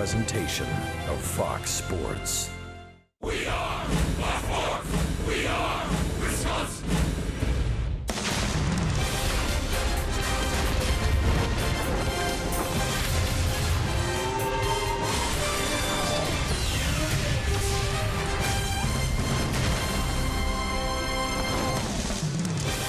presentation of Fox Sports. We are Baltimore. We are Wisconsin.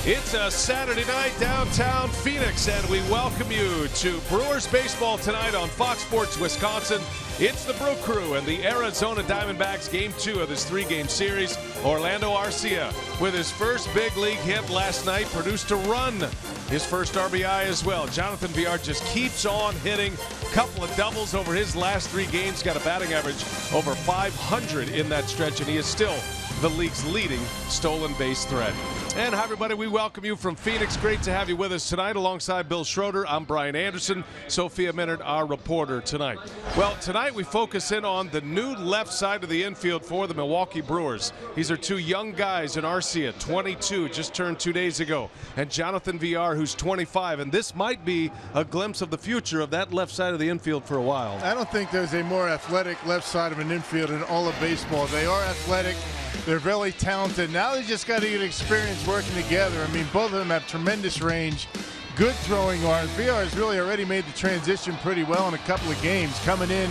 It's a Saturday night downtown Phoenix, and we welcome you to Brewers baseball tonight on Fox Sports Wisconsin. It's the Brew Crew and the Arizona Diamondbacks, Game 2 of this 3-game series. Orlando Arcia, with his first big league hit last night, produced a run. His first RBI as well. Jonathan Villar just keeps on hitting. Couple of doubles over his last 3 games. Got a batting average over 500 in that stretch, and he is still the league's leading stolen base threat. And hi, everybody. We welcome you from Phoenix. Great to have you with us tonight. Alongside Bill Schroeder, I'm Brian Anderson. Sophia Minard, our reporter tonight. Well, tonight we focus in on the new left side of the infield for the Milwaukee Brewers. These are 2 young guys in Arcia, 22, just turned 2 days ago, and Jonathan Villar, who's 25. And this might be a glimpse of the future of that left side of the infield for a while. I don't think there's a more athletic left side of an infield in all of baseball. They are athletic. They're very talented. Now they just got to get experience working together. I mean, both of them have tremendous range, good throwing arms. Villar has really already made the transition pretty well in a couple of games, coming in,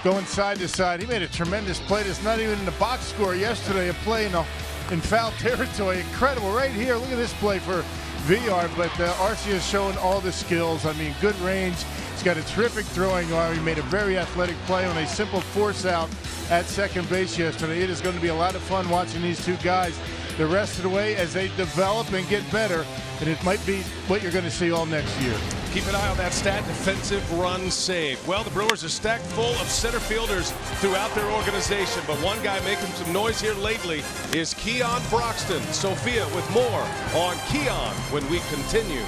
going side to side. He made a tremendous play that's not even in the box score yesterday, a play in foul territory. Incredible right here. Look at this play for Villar, but Arcia is showing all the skills. I mean, good range. He's got a terrific throwing arm. He made a very athletic play on a simple force out at second base yesterday. It is going to be a lot of fun watching these 2 guys the rest of the way as they develop and get better, and it might be what you're going to see all next year. Keep an eye on that stat, defensive run saved. Well, the Brewers are stacked full of center fielders throughout their organization, but one guy making some noise here lately is Keon Broxton. Sophia with more on Keon when we continue.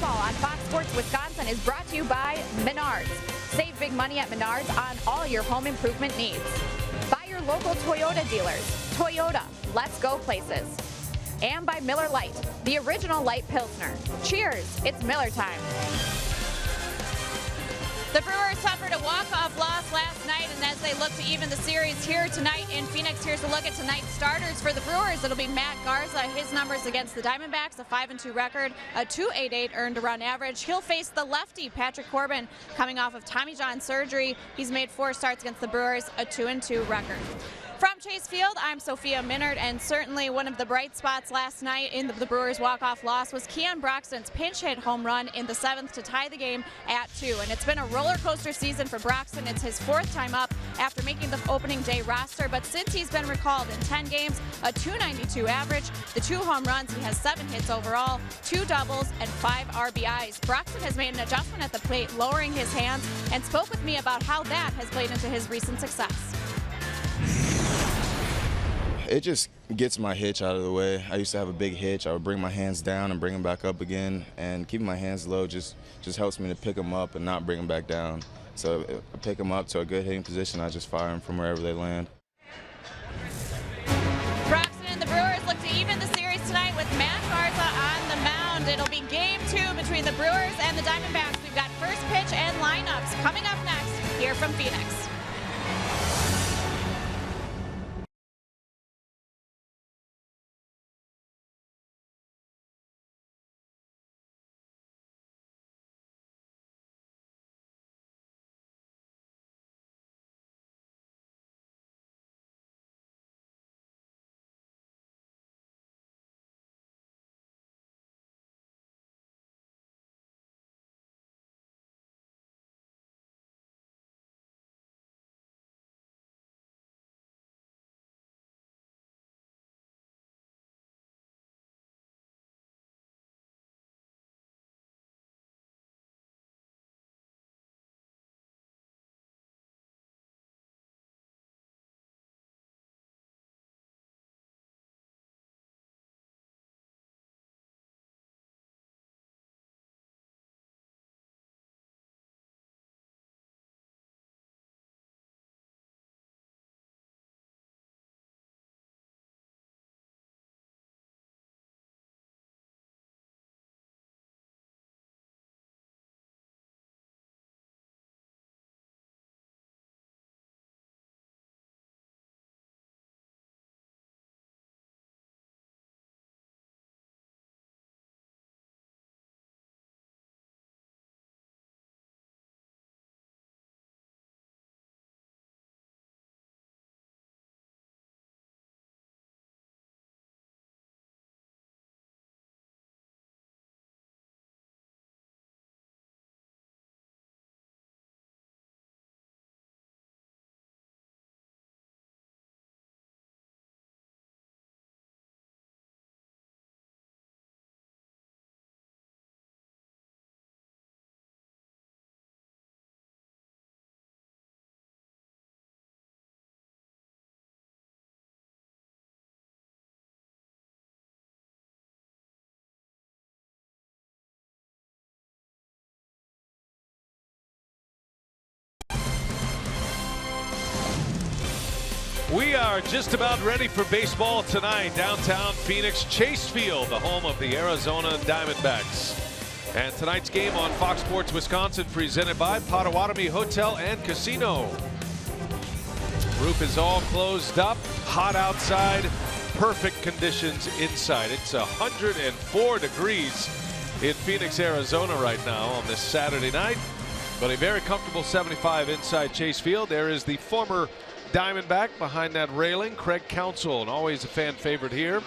On Fox Sports Wisconsin is brought to you by Menards. Save big money at Menards on all your home improvement needs. Buy your your local Toyota dealers. Toyota, let's go places. And by Miller Lite, the original light Pilsner. Cheers, it's Miller time. The Brewers suffered a walk-off loss last night, and as they look to even the series here tonight in Phoenix, here's a look at tonight's starters for the Brewers. It'll be Matt Garza. His numbers against the Diamondbacks, a 5-2 record, a .288 earned run average. He'll face the lefty, Patrick Corbin, coming off of Tommy John surgery. He's made 4 starts against the Brewers, a 2-2 record. From Chase Field, I'm Sophia Minard, and certainly one of the bright spots last night in the Brewers' walk-off loss was Keon Broxton's pinch hit home run in the 7th to tie the game at 2. And it's been a roller coaster season for Broxton. It's his 4th time up after making the opening day roster, but since he's been recalled in 10 games, a .292 average, the 2 home runs, he has 7 hits overall, 2 doubles, and 5 RBIs. Broxton has made an adjustment at the plate, lowering his hands, and spoke with me about how that has played into his recent success. It just gets my hitch out of the way. I used to have a big hitch. I would bring my hands down and bring them back up again, and keeping my hands low just helps me to pick them up and not bring them back down. So if I pick them up to a good hitting position, I just fire them from wherever they land. Broxton and the Brewers look to even the series tonight with Matt Garza on the mound. It'll be game 2 between the Brewers and the Diamondbacks. We've got first pitch and lineups coming up next here from Phoenix. We are just about ready for baseball tonight. Downtown Phoenix, Chase Field, the home of the Arizona Diamondbacks. And tonight's game on Fox Sports Wisconsin, presented by Potawatomi Hotel and Casino. Roof is all closed up, hot outside, perfect conditions inside. It's 104 degrees in Phoenix, Arizona right now on this Saturday night, but a very comfortable 75 inside Chase Field. There is the former Diamondback behind that railing, Craig Counsell, and always a fan favorite here.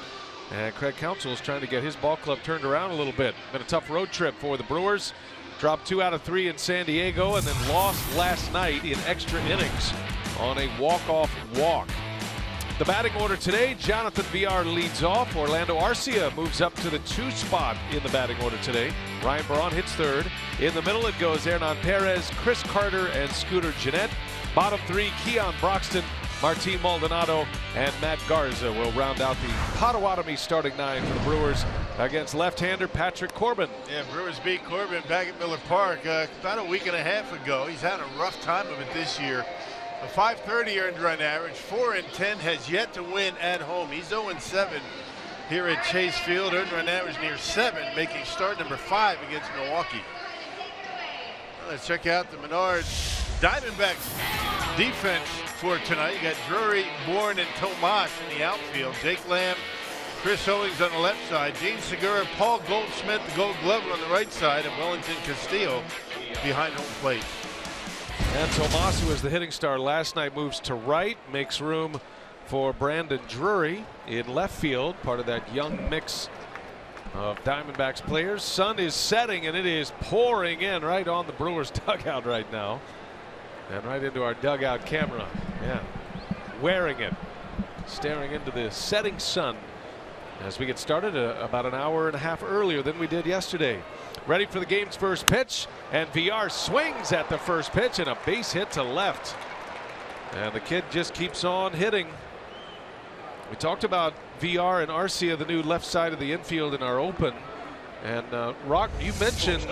And Craig Counsell is trying to get his ball club turned around a little bit. Been a tough road trip for the Brewers. Dropped 2 out of 3 in San Diego and then lost last night in extra innings on a walk-off walk. The batting order today, Jonathan Villar leads off. Orlando Arcia moves up to the 2 spot in the batting order today. Ryan Braun hits 3rd. In the middle it goes Hernan Perez, Chris Carter, and Scooter Gennett. Bottom 3, Keon Broxton, Martin Maldonado, and Matt Garza will round out the Potawatomi starting 9 for the Brewers against left-hander Patrick Corbin. Yeah, Brewers beat Corbin back at Miller Park about a week and a half ago. He's had a rough time of it this year. A 530 earned run average, 4-10, has yet to win at home. He's 0-7 here at Chase Field. Earned run average near 7, making start number 5 against Milwaukee. Well, let's check out the Menards Diamondbacks defense for tonight. You got Drury, Bourne, and Tomas in the outfield. Jake Lamb, Chris Owings on the left side. Gene Segura, Paul Goldschmidt, the Gold Glover on the right side, and Wellington Castillo behind home plate. And Tomas, who was the hitting star last night, moves to right, makes room for Brandon Drury in left field, part of that young mix of Diamondbacks players. Sun is setting, and it is pouring in right on the Brewers dugout right now. And right into our dugout camera. Yeah, wearing it, staring into the setting sun as we get started about an hour and a half earlier than we did yesterday. Ready for the game's first pitch, and VR swings at the first pitch, and a base hit to left. And the kid just keeps on hitting. We talked about VR and Arcia, the new left side of the infield in our open. And Rock, you mentioned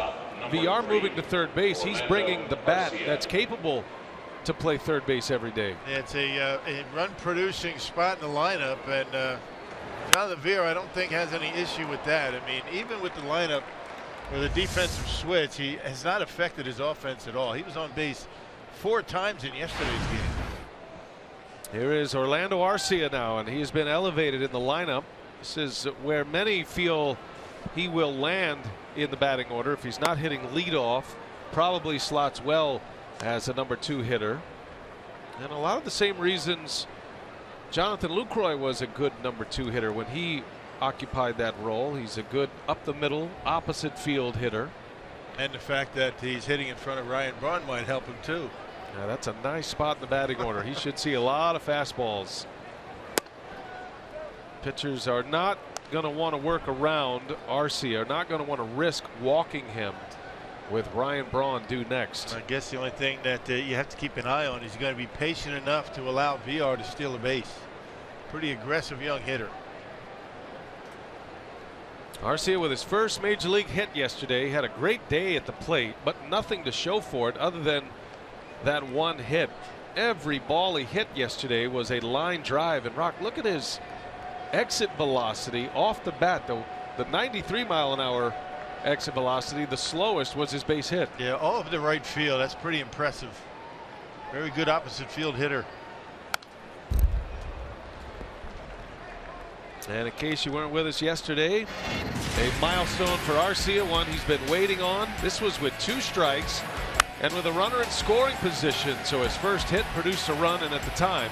VR moving to third base. He's bringing the bat that's capable to play third base every day. It's a run-producing spot in the lineup, and Jonathan VR, I don't think, has any issue with that. I mean, even with the lineup or the defensive switch, he has not affected his offense at all. He was on base 4 times in yesterday's game. Here is Orlando Arcia now, and he has been elevated in the lineup. This is where many feel he will land in the batting order. If he's not hitting leadoff, probably slots well as a number 2 hitter. And a lot of the same reasons Jonathan Lucroy was a good number 2 hitter when he occupied that role. He's a good up the middle, opposite field hitter. And the fact that he's hitting in front of Ryan Braun might help him too. Yeah, that's a nice spot in the batting order. He should see a lot of fastballs. Pitchers are not going to want to work around Arcia, are not going to want to risk walking him with Ryan Braun due next. I guess the only thing that you have to keep an eye on is going to be patient enough to allow VR to steal a base. Pretty aggressive young hitter. Arcia with his first major league hit yesterday, had a great day at the plate, but nothing to show for it other than that one hit. Every ball he hit yesterday was a line drive. And Rock, look at his exit velocity off the bat. The 93-mile-an-hour exit velocity, the slowest was his base hit. Yeah, all over the right field. That's pretty impressive. Very good opposite field hitter. And in case you weren't with us yesterday, a milestone for Arcia, one he's been waiting on. This was with 2 strikes and with a runner in scoring position. So his first hit produced a run, and at the time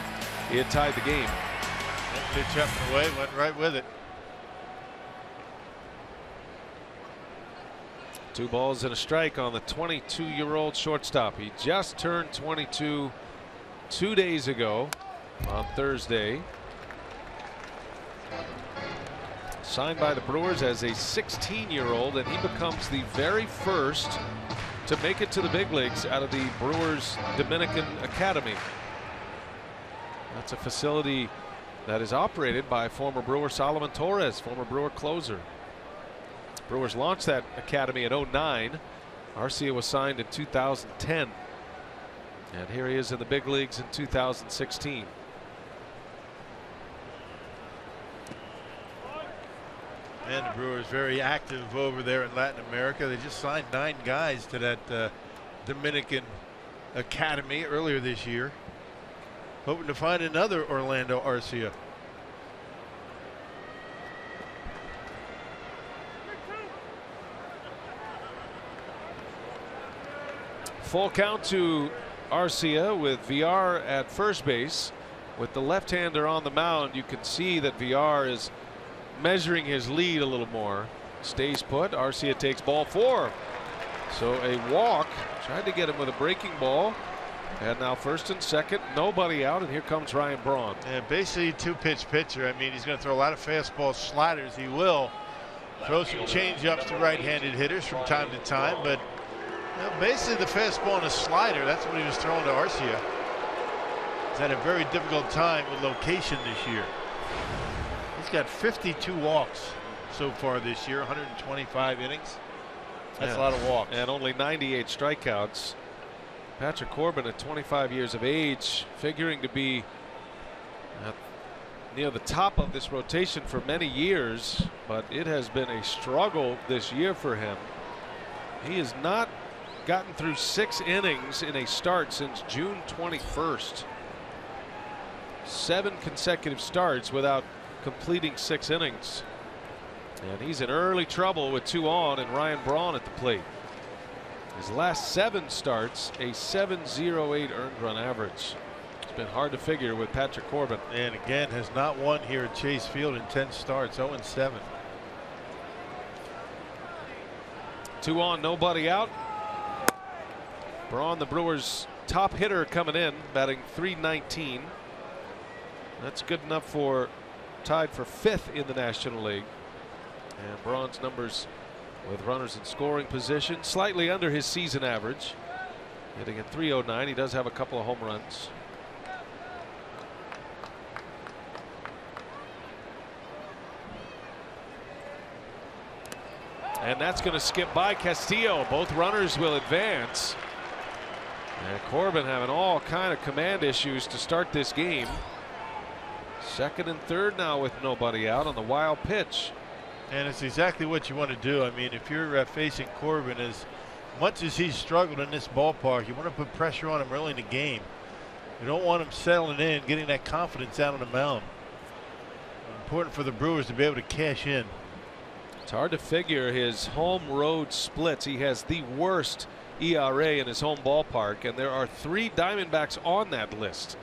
he had tied the game. That pitch up and away, went right with it. 2 balls and a strike on the 22-year-old shortstop. He just turned 22 2 days ago on Thursday. Signed by the Brewers as a 16-year-old, and he becomes the very first to make it to the big leagues out of the Brewers Dominican Academy. That's a facility that is operated by former Brewer Solomon Torres, former Brewer closer. Brewers launched that academy in '09. Arcia was signed in 2010. And here he is in the big leagues in 2016. And the Brewers very active over there in Latin America. They just signed 9 guys to that Dominican Academy earlier this year. Hoping to find another Orlando Arcia. Full count to Arcia with VR at first base. With the left-hander on the mound, you can see that VR is measuring his lead a little more. Stays put. Arcia takes ball 4. So a walk. Tried to get him with a breaking ball. And now first and second, nobody out, and here comes Ryan Braun. Yeah, basically a 2-pitch pitcher. I mean, he's going to throw a lot of fastball sliders. He will throw some changeups to right-handed hitters from time to time, but basically the fastball and a slider, that's what he was throwing to Arcia. He's had a very difficult time with location this year. He's got 52 walks so far this year, 125 innings. That's a lot of walks. And only 98 strikeouts. Patrick Corbin at 25 years of age, figuring to be near the top of this rotation for many years, but it has been a struggle this year for him. He has not gotten through 6 innings in a start since June 21st. 7 consecutive starts without completing 6 innings. And he's in early trouble with 2 on and Ryan Braun at the plate. His last 7 starts, a .708 earned run average. It's been hard to figure with Patrick Corbin. And again, has not won here at Chase Field in 10 starts, 0-7. 2 on, nobody out. Braun, the Brewers' top hitter, coming in, batting .319. That's good enough for tied for 5th in the National League. And Braun's numbers with runners in scoring position slightly under his season average, hitting at .309. He does have a couple of home runs. And that's going to skip by Castillo. Both runners will advance. And Corbin having all kind of command issues to start this game. 2nd and 3rd now with nobody out on the wild pitch. And it's exactly what you want to do. I mean, if you're facing Corbin, as much as he's struggled in this ballpark, you want to put pressure on him early in the game. You don't want him settling in, getting that confidence out on the mound. Important for the Brewers to be able to cash in. It's hard to figure his home road splits. He has the worst ERA in his home ballpark, and there are 3 Diamondbacks on that list,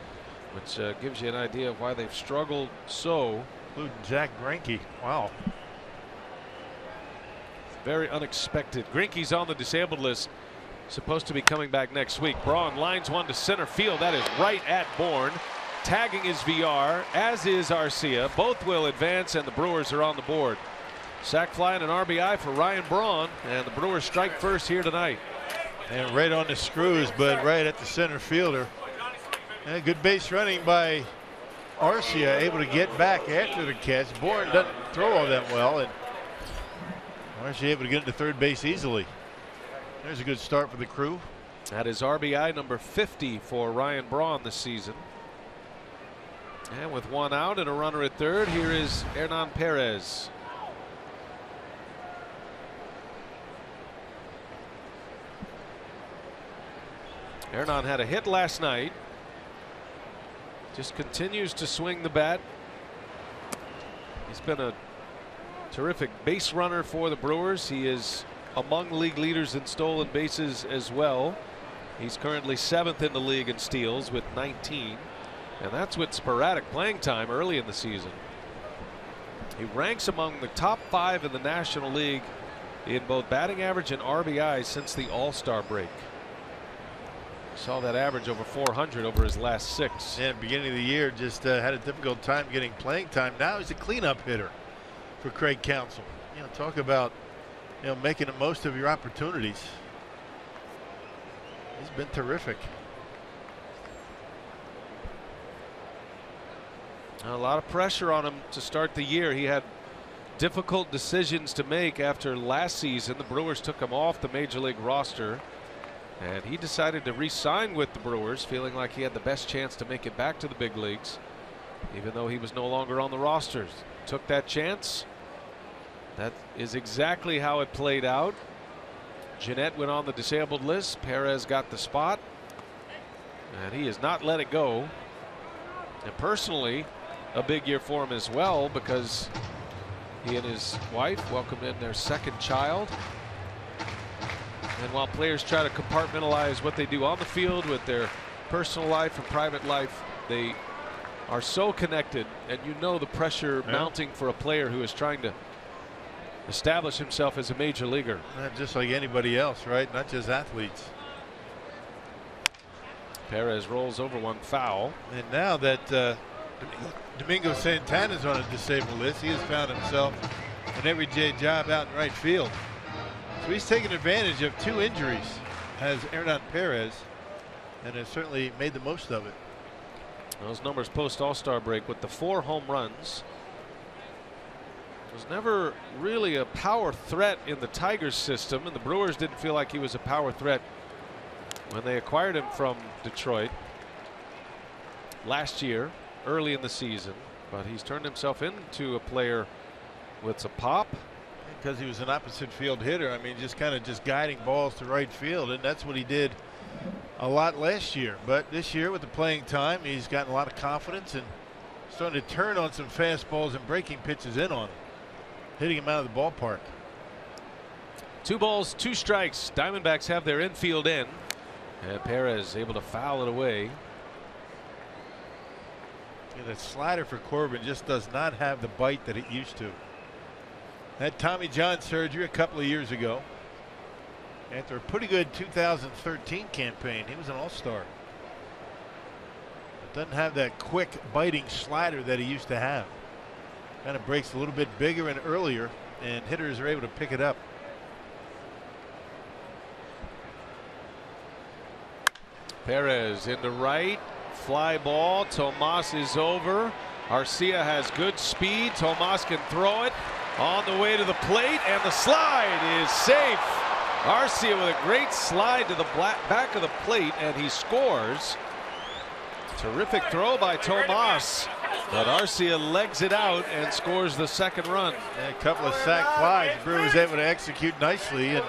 which gives you an idea of why they've struggled so. Including Zach Greinke. Wow. Very unexpected. Greinke's on the disabled list, supposed to be coming back next week. Braun lines one to center field. That is right at Bourne. Tagging is VR, as is Arcia. Both will advance, and the Brewers are on the board. Sac fly and an RBI for Ryan Braun, and the Brewers strike first here tonight. And right on the screws, but right at the center fielder. And good base running by Arcia, able to get back after the catch. Bourne doesn't throw all that well, and Arcia able to get into third base easily. There's a good start for the crew. That is RBI number 50 for Ryan Braun this season. And with 1 out and a runner at 3rd, here is Hernan Perez. Hernan had a hit last night. Just continues to swing the bat. He's been a terrific base runner for the Brewers. He is among league leaders in stolen bases as well. He's currently 7th in the league in steals with 19, and that's with sporadic playing time early in the season. He ranks among the top 5 in the National League in both batting average and RBI since the All-Star break. Saw that average over 400 over his last 6. And beginning of the year, just had a difficult time getting playing time. Now he's a cleanup hitter for Craig Counsell. You know, talk about, you know, making the most of your opportunities. He's been terrific. A lot of pressure on him to start the year. He had difficult decisions to make after last season. The Brewers took him off the major league roster, and he decided to re-sign with the Brewers, feeling like he had the best chance to make it back to the big leagues, even though he was no longer on the rosters. Took that chance. That is exactly how it played out. Jeanette went on the disabled list. Perez got the spot, and he has not let it go. And personally, a big year for him as well, because he and his wife welcomed in their 2nd child. And while players try to compartmentalize what they do on the field with their personal life and private life, they are so connected, and you know the pressure mounting for a player who is trying to establish himself as a major leaguer. Just like anybody else, right? Not just athletes. Perez rolls over one foul. And now that Domingo Santana's on a disabled list, he has found himself an everyday job out in right field. So he's taken advantage of 2 injuries, has Hernan Perez, and has certainly made the most of it. Those numbers post All-Star break with the 4 home runs. Was never really a power threat in the Tigers system, and the Brewers didn't feel like he was a power threat when they acquired him from Detroit last year, early in the season. But he's turned himself into a player with some pop. Because he was an opposite field hitter. I mean, just kind of guiding balls to right field, and that's what he did a lot last year. But this year with the playing time, he's gotten a lot of confidence and starting to turn on some fastballs and breaking pitches in on him, hitting him out of the ballpark. 2 balls, 2 strikes. Diamondbacks have their infield in, and Perez able to foul it away. Yeah, that slider for Corbin just does not have the bite that it used to. Had Tommy John surgery a couple of years ago. After a pretty good 2013 campaign, he was an all-star. Doesn't have that quick biting slider that he used to have. Kind of breaks a little bit bigger and earlier, and hitters are able to pick it up. Perez into right, fly ball. Tomas is over. Arcia has good speed. Tomas can throw it on the way to the plate, and the slide is safe. Arcia with a great slide to the back of the plate, and he scores. Terrific throw by Tomas, but Arcia legs it out and scores the second run. And a couple of sac flies. Brewer was able to execute nicely, and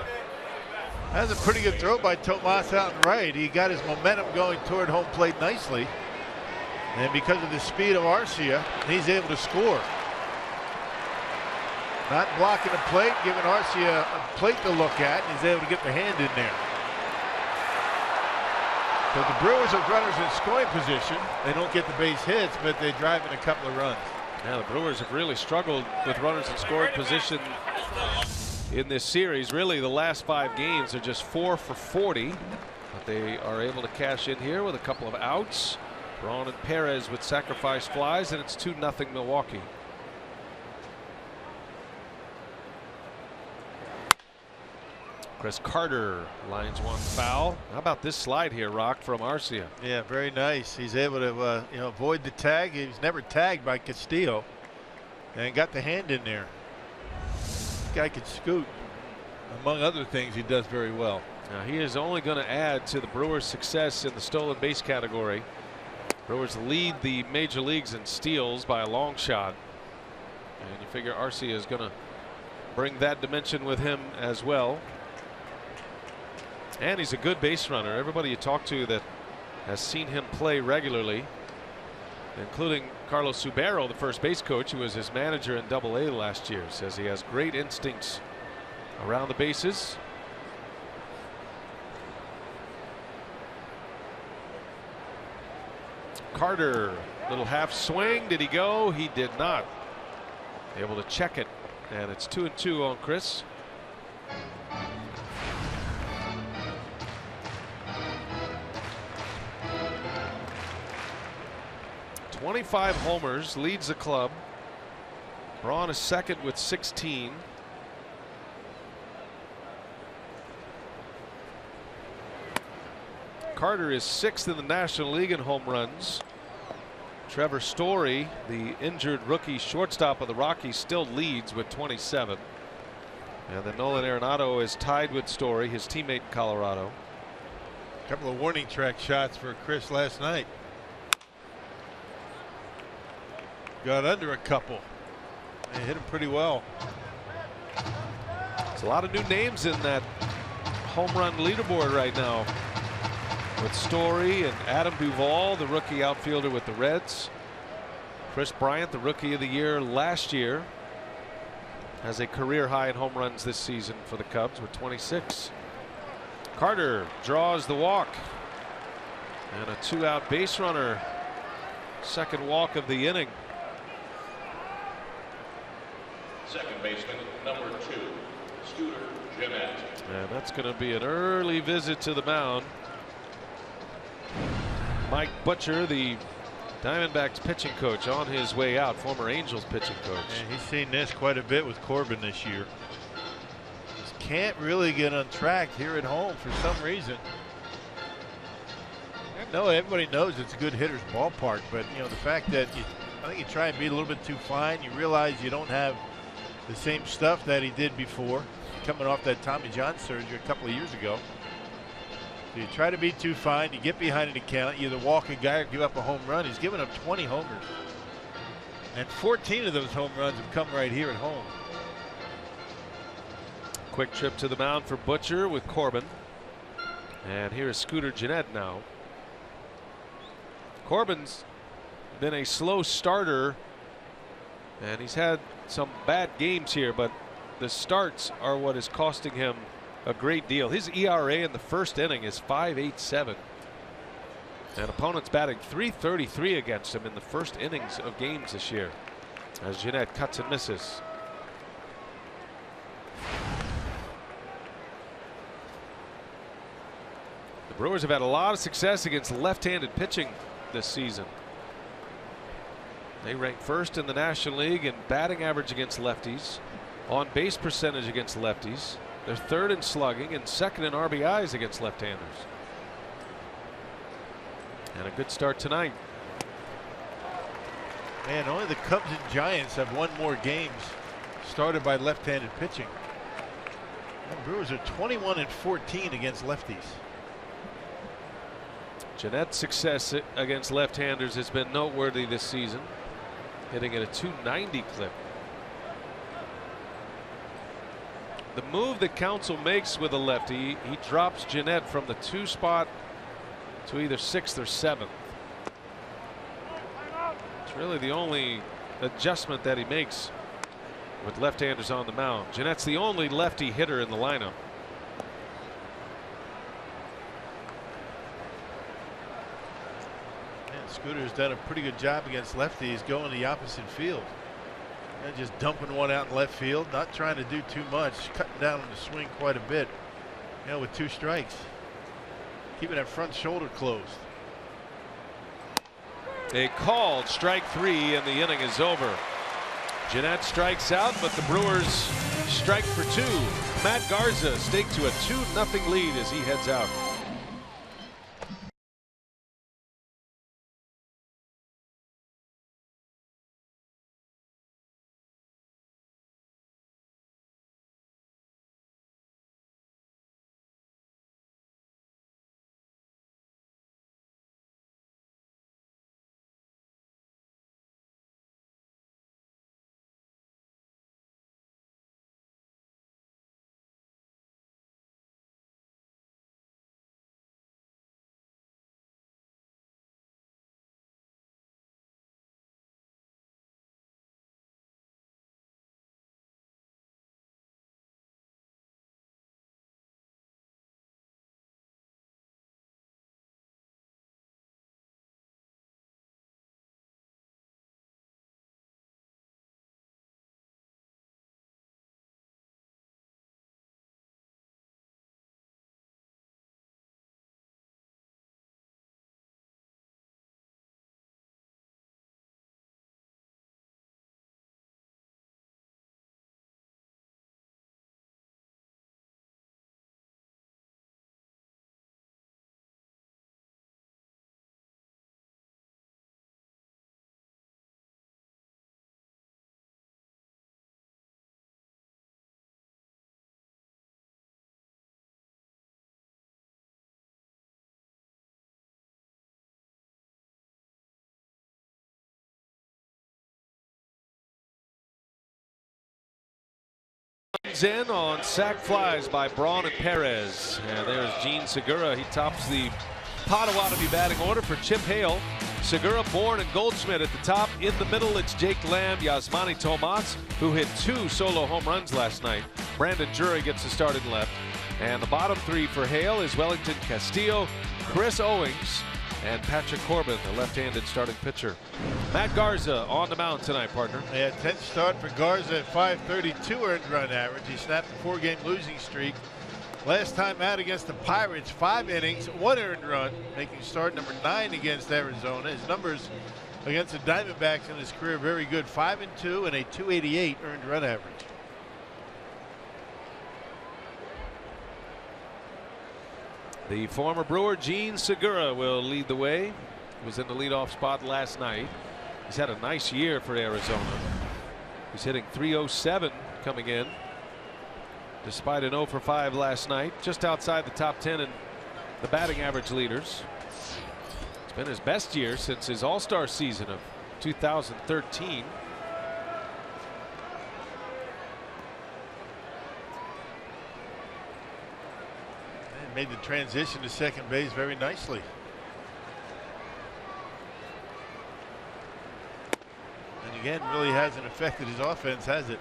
that's a pretty good throw by Tomas out and right. He got his momentum going toward home plate nicely, and because of the speed of Arcia, he's able to score. Not blocking the plate, giving Arcia a plate to look at, and he's able to get the hand in there. So the Brewers are runners in scoring position. They don't get the base hits, but they drive in a couple of runs. Yeah, the Brewers have really struggled with runners in scoring position in this series. Really, the last 5 games are just 4 for 40, but they are able to cash in here with a couple of outs. Braun and Perez with sacrifice flies, and it's 2-0 Milwaukee. Chris Carter lines one foul. How about this slide here, Rock, from Arcia? Yeah, very nice. He's able to avoid the tag. He was never tagged by Castillo, and got the hand in there. This guy can scoot. Among other things, he does very well. Now he is only going to add to the Brewers' success in the stolen base category. Brewers lead the major leagues in steals by a long shot, and you figure Arcia is going to bring that dimension with him as well. And he's a good base runner. Everybody you talk to that has seen him play regularly, including Carlos Subero, the first base coach, who was his manager in AA last year, says he has great instincts around the bases. Carter, little half swing. Did he go? He did not. Able to check it, and it's 2-2 on Chris. 25 homers, leads the club. Braun is second with 16. Carter is 6th in the National League in home runs. Trevor Story, the injured rookie shortstop of the Rockies, still leads with 27. And then Nolan Arenado is tied with Story, his teammate in Colorado. A couple of warning track shots for Chris last night. Got under a couple. They hit him pretty well. There's a lot of new names in that home run leaderboard right now, with Story and Adam Duvall, the rookie outfielder with the Reds. Chris Bryant, the rookie of the year last year, has a career high in home runs this season for the Cubs with 26. Carter draws the walk, and a 2-out base runner. Second walk of the inning. Second baseman, number 2, Scooter Gennett. And that's going to be an early visit to the mound. Mike Butcher, the Diamondbacks pitching coach, on his way out, former Angels pitching coach. And he's seen this quite a bit with Corbin this year. Just can't really get on track here at home for some reason. No, everybody knows it's a good hitter's ballpark, but the fact that I think you try and be a little bit too fine. You realize you don't have the same stuff that he did before, coming off that Tommy John surgery a couple of years ago. So you try to be too fine, you get behind an account, you either walk a guy or give up a home run. He's given up 20 homers. And 14 of those home runs have come right here at home. Quick trip to the mound for Butcher with Corbin. And here is Scooter Gennett now. Corbin's been a slow starter, and he's had some bad games here, but the starts are what is costing him a great deal. His ERA in the first inning is 5.87, and opponents batting .333 against him in the first innings of games this year, as Gennett cuts and misses. The Brewers have had a lot of success against left-handed pitching this season. They rank first in the National League in batting average against lefties, on base percentage against lefties. They're third in slugging and second in RBIs against left-handers. And a good start tonight. Man, only the Cubs and Giants have won more games started by left-handed pitching. The Brewers are 21-14 against lefties. Gennett's success against left-handers has been noteworthy this season, hitting at a .290 clip. The move that Counsell makes with a lefty, he drops Gennett from the 2 spot to either 6th or 7th. It's really the only adjustment that he makes with left-handers on the mound. Gennett's the only lefty hitter in the lineup. Scooter's done a pretty good job against lefties going the opposite field. And just dumping one out in left field, not trying to do too much, cutting down on the swing quite a bit. You know, with 2 strikes. Keeping that front shoulder closed. A called strike 3 and the inning is over. Gennett strikes out, but the Brewers strike for 2. Matt Garza staked to a 2-0 lead as he heads out. In on sac flies by Braun and Perez, and there's Gene Segura. He tops the Potawatomi batting order for Chip Hale. Segura, Bourne, and Goldschmidt at the top. In the middle, it's Jake Lamb, Yasmani Tomas, who hit 2 solo home runs last night. Brandon Drury gets the start in left, and the bottom 3 for Hale is Wellington Castillo, Chris Owings, and Patrick Corbin, the left-handed starting pitcher. Matt Garza on the mound tonight, partner. Yeah, 10th start for Garza at .532 earned run average. He snapped a 4-game losing streak. Last time out against the Pirates, 5 innings, 1 earned run, making start number 9 against Arizona. His numbers against the Diamondbacks in his career very good, 5-2 and a .288 earned run average. The former Brewer Gene Segura will lead the way. He was in the leadoff spot last night. He's had a nice year for Arizona. He's hitting .307 coming in, despite an 0 for 5 last night. Just outside the top 10 in the batting average leaders. It's been his best year since his All-Star season of 2013. And made the transition to second base very nicely. And again, really hasn't affected his offense, has it?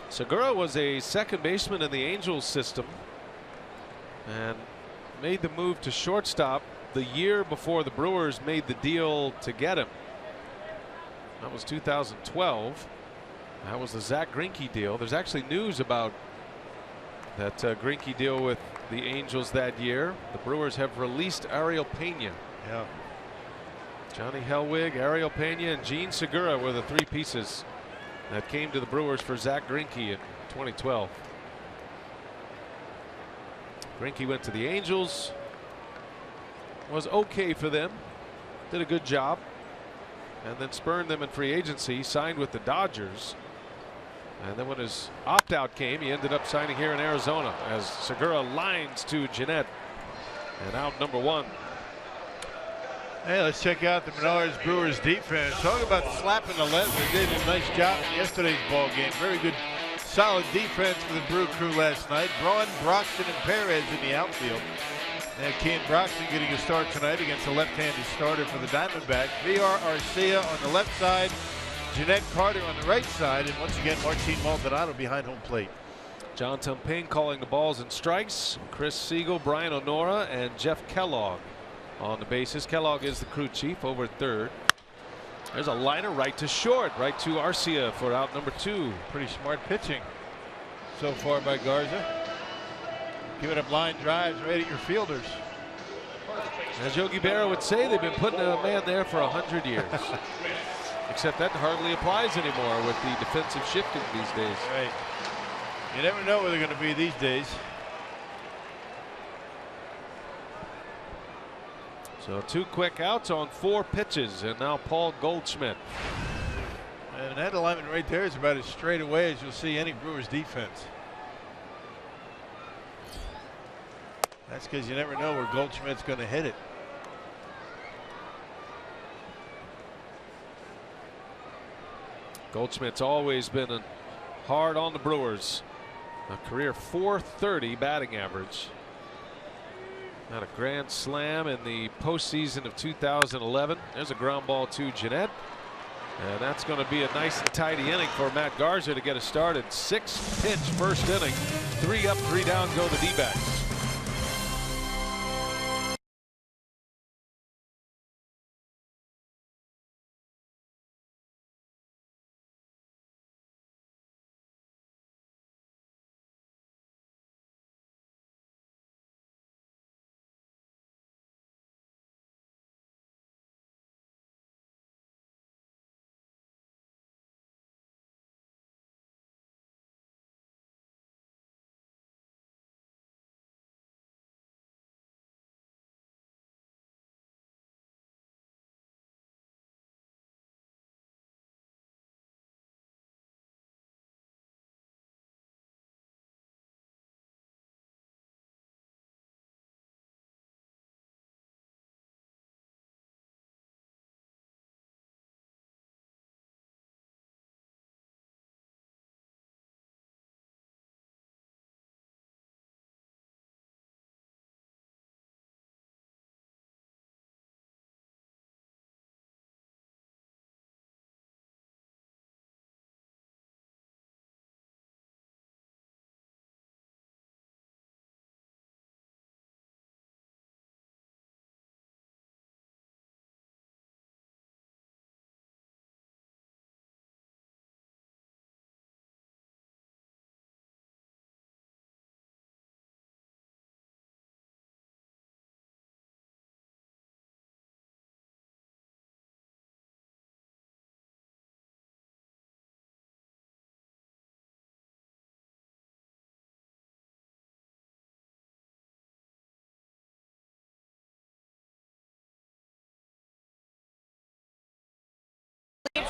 Segura was a second baseman in the Angels system and made the move to shortstop the year before the Brewers made the deal to get him. That was 2012. That was the Zach Greinke deal. There's actually news about that Greinke deal with the Angels that year. The Brewers have released Ariel Pena. Yeah. Johnny Helwig, Ariel Pena, and Gene Segura were the three pieces that came to the Brewers for Zach Greinke in 2012. Greinke went to the Angels, was okay for them, did a good job, and then spurned them in free agency, signed with the Dodgers. And then when his opt-out came, he ended up signing here in Arizona as Segura lines to Jeanette, and out number 1. Hey, let's check out the Menards Brewers defense. Talk about slapping the leather. They did a nice job in yesterday's ball game. Very good, solid defense for the Brew Crew last night. Braun, Broxton, and Perez in the outfield. And Ken Broxton getting a start tonight against a left-handed starter for the Diamondbacks. VR Arcia on the left side, Jeanette Carter on the right side, and once again Martin Maldonado behind home plate. John Tumpane calling the balls and strikes. Chris Siegel, Brian Onora, and Jeff Kellogg on the bases. Kellogg is the crew chief over at third. There's a liner right to short, right to Arcia for out number 2. Pretty smart pitching so far by Garza. Giving up line drives right at your fielders. As Yogi Berra would say, they've been putting a man there for 100 years. Except that hardly applies anymore with the defensive shifting these days. Right. You never know where they're going to be these days. So 2 quick outs on 4 pitches, and now Paul Goldschmidt. And that alignment right there is about as straight away as you'll see any Brewers defense. That's because you never know where Goldschmidt's going to hit it. Goldschmidt's always been hard on the Brewers. A career .430 batting average. Had a grand slam in the postseason of 2011. There's a ground ball to Jeanette. And that's going to be a nice and tidy inning for Matt Garza to get us started. 6-pitch first inning. 3 up, 3 down go the D-backs.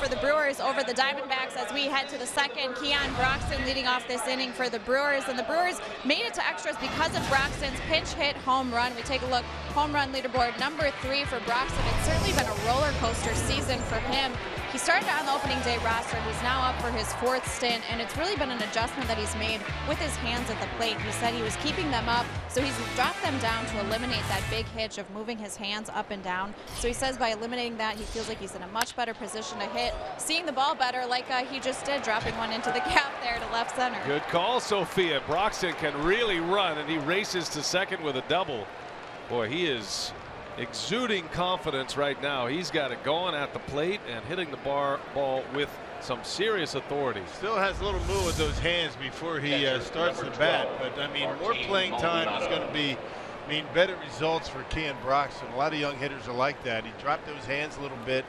For the Brewers. Brewers over the Diamondbacks as we head to the second. Keon Broxton leading off this inning for the Brewers, and the Brewers made it to extras because of Broxton's pinch hit home run. We take a look, home run leaderboard number 3 for Broxton. It's certainly been a roller coaster season for him. He started on the opening day roster. He's now up for his 4th stint, and it's really been an adjustment that he's made with his hands at the plate. He said he was keeping them up, so he's dropped them down to eliminate that big hitch of moving his hands up and down. So he says by eliminating that, he feels like he's in a much better position to hit, seeing the ball better like he just did, dropping one into the gap there to left center. Good call, Sophia. Broxton can really run, and he races to second with a double. Boy, he is exuding confidence right now. He's got it going at the plate and hitting the ball with some serious authority. Still has a little move with those hands before he starts the bat, but I mean, more playing time is going to mean better results for Keon Broxton. A lot of young hitters are like that. He dropped those hands a little bit,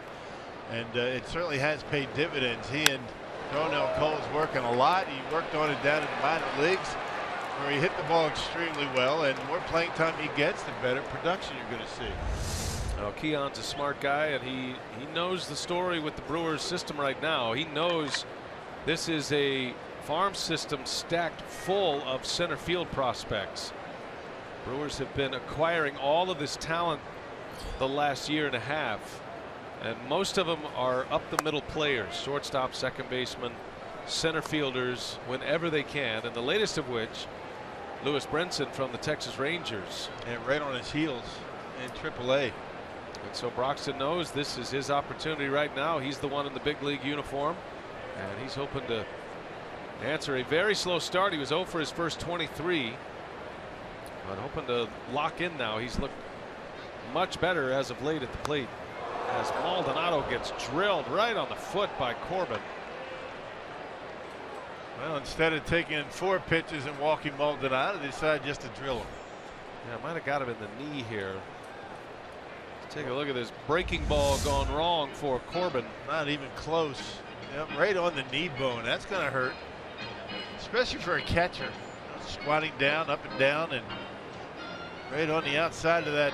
and it certainly has paid dividends. He and Darnell Cole's working a lot. He worked on it down in the minor leagues, where he hit the ball extremely well, and the more playing time he gets, the better production you're going to see. Well, Keon's a smart guy, and he knows the story with the Brewers system right now. He knows this is a farm system stacked full of center field prospects. Brewers have been acquiring all of this talent the last year and a half, and most of them are up the middle players, shortstop, second baseman, center fielders, whenever they can, and the latest of which, Lewis Brinson from the Texas Rangers. And right on his heels in AAA. And so Broxton knows this is his opportunity right now. He's the one in the big league uniform, and he's hoping to answer a very slow start. He was 0 for his first 23, but hoping to lock in now. He's looked much better as of late at the plate, as Maldonado gets drilled right on the foot by Corbin. Well, instead of taking 4 pitches and walking Maldonado, they decided just to drill him. Yeah, might have got him in the knee here. Let's take a look at this breaking ball gone wrong for Corbin. Not even close. Yep, right on the knee bone. That's going to hurt, especially for a catcher. Squatting down, up and down, and right on the outside of that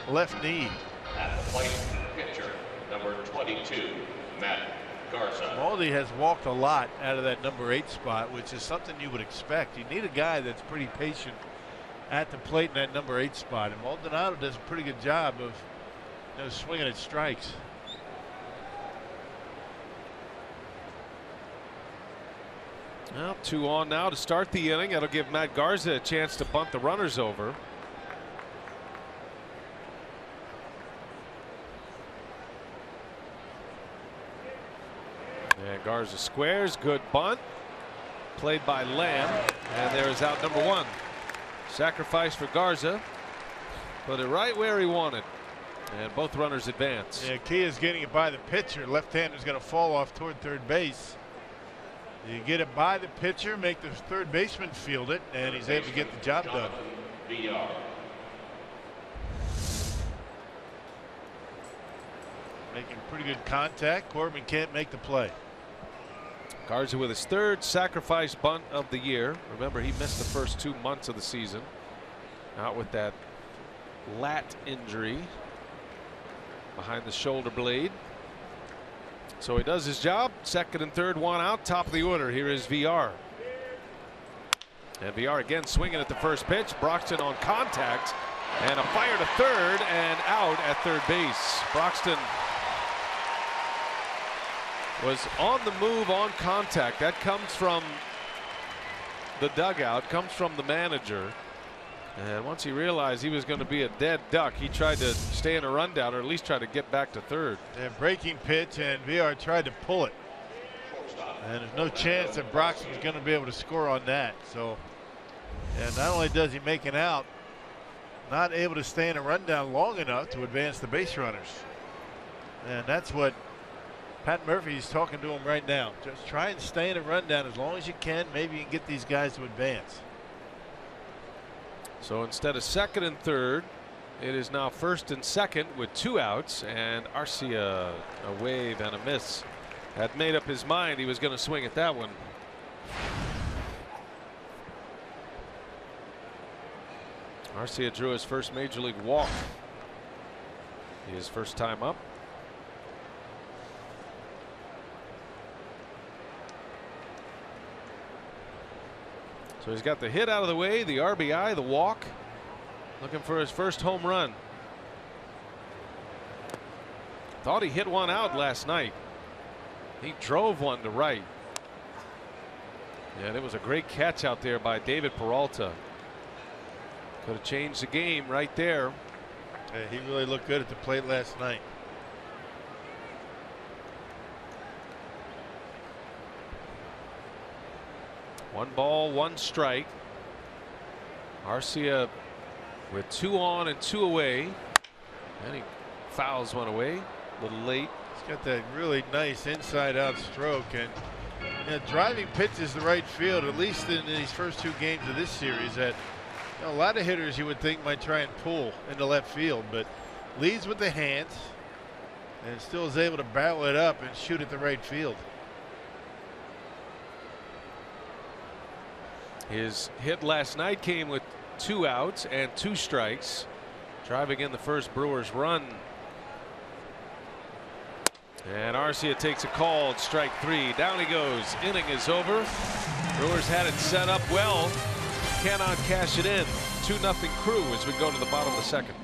left knee. At the plate, pitcher number 22, Matt Garza. Maldi has walked a lot out of that number 8 spot, which is something you would expect. You need a guy that's pretty patient at the plate in that number 8 spot, and Maldonado does a pretty good job of swinging at strikes. Well, 2 on now to start the inning. That'll give Matt Garza a chance to bunt the runners over. And Garza squares. Good bunt. Played by Lamb. And there is out number 1. Sacrifice for Garza. Put it right where he wanted. And both runners advance. Yeah, Key is getting it by the pitcher. Left-hander's going to fall off toward third base. You get it by the pitcher, make the third baseman field it, and he's able to get the job done. Making pretty good contact. Corbin can't make the play. Garza with his 3rd sacrifice bunt of the year. Remember, he missed the first 2 months of the season, out with that lat injury behind the shoulder blade. So he does his job. 2nd and 3rd, 1 out. Top of the order. Here is VR. And VR again swinging at the first pitch. Broxton on contact. And a fire to 3rd and out at 3rd base. Broxton was on the move on contact. That comes from the dugout, comes from the manager. And once he realized he was going to be a dead duck, he tried to stay in a rundown, or at least try to get back to 3rd. Yeah, breaking pitch, and VR tried to pull it. And there's no chance that Broxton was going to be able to score on that. So, and not only does he make an out, not able to stay in a rundown long enough to advance the base runners. And that's what Pat Murphy's talking to him right now. Just try and stay in a rundown as long as you can. Maybe you can get these guys to advance. So instead of 2nd and 3rd, it is now 1st and 2nd with 2 outs, and Arcia, a wave and a miss, had made up his mind he was going to swing at that one. Arcia drew his first major league walk. His first time up. So he's got the hit out of the way, the RBI, the walk. Looking for his first home run. Thought he hit one out last night. He drove one to right. And it was a great catch out there by David Peralta. Could have changed the game right there. Yeah, he really looked good at the plate last night. One ball, one strike. Arcia with 2 on and 2 away. And he fouls one away. A little late. He's got that really nice inside out stroke, and driving pitches to right field, at least in these first 2 games of this series, that a lot of hitters you would think might try and pull into left field, but leads with the hands and still is able to barrel it up and shoot at the right field. His hit last night came with 2 outs and 2 strikes, driving in the first Brewers run. And Arcia takes a call at strike 3. Down he goes. Inning is over. Brewers had it set up well. Cannot cash it in. 2-0 Crew as we go to the bottom of the second.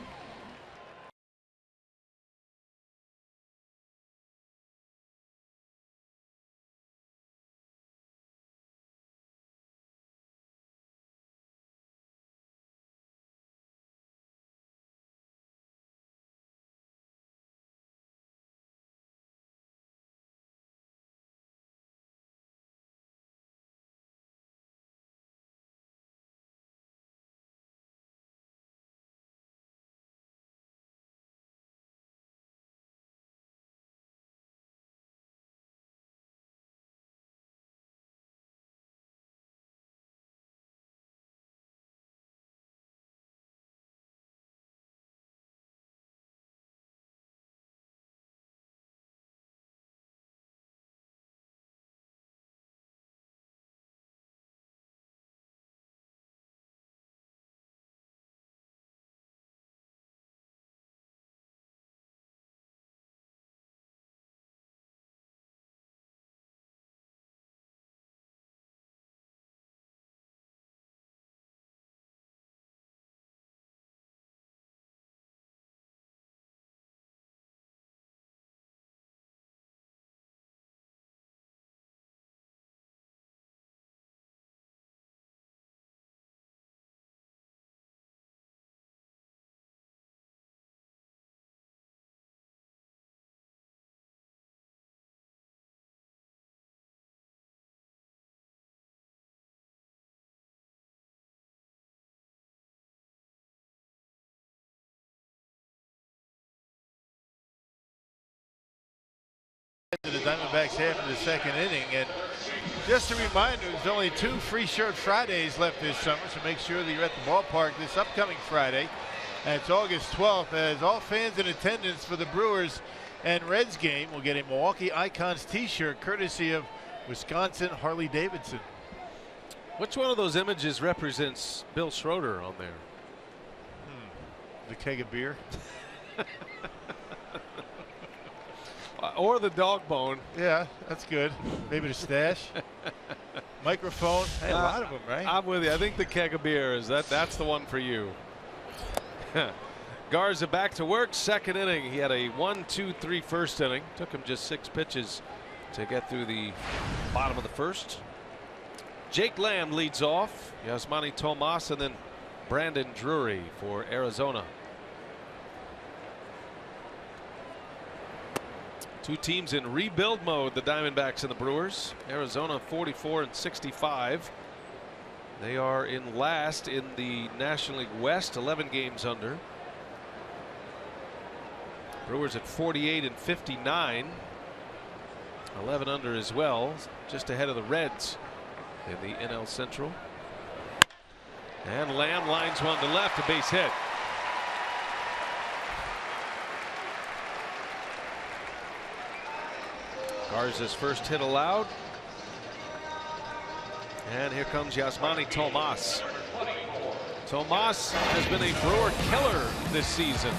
The Diamondbacks half of the second inning, and just a reminder, there's only 2 free shirt Fridays left this summer, so make sure that you're at the ballpark this upcoming Friday. And it's August 12th, as all fans in attendance for the Brewers and Reds game will get a Milwaukee Icons t-shirt courtesy of Wisconsin Harley Davidson. Which one of those images represents Bill Schroeder on there? The keg of beer. Or the dog bone. Yeah, that's good. Maybe the stash. Microphone. Hey, a lot of them, right? I'm with you. I think the keg of beer is that's the one for you. Garza back to work. Second inning. He had a 1-2-3 first inning. Took him just 6 pitches to get through the bottom of the first. Jake Lamb leads off. Yasmani Tomas and then Brandon Drury for Arizona. 2 teams in rebuild mode, the Diamondbacks and the Brewers. Arizona 44-65. They are in last in the National League West, 11 games under. Brewers at 48-59. 11 under as well, just ahead of the Reds in the NL Central. And Lamb lines one to left, a base hit. Garza's first hit allowed. And here comes Yasmani Tomas. Tomas has been a Brewer killer this season.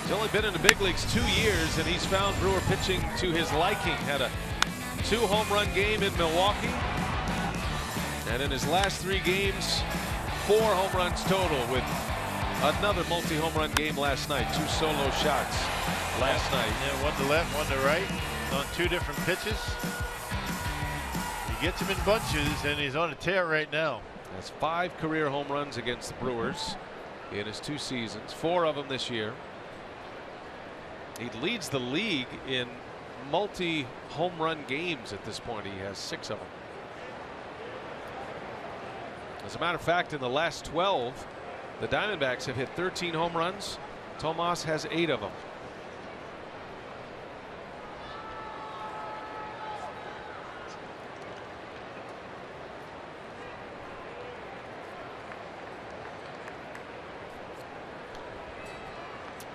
He's only been in the big leagues 2 years, and he's found Brewer pitching to his liking. Had a 2-home run game in Milwaukee. And in his last 3 games, 4 home runs total, with another multi-home run game last night. 2 solo shots last night. Yeah, one to left, one to right on 2 different pitches. He gets them in bunches, and he's on a tear right now. Has 5 career home runs against the Brewers in his 2 seasons, 4 of them this year. He leads the league in multi-home run games at this point. He has 6 of them. As a matter of fact, in the last 12, the Diamondbacks have hit 13 home runs. Tomas has 8 of them.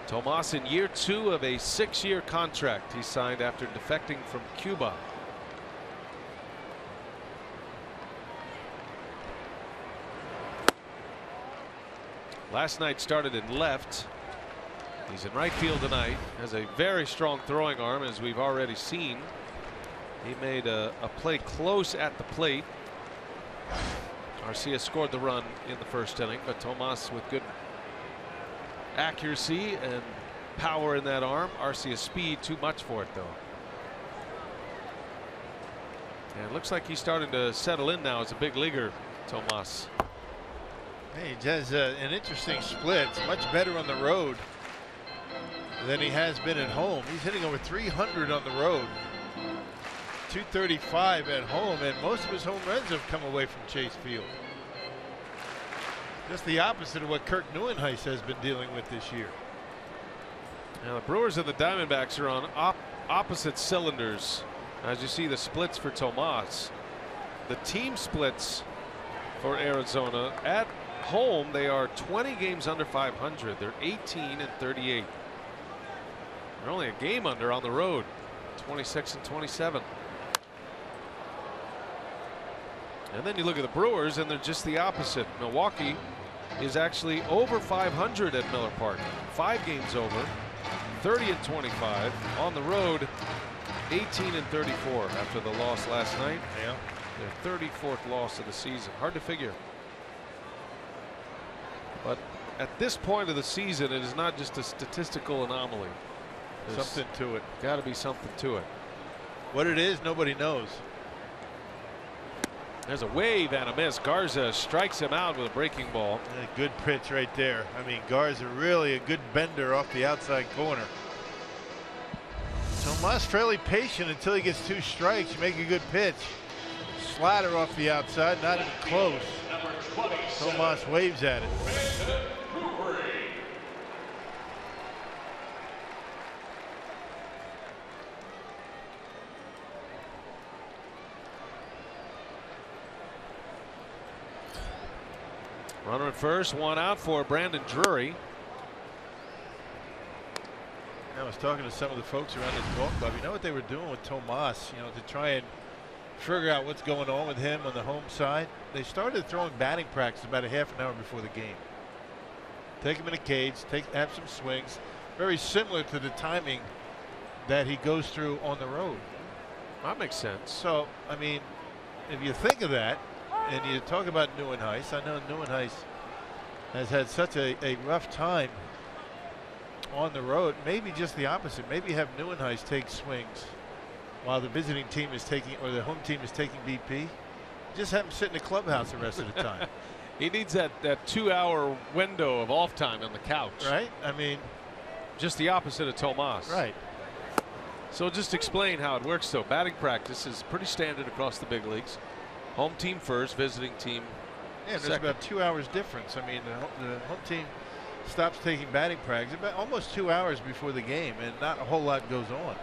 Tomas in year 2 of a 6-year contract he signed after defecting from Cuba. Last night started in left. He's in right field tonight. Has a very strong throwing arm, as we've already seen. He made a play close at the plate. Arcia scored the run in the first inning, but Tomas with good accuracy and power in that arm. Arcia's speed too much for it, though. And it looks like he's starting to settle in now as a big leaguer, Tomas. Hey, he has an interesting split. It's much better on the road than he has been at home. He's hitting over 300 on the road, 235 at home, and most of his home runs have come away from Chase Field. Just the opposite of what Kirk Neuenhuis has been dealing with this year. Now the Brewers and the Diamondbacks are on opposite cylinders. As you see the splits for Tomas, the team splits for Arizona at home, they are 20 games under 500. They're 18 and 38. They're only a game under on the road, 26 and 27. And then you look at the Brewers, and they're just the opposite. Milwaukee is actually over 500 at Miller Park, 5 games over, 30 and 25 on the road, 18 and 34 after the loss last night. Yeah, their 34th loss of the season. Hard to figure. But at this point of the season, it is not just a statistical anomaly. There's something to it. Got to be something to it. What it is, nobody knows. There's a wave and a miss. Garza strikes him out with a breaking ball. A good pitch right there. I mean, Garza really a good bender off the outside corner. Tomas fairly patient until he gets 2 strikes. You make a good pitch. Slider off the outside, not even close. Tomas waves at it. Runner at first, 1 out for Brandon Drury. I was talking to some of the folks around this ball club. You know what they were doing with Tomas, you know, to try and figure out what's going on with him on the home side. They started throwing batting practice about a half an hour before the game. Take him in a cage, have some swings, very similar to the timing that he goes through on the road. That makes sense. So, I mean, if you think of that, and you talk about Neuenhuis, I know Neuenhuis has had such a rough time on the road. Maybe just the opposite. Maybe have Neuenhuis take swings while the visiting team is taking, or the home team is taking BP. Just have him sit in the clubhouse the rest of the time. He needs that 2-hour window of off time on the couch. Right? I mean, just the opposite of Tomas. Right. So just explain how it works, though. Batting practice is pretty standard across the big leagues. Home team first, visiting team there's second. about 2 hours difference. I mean, the home team stops taking batting practice about almost 2 hours before the game, and not a whole lot goes on.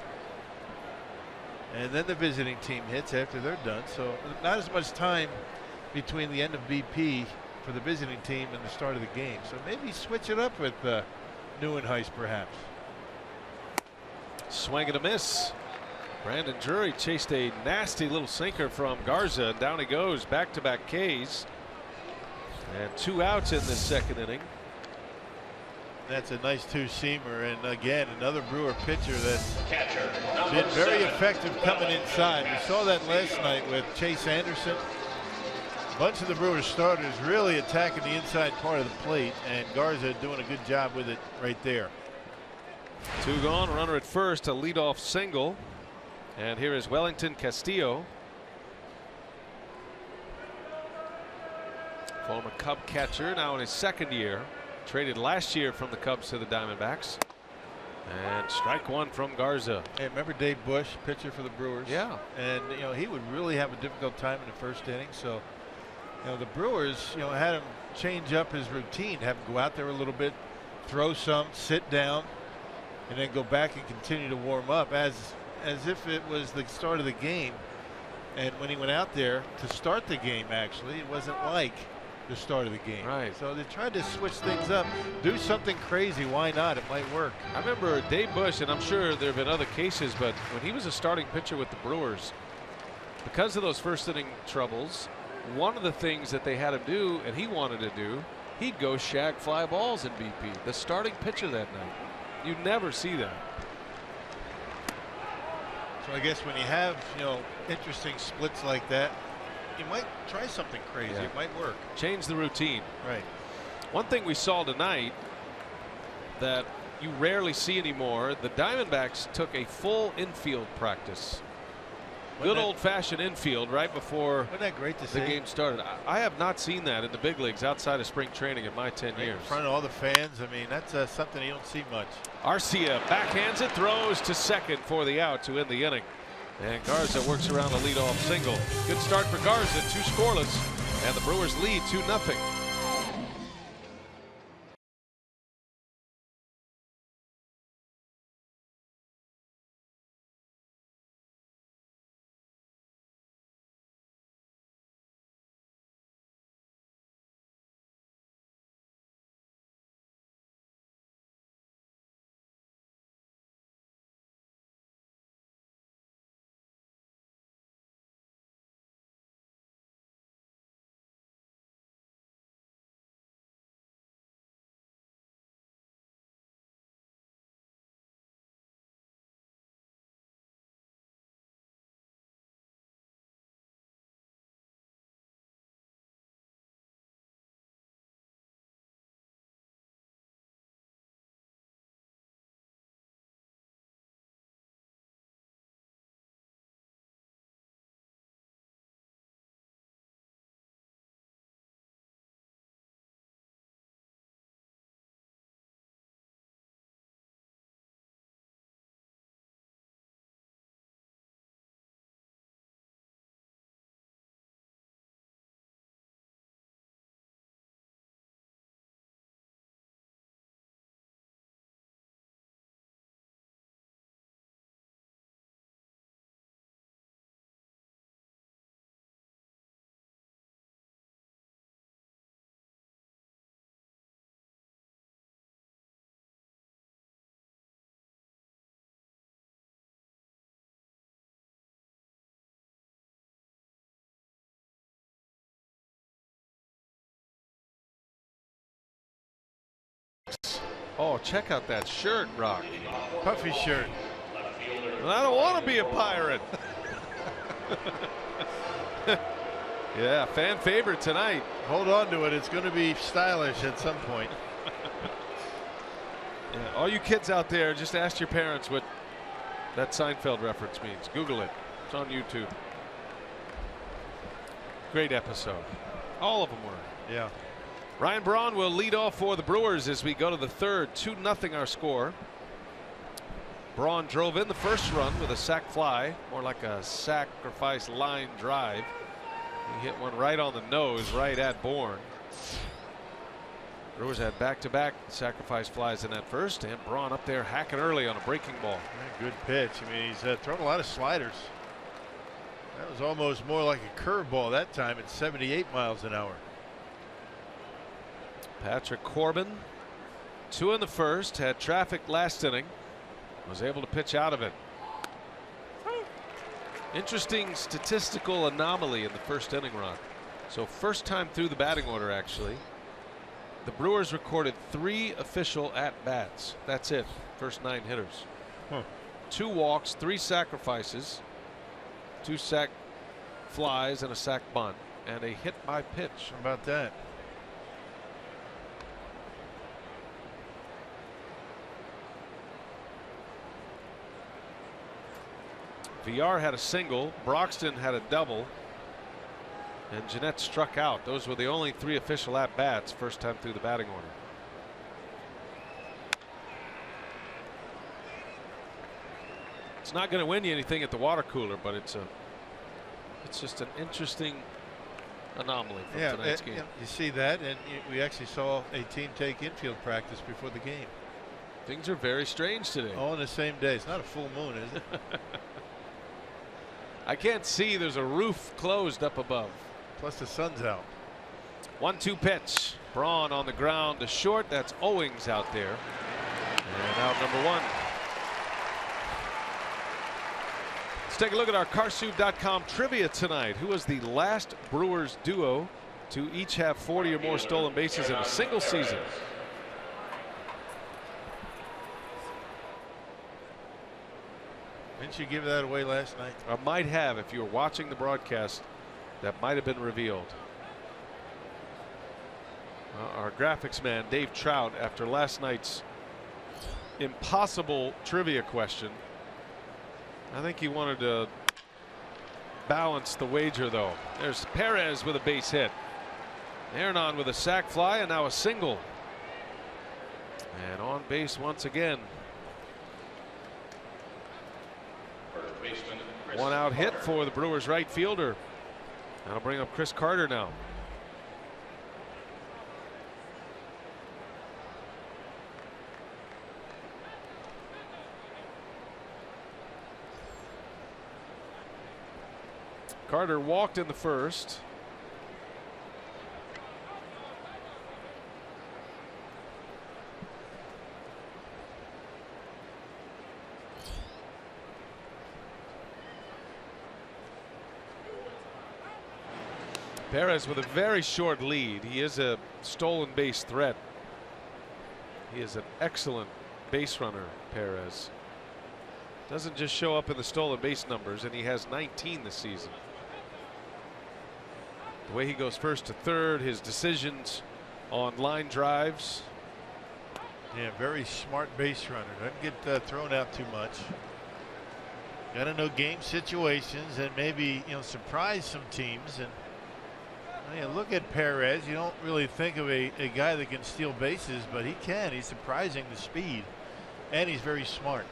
And then the visiting team hits after they're done, so not as much time between the end of BP for the visiting team and the start of the game. So maybe switch it up with Neuenhuis, perhaps. Swing and a miss. Brandon Drury chased a nasty little sinker from Garza. Down he goes, back-to-back Ks. And 2 outs in this second inning. That's a nice 2-seamer, and again, another Brewer pitcher that's been very effective coming inside. We saw that last night with Chase Anderson. bunch of the Brewers starters really attacking the inside part of the plate, and Garza doing a good job with it right there. 2 gone, runner at first, a leadoff single. And here is Wellington Castillo, former Cub catcher, now in his 2nd year, traded last year from the Cubs to the Diamondbacks. And strike 1 from Garza. Hey, remember Dave Bush, pitcher for the Brewers? Yeah. And he would really have a difficult time in the first inning. So the Brewers had him change up his routine, have him go out there a little bit, throw some, sit down, and then go back and continue to warm up as if it was the start of the game. And when he went out there to start the game, actually, it wasn't like the start of the game. Right. So they tried to switch things up, do something crazy. Why not? It might work. I remember Dave Bush, and I'm sure there have been other cases, but when he was a starting pitcher with the Brewers, because of those first inning troubles, one of the things that they had him do, and he wanted to do, he'd go shag fly balls in BP, the starting pitcher that night. You never see that. So I guess when you have interesting splits like that, you might try something crazy. Yeah. It might work. Change the routine. Right. One thing we saw tonight that you rarely see anymore, the Diamondbacks took a full infield practice. Good old-fashioned infield right before Wasn't that great to the see? game started. I have not seen that in the big leagues outside of spring training in my 10 years. In front of all the fans. I mean, that's something you don't see much. Arcia backhands it, throws to second for the out to end the inning. And Garza works around a leadoff single. Good start for Garza, 2 scoreless, and the Brewers lead 2-0. Oh, check out that shirt, Rock. Puffy shirt. Well, I don't want to be a Pirate. Yeah, fan favorite tonight. Hold on to it. It's going to be stylish at some point. Yeah, all you kids out there, just ask your parents what that Seinfeld reference means. Google it. It's on YouTube. Great episode. All of them were. Yeah. Ryan Braun will lead off for the Brewers as we go to the third. 2-0 our score. Braun drove in the first run with a sac fly, more like a sacrifice line drive. He hit one right on the nose, right at Bourne. Brewers had back-to-back sacrifice flies in that first, and Braun up there hacking early on a breaking ball. Good pitch. I mean, he's thrown a lot of sliders. That was almost more like a curveball that time at 78 miles an hour. Patrick Corbin, 2 in the first, had traffic last inning, was able to pitch out of it. Interesting statistical anomaly in the first inning, Ron. So first time through the batting order, actually. The Brewers recorded 3 official at-bats. That's it. First 9 hitters. 2 walks, 3 sacrifices, 2 sac flies, and a sac bunt. and a hit by pitch. How about that? VR had a single, Broxton had a double, and Jeanette struck out. Those were the only 3 official at-bats first time through the batting order. It's not going to win you anything at the water cooler, but it's just an interesting anomaly from tonight's game. You see that, and we actually saw a team take infield practice before the game. Things are very strange today. All in the same day. It's not a full moon, is it? I can't see. There's a roof closed up above. Plus the sun's out. 1-2 pitch. Braun on the ground to short. That's Owings out there. And out number 1. Let's take a look at our Carsoup.com trivia tonight. Who was the last Brewers duo to each have 40 or more stolen bases in a single season? Didn't you give that away last night? I might have. If you were watching the broadcast, that might have been revealed. Our graphics man, Dave Trout, after last night's impossible trivia question, I think he wanted to balance the wager, though. There's Perez with a base hit. Hernan with a sac fly, and now a single. And on base once again. One out hit for the Brewers right fielder. That'll bring up Chris Carter now. Carter walked in the first. Perez with a very short lead. He is a stolen base threat. He is an excellent base runner, Perez. Doesn't just show up in the stolen base numbers, and he has 19 this season. The way he goes first to third, his decisions on line drives. Yeah, very smart base runner. Doesn't get thrown out too much. Got to know game situations and maybe, you know, surprise some teams. And look at Perez. You don't really think of a guy that can steal bases, but he can. He's surprising the speed, and he's very smart.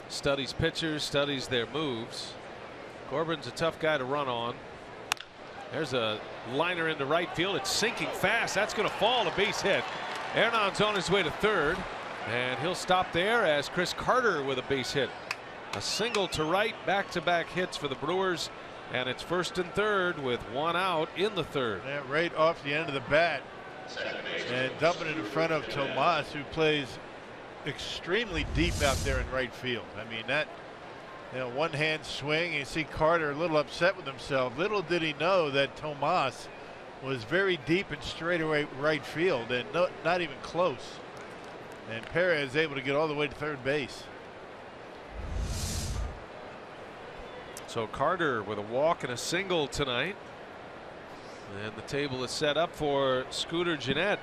Studies pitchers, studies their moves. Corbin's a tough guy to run on. There's a liner into right field. It's sinking fast. That's going to fall. A base hit. Hernan's on his way to third, and he'll stop there as Chris Carter with a base hit. A single to right, back-to-back hits for the Brewers. And it's first and third with one out in the third. Yeah, right off the end of the bat. And dumping it in front of Tomas, who plays extremely deep out there in right field. I mean, that, one hand swing. You see Carter a little upset with himself. Little did he know that Tomas was very deep and straight away right field and not even close. And Perez able to get all the way to third base. So Carter with a walk and a single tonight. And the table is set up for Scooter Gennett,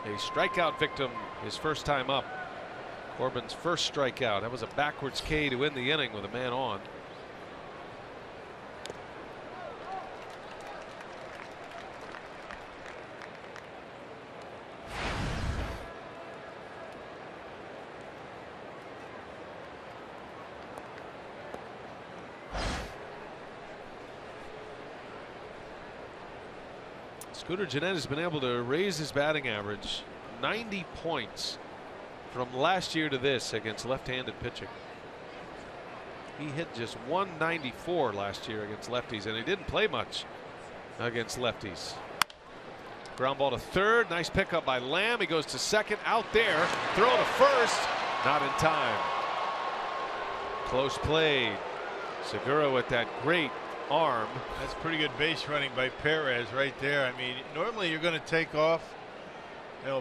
a strikeout victim, his first time up. Corbin's first strikeout. That was a backwards K to win the inning with a man on. Scooter Gennett has been able to raise his batting average 90 points from last year to this against left-handed pitching. He hit just 194 last year against lefties, and he didn't play much against lefties. Ground ball to third. Nice pickup by Lamb. He goes to second. Out there. Throw to first. Not in time. Close play. Segura with that great arm. That's pretty good base running by Perez right there. I mean, normally you're going to take off,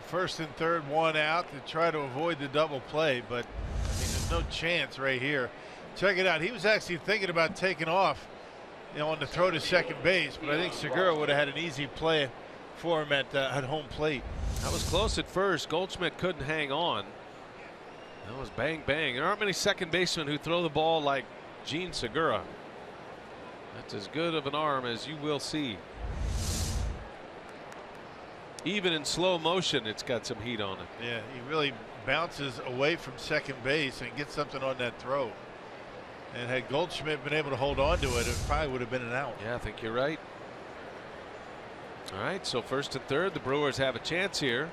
first and third, one out to try to avoid the double play, but I mean, there's no chance right here. Check it out. He was actually thinking about taking off on the throw to second base, but I think Segura would have had an easy play for him at home plate. That was close at first. Goldschmidt couldn't hang on. That was bang bang. There aren't many second basemen who throw the ball like Gene Segura. That's as good of an arm as you will see. Even in slow motion, it's got some heat on it. Yeah, he really bounces away from second base and gets something on that throw. And had Goldschmidt been able to hold on to it, it probably would have been an out. Yeah, I think you're right. All right, so first and third, the Brewers have a chance here.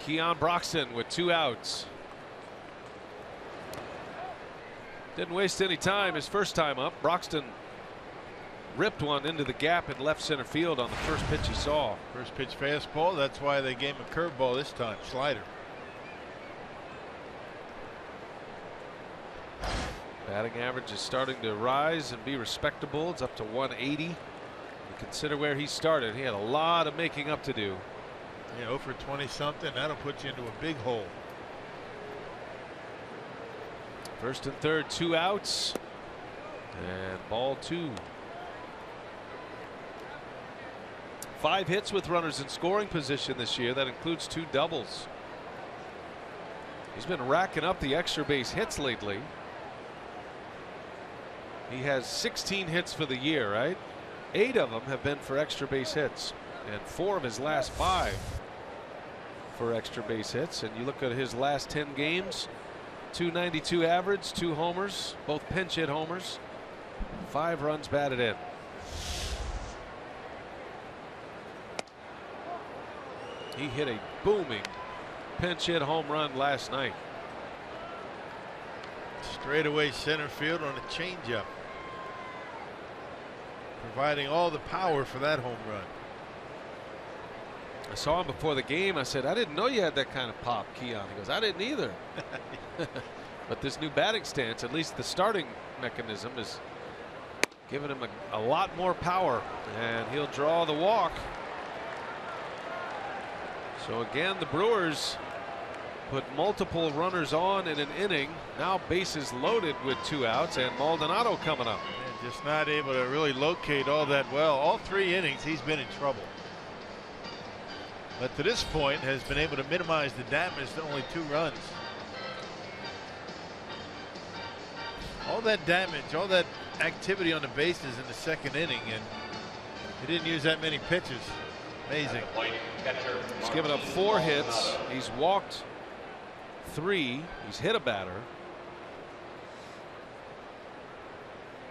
Keon Broxton with 2 outs. Didn't waste any time his first time up. Broxton ripped one into the gap in left center field on the first pitch he saw. First pitch fastball. That's why they gave him a curveball this time. Slider. Batting average is starting to rise and be respectable. It's up to 180. You consider where he started. He had a lot of making up to do. Yeah, 0 for 20 something. That'll put you into a big hole. First and third, 2 outs. And ball 2. 5 hits with runners in scoring position this year. That includes 2 doubles. He's been racking up the extra base hits lately. He has 16 hits for the year, right? 8 of them have been for extra base hits, and 4 of his last 5 for extra base hits. And you look at his last 10 games, 292 average, 2 homers, both pinch hit homers, 5 runs batted in. He hit a booming pinch hit home run last night. Straightaway center field on a changeup, providing all the power for that home run. I saw him before the game. I said, I didn't know you had that kind of pop, Keon. He goes, I didn't either. But this new batting stance, at least the starting mechanism, is giving him a lot more power, and he'll draw the walk. So again, the Brewers put multiple runners on in an inning. Now bases loaded with 2 outs, and Maldonado coming up. And just not able to really locate all that well. All 3 innings he's been in trouble, but to this point has been able to minimize the damage to only 2 runs. All that damage, all that activity on the bases in the second inning, and he didn't use that many pitches. Amazing. He's given up 4 hits. He's walked 3. He's hit a batter.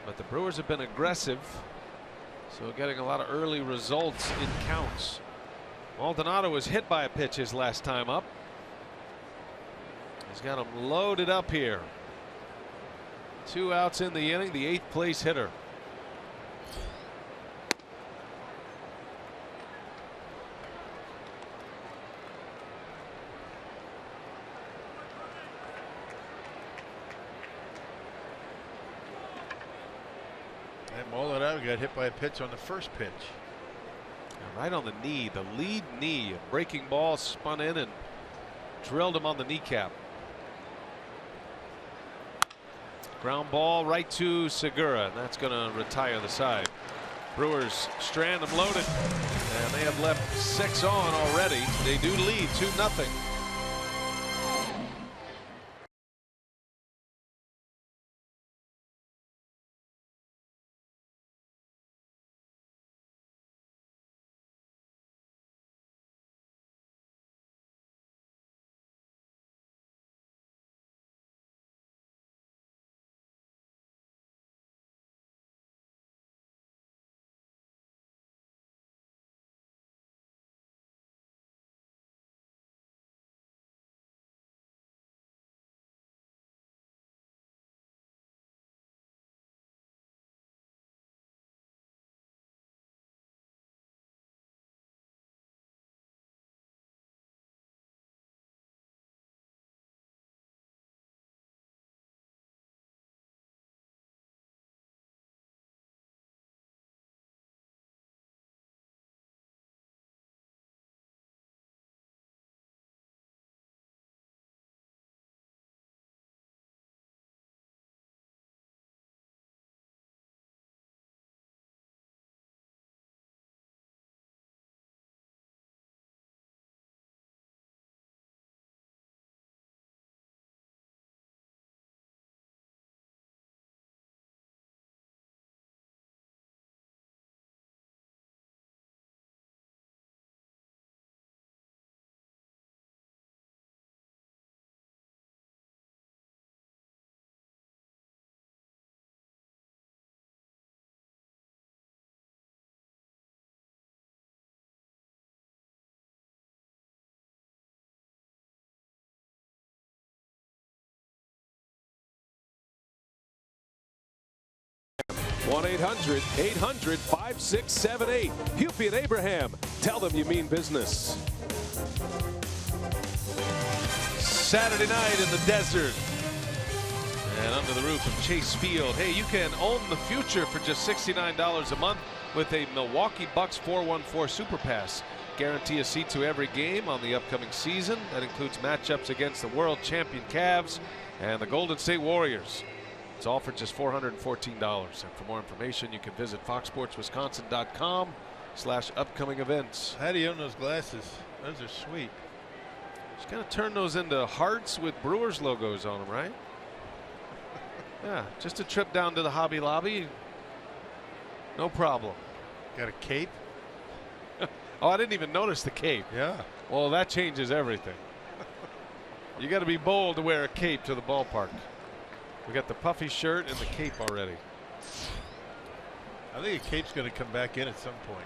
But the Brewers have been aggressive, so getting a lot of early results in counts. Maldonado was hit by a pitch his last time up. He's got him loaded up here. 2 outs in the inning, the 8th place hitter. And Maldonado got hit by a pitch on the first pitch. Right on the knee, the lead knee. A breaking ball spun in and drilled him on the kneecap. Ground ball right to Segura, and that's going to retire the side. Brewers strand them loaded, and they have left 6 on already. They do lead 2-0. 1-800-800-5678. Hupy and Abraham. Tell them you mean business. Saturday night in the desert and under the roof of Chase Field. Hey, you can own the future for just $69 a month with a Milwaukee Bucks 414 Super Pass. Guarantee a seat to every game on the upcoming season. That includes matchups against the world champion Cavs and the Golden State Warriors. It's all for just $414. And for more information, you can visit foxsportswisconsin.com/upcoming events. How do you own those glasses? Those are sweet. Just kind of turn those into hearts with Brewers logos on them, right? Yeah, just a trip down to the Hobby Lobby. No problem. Got a cape? Oh, I didn't even notice the cape. Yeah. Well, that changes everything. You got to be bold to wear a cape to the ballpark. We got the puffy shirt and the cape already. I think a cape's going to come back in at some point.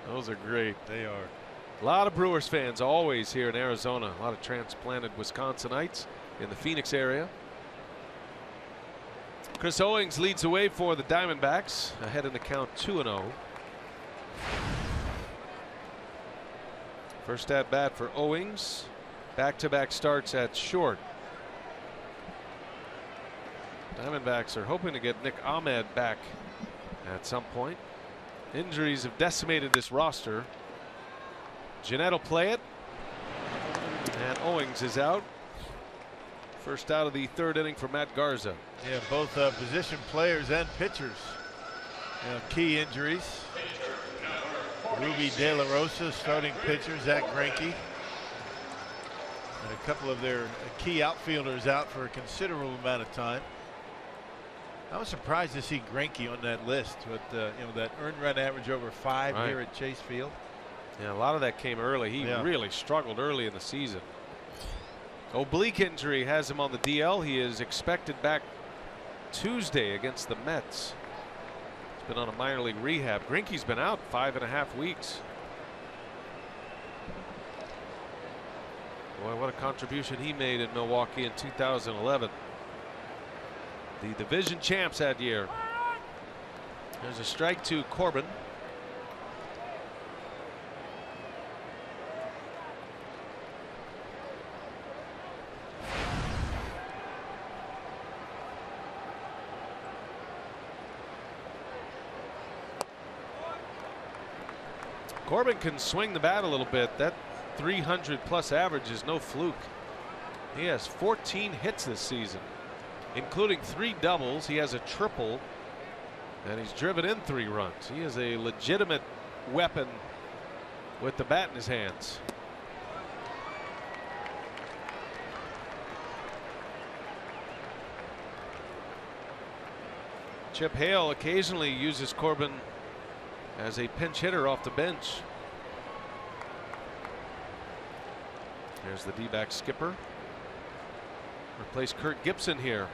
Those are great. They are. A lot of Brewers fans always here in Arizona. A lot of transplanted Wisconsinites in the Phoenix area. Chris Owings leads the way for the Diamondbacks, ahead in the count 2-0. First at bat for Owings. Back-to-back starts at short. Diamondbacks are hoping to get Nick Ahmed back at some point. Injuries have decimated this roster. Jeanette will play it. And Owings is out. First out of the third inning for Matt Garza. Yeah, both position players and pitchers. You know, key injuries. Ruby De La Rosa, starting pitcher, Zach Greinke. And a couple of their key outfielders out for a considerable amount of time. I was surprised to see Greinke on that list with you know, that earned run average over 5 here at Chase Field. Yeah, a lot of that came early. He really struggled early in the season. Oblique injury has him on the DL. He is expected back Tuesday against the Mets. He's been on a minor league rehab. Greinke's been out 5.5 weeks. Boy, what a contribution he made in Milwaukee in 2011. The division champs that year. There's a strike to Corbin. Corbin can swing the bat a little bit. That 300+ average is no fluke. He has 14 hits this season, including 3 doubles. He has a triple, and he's driven in 3 runs. He is a legitimate weapon with the bat in his hands. Chip Hale occasionally uses Corbin as a pinch hitter off the bench. There's the D-back skipper. Replace Kurt Gibson here.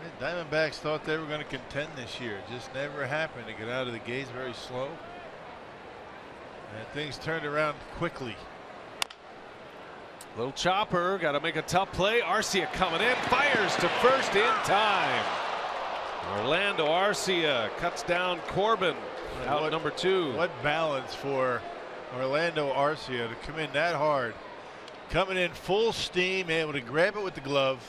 The Diamondbacks thought they were going to contend this year. It just never happened. To get out of the gates very slow. And things turned around quickly. Little chopper, got to make a tough play. Arcia coming in, fires to first in time. Orlando Arcia cuts down Corbin. Out number 2. What balance for Orlando Arcia to come in that hard. Coming in full steam, able to grab it with the glove,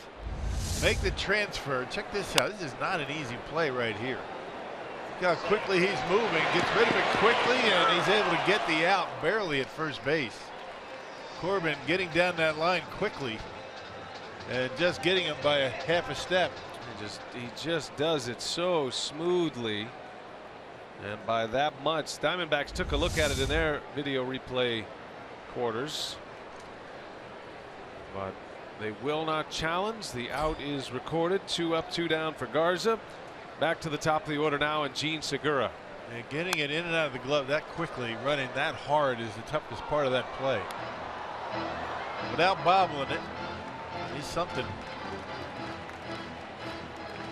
make the transfer. Check this out. This is not an easy play right here. Look how quickly he's moving. Gets rid of it quickly, and he's able to get the out barely at first base. Corbin getting down that line quickly and just getting him by a half a step. He just does it so smoothly, and by that much. Diamondbacks took a look at it in their video replay quarters, but they will not challenge. The out is recorded. 2 up, 2 down for Garza. Back to the top of the order now, and Gene Segura. And getting it in and out of the glove that quickly, running that hard, is the toughest part of that play. Without bobbling it, he's something.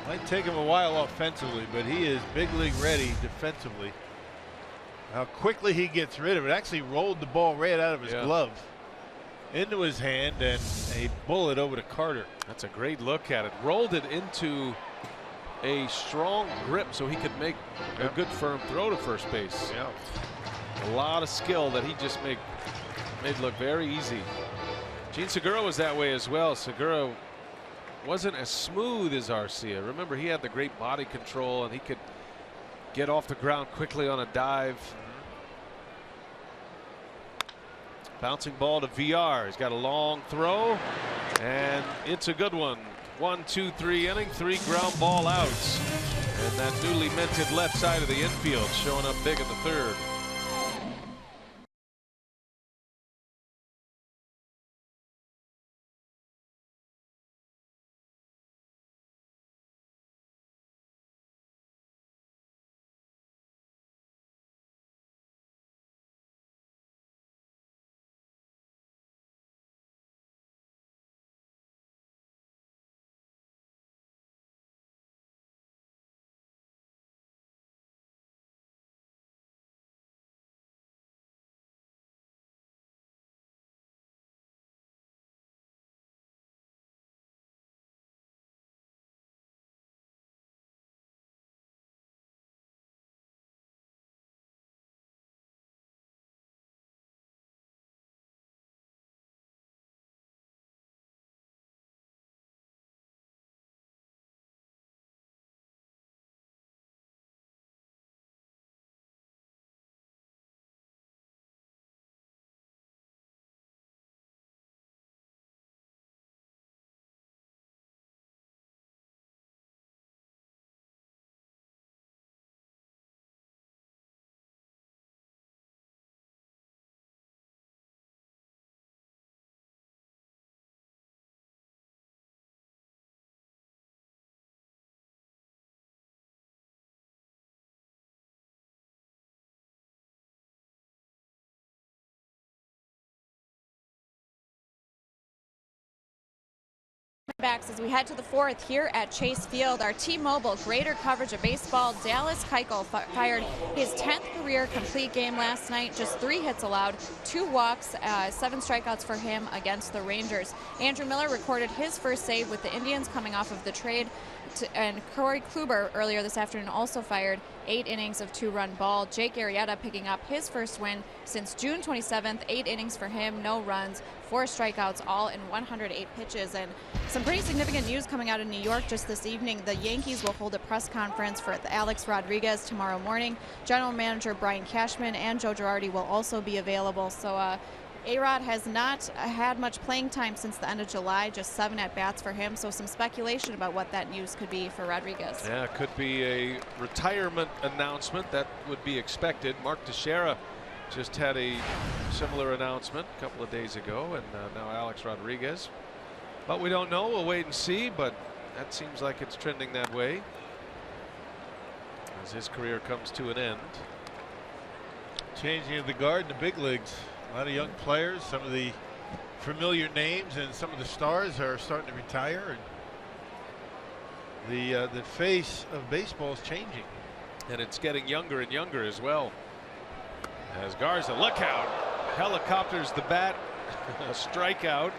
Might take him a while offensively, but he is big league ready defensively. How quickly he gets rid of it. Actually rolled the ball right out of his glove into his hand, and a bullet over to Carter. That's a great look at it. Rolled it into a strong grip so he could make a good firm throw to first base. A lot of skill that he just made look very easy. Gene Segura was that way as well. Segura wasn't as smooth as Arcia. Remember, he had the great body control and he could get off the ground quickly on a dive. Bouncing ball to VR. He's got a long throw, and it's a good one. 1, 2, 3 inning, 3 ground ball outs. And that newly minted left side of the infield showing up big in the third. Backs as we head to the fourth here at Chase Field. Our T-Mobile greater coverage of baseball. Dallas Keuchel fired his 10th career complete game last night. Just 3 hits allowed, 2 walks, 7 strikeouts for him against the Rangers. Andrew Miller recorded his first save with the Indians coming off of the trade. And Corey Kluber earlier this afternoon also fired 8 innings of 2-run ball. Jake Arrieta picking up his first win since June 27th. 8 innings for him, no runs, 4 strikeouts, all in 108 pitches. And some pretty significant news coming out of New York just this evening. The Yankees will hold a press conference for Alex Rodriguez tomorrow morning. General Manager Brian Cashman and Joe Girardi will also be available. So A-Rod has not had much playing time since the end of July, just 7 at-bats for him, so some speculation about what that news could be for Rodriguez. Yeah, it could be a retirement announcement that would be expected. Mark Teixeira just had a similar announcement a couple of days ago, and now Alex Rodriguez. But we don't know. We'll wait and see, but that seems like it's trending that way as his career comes to an end. Changing of the guard in the big leagues. A lot of young players, some of the familiar names and some of the stars are starting to retire, and the face of baseball is changing. And it's getting younger and younger as well. As Garza, look out, helicopters the bat, a strikeout.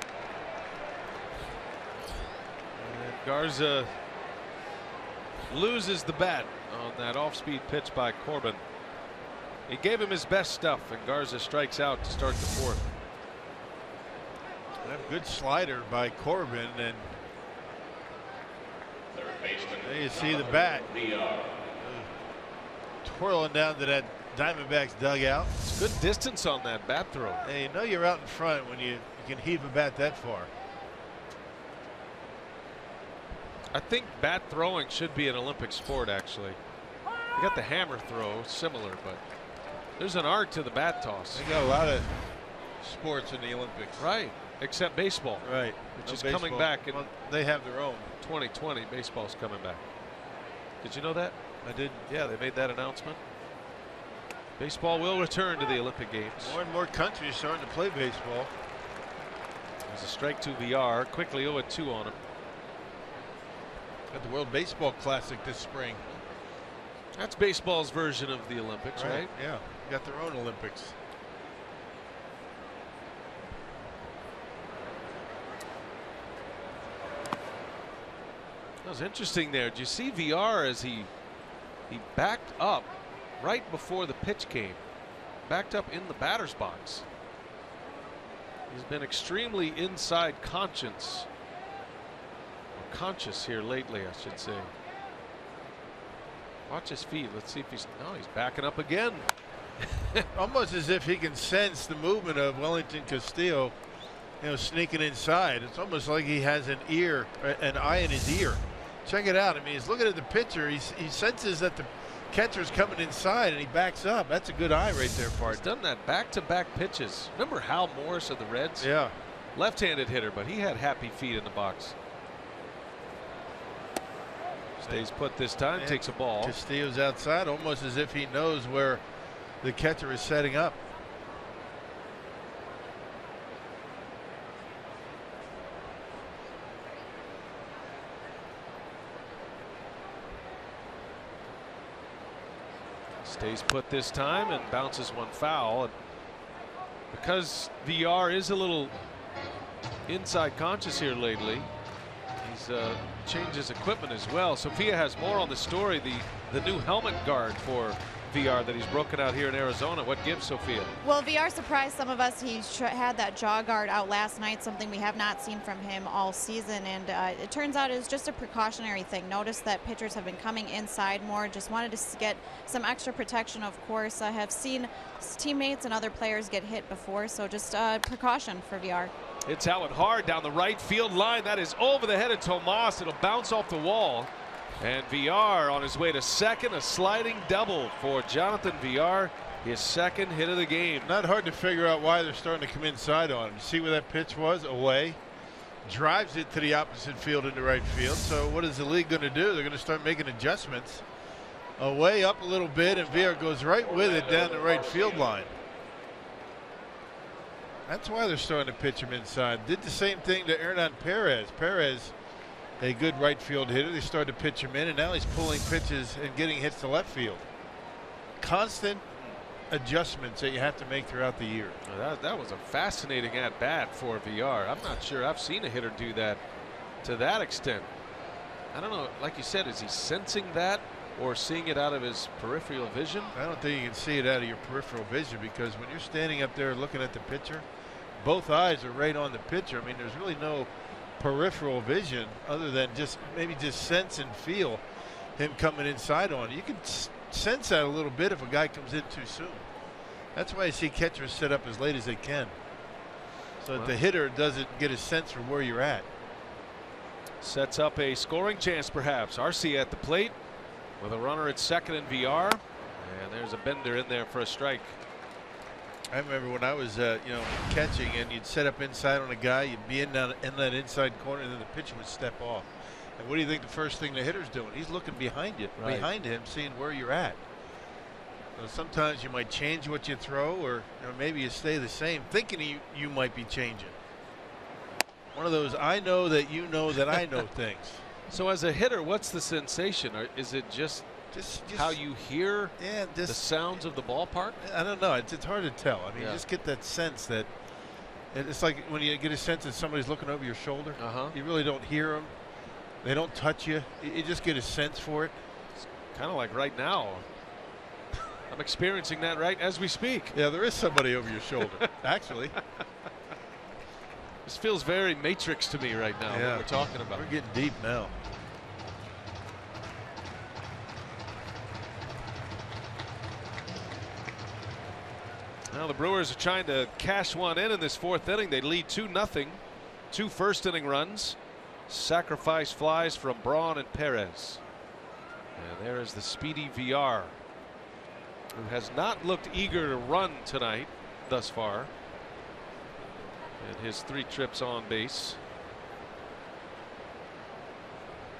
And Garza loses the bat on that off-speed pitch by Corbin. He gave him his best stuff, and Garza strikes out to start the fourth. A good slider by Corbin, and there you see the bat twirling down to that Diamondbacks dugout. It's good distance on that bat throw. Hey, you know you're out in front when you can heave a bat that far. I think bat throwing should be an Olympic sport, actually. You got the hammer throw, similar, but there's an art to the bat toss. They got a lot of sports in the Olympics. Right, except baseball. Right. Which is coming back in they have their own. 2020, baseball's coming back. Did you know that? I did. Yeah, they made that announcement. Baseball will return to the Olympic Games. More and more countries starting to play baseball. There's a strike to VR. Quickly 0-2 on him. At the World Baseball Classic this spring. That's baseball's version of the Olympics, right? Yeah, got their own Olympics. That was interesting there. Did you see VR as he backed up right before the pitch came? Backed up in the batter's box. He's been extremely inside conscious here lately, I should say. Watch his feet. Let's see if he's backing up again. Almost as if he can sense the movement of Wellington Castillo, sneaking inside. It's almost like he has an eye in his ear. Check it out. I mean, he's looking at the pitcher. He senses that the catcher's coming inside, and he backs up. That's a good eye right there, partner. He's done that back-to-back pitches. Remember Hal Morris of the Reds? Yeah. Left-handed hitter, but he had happy feet in the box. Stays put this time, takes a ball. Castillo's outside, almost as if he knows where the catcher is setting up. Stays put this time and bounces one foul. And because VR is a little inside conscious here lately, he's changed his equipment as well. Sophia has more on the story. The new helmet guard for VR that he's broken out here in Arizona. What gives, Sophia? Well, VR surprised some of us. He had that jaw guard out last night, something we have not seen from him all season, and it turns out it's just a precautionary thing. Notice that pitchers have been coming inside more, just wanted to get some extra protection. Of course, I have seen teammates and other players get hit before, so just precaution for VR. It's out hard down the right field line. That is over the head of Tomas. It'll bounce off the wall. And VR on his way to second, a sliding double for Jonathan VR, his second hit of the game. Not hard to figure out why they're starting to come inside on him. You see where that pitch was? Away. Drives it to the opposite field into right field. So what is the league going to do? They're going to start making adjustments. Away up a little bit, and VR goes right with it down the right field line. That's why they're starting to pitch him inside. Did the same thing to Hernan Perez. Perez, a good right field hitter. They started to pitch him in, and now he's pulling pitches and getting hits to left field. Constant adjustments that you have to make throughout the year. That was a fascinating at-bat for VR. I'm not sure I've seen a hitter do that to that extent. I don't know, like you said, is he sensing that or seeing it out of his peripheral vision? I don't think you can see it out of your peripheral vision, because when you're standing up there looking at the pitcher, both eyes are right on the pitcher. I mean, there's really no peripheral vision other than maybe just sense and feel him coming inside on you. You can sense that a little bit if a guy comes in too soon. That's why I see catchers set up as late as they can, so that the hitter doesn't get a sense for where you're at. Sets up a scoring chance perhaps. Arcia at the plate with a runner at second in VR, and there's a bender in there for a strike. I remember when I was catching, and you'd set up inside on a guy, you'd be in that inside corner, and then the pitcher would step off. And what do you think the first thing the hitter's doing? He's looking behind you, behind him, seeing where you're at. So sometimes you might change what you throw, or maybe you stay the same, thinking you might be changing. One of those I know that you know that I know things. So as a hitter, what's the sensation? Or is it just how you hear the sounds of the ballpark? I don't know. It's hard to tell. I mean, you just get that sense that it's like when you get a sense that somebody's looking over your shoulder. You really don't hear them. They don't touch you. You just get a sense for it. It's kind of like right now. I'm experiencing that right as we speak. Yeah, there is somebody over your shoulder, actually. This feels very Matrix to me right now, what we're talking about. We're getting deep now. Now the Brewers are trying to cash one in this fourth inning. They lead 2-0. 2 first-inning runs. Sacrifice flies from Braun and Perez. And there is the speedy VR, who has not looked eager to run tonight thus far in his 3 trips on base.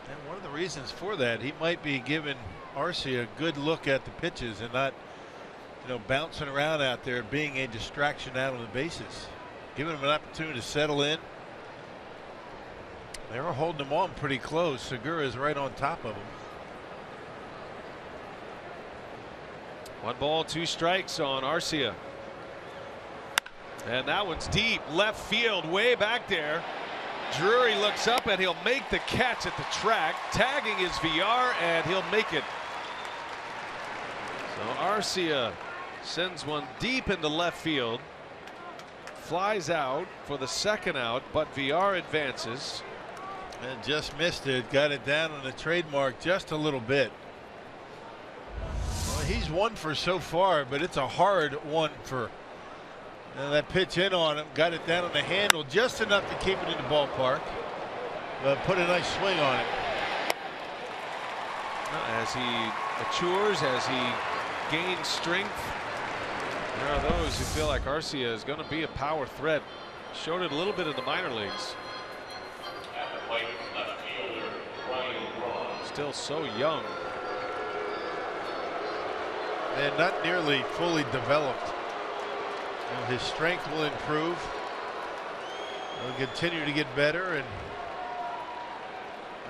And one of the reasons for that, he might be giving Arcia a good look at the pitches and not bouncing around out there, being a distraction out on the bases, giving him an opportunity to settle in. They were holding him on pretty close. Segura is right on top of him. 1 ball, 2 strikes on Arcia. And that one's deep left field, way back there. Drury looks up and he'll make the catch at the track. Tagging his VR and he'll make it. So Arcia sends one deep into left field. Flies out for the 2nd out, but VR advances. And just missed it. Got it down on the trademark just a little bit. Well, he's 1 for so far, but it's a hard 1 for. And that pitch in on him, got it down on the handle just enough to keep it in the ballpark. Put a nice swing on it. As he matures, as he gains strength, there are those who feel like Arcia is going to be a power threat. Showed it a little bit in the minor leagues. Still so young. And not nearly fully developed. His strength will improve. He'll continue to get better, and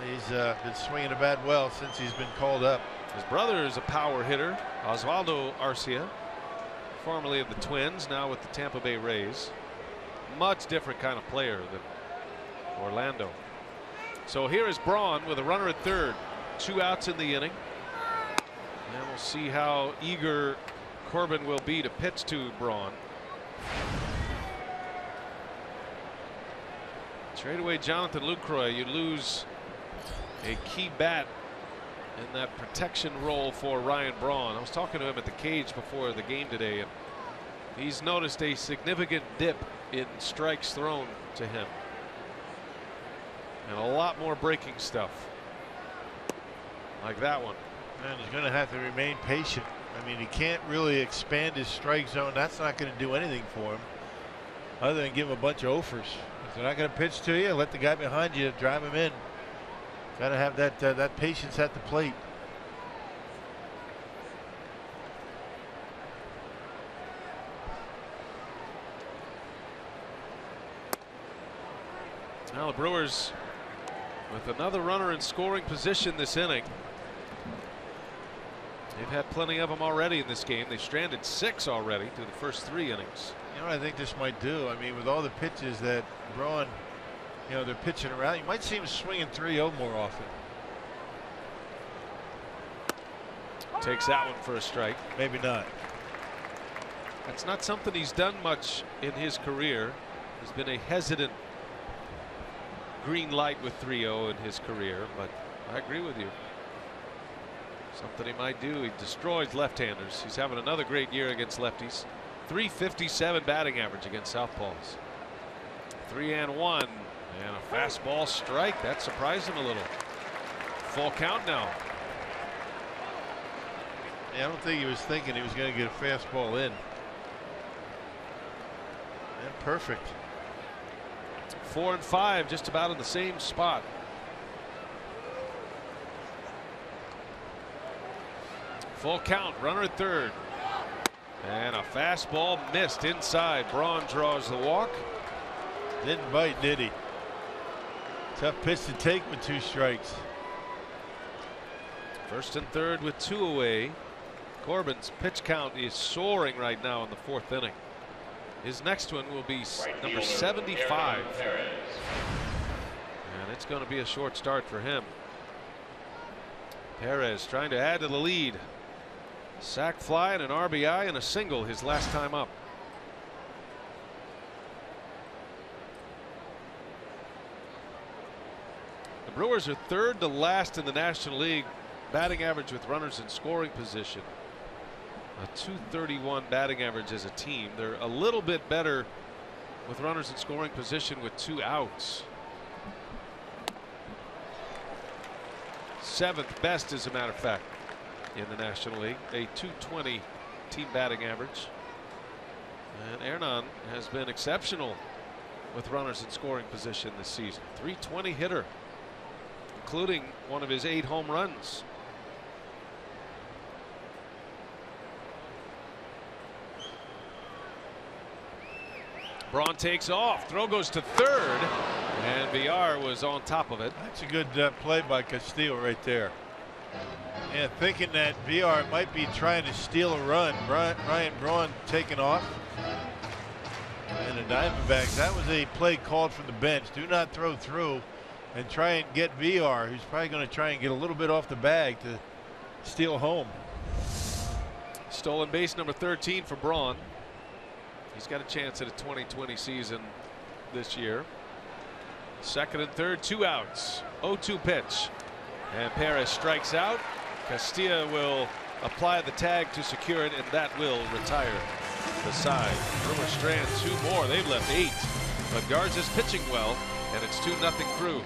he's been swinging the bat well since he's been called up. His brother is a power hitter, Osvaldo Arcia, formerly of the Twins, now with the Tampa Bay Rays. Much different kind of player than Orlando. So here is Braun with a runner at 3rd. 2 outs in the inning. And we'll see how eager Corbin will be to pitch to Braun. Trade away Jonathan Lucroy. You lose a key bat in that protection role for Ryan Braun. I was talking to him at the cage before the game today, and he's noticed a significant dip in strikes thrown to him. And a lot more breaking stuff. Like that one. And he's going to have to remain patient. I mean, he can't really expand his strike zone. That's not going to do anything for him other than give him a bunch of offers. If they're not going to pitch to you, let the guy behind you drive him in. Got to have that patience at the plate. Now the Brewers with another runner in scoring position this inning. They've had plenty of them already in this game. They stranded 6 already through the first 3 innings. You know what I think this might do? I mean, with all the pitches that Braun, they're pitching around, you might see him swinging 3-0 more often. Takes that one for a strike. Maybe not. That's not something he's done much in his career. He's been a hesitant green light with 3-0 in his career, but I agree with you. Something he might do. He destroys left-handers. He's having another great year against lefties. .357 batting average against southpaws. 3-1 and a fastball strike. That surprised him a little. Full count now. Yeah, I don't think he was thinking he was going to get a fastball in. And perfect. 4 and 5, just about in the same spot. Full count, runner at 3rd. And a fastball missed inside. Braun draws the walk. Didn't bite, did he? Tough pitch to take with 2 strikes. 1st and 3rd with 2 away. Corbin's pitch count is soaring right now in the 4th inning. His next one will be number 75. And it's going to be a short start for him. Perez trying to add to the lead. Sac fly and an RBI and a single his last time up. The Brewers are 3rd to last in the National League batting average with runners in scoring position. A .231 batting average as a team. They're a little bit better with runners in scoring position with 2 outs. 7th best, as a matter of fact, in the National League. A .220 team batting average. And Hernan has been exceptional with runners in scoring position this season. .320 hitter, including one of his 8 home runs. Braun takes off. Throw goes to 3rd. And VR was on top of it. That's a good play by Castillo right there. Yeah, thinking that VR might be trying to steal a run. Ryan Braun taking off. And the Diamondbacks, that was a play called from the bench. Do not throw through and try and get VR, who's probably going to try and get a little bit off the bag to steal home. Stolen base number 13 for Braun. He's got a chance at a 2020 season this year. Second and third, 2 outs. 0-2 pitch. And Perez strikes out. Castilla will apply the tag to secure it, and that will retire the side. Brewers strand 2 more. They've left 8. But Garza's pitching well, and it's 2-0 Crew.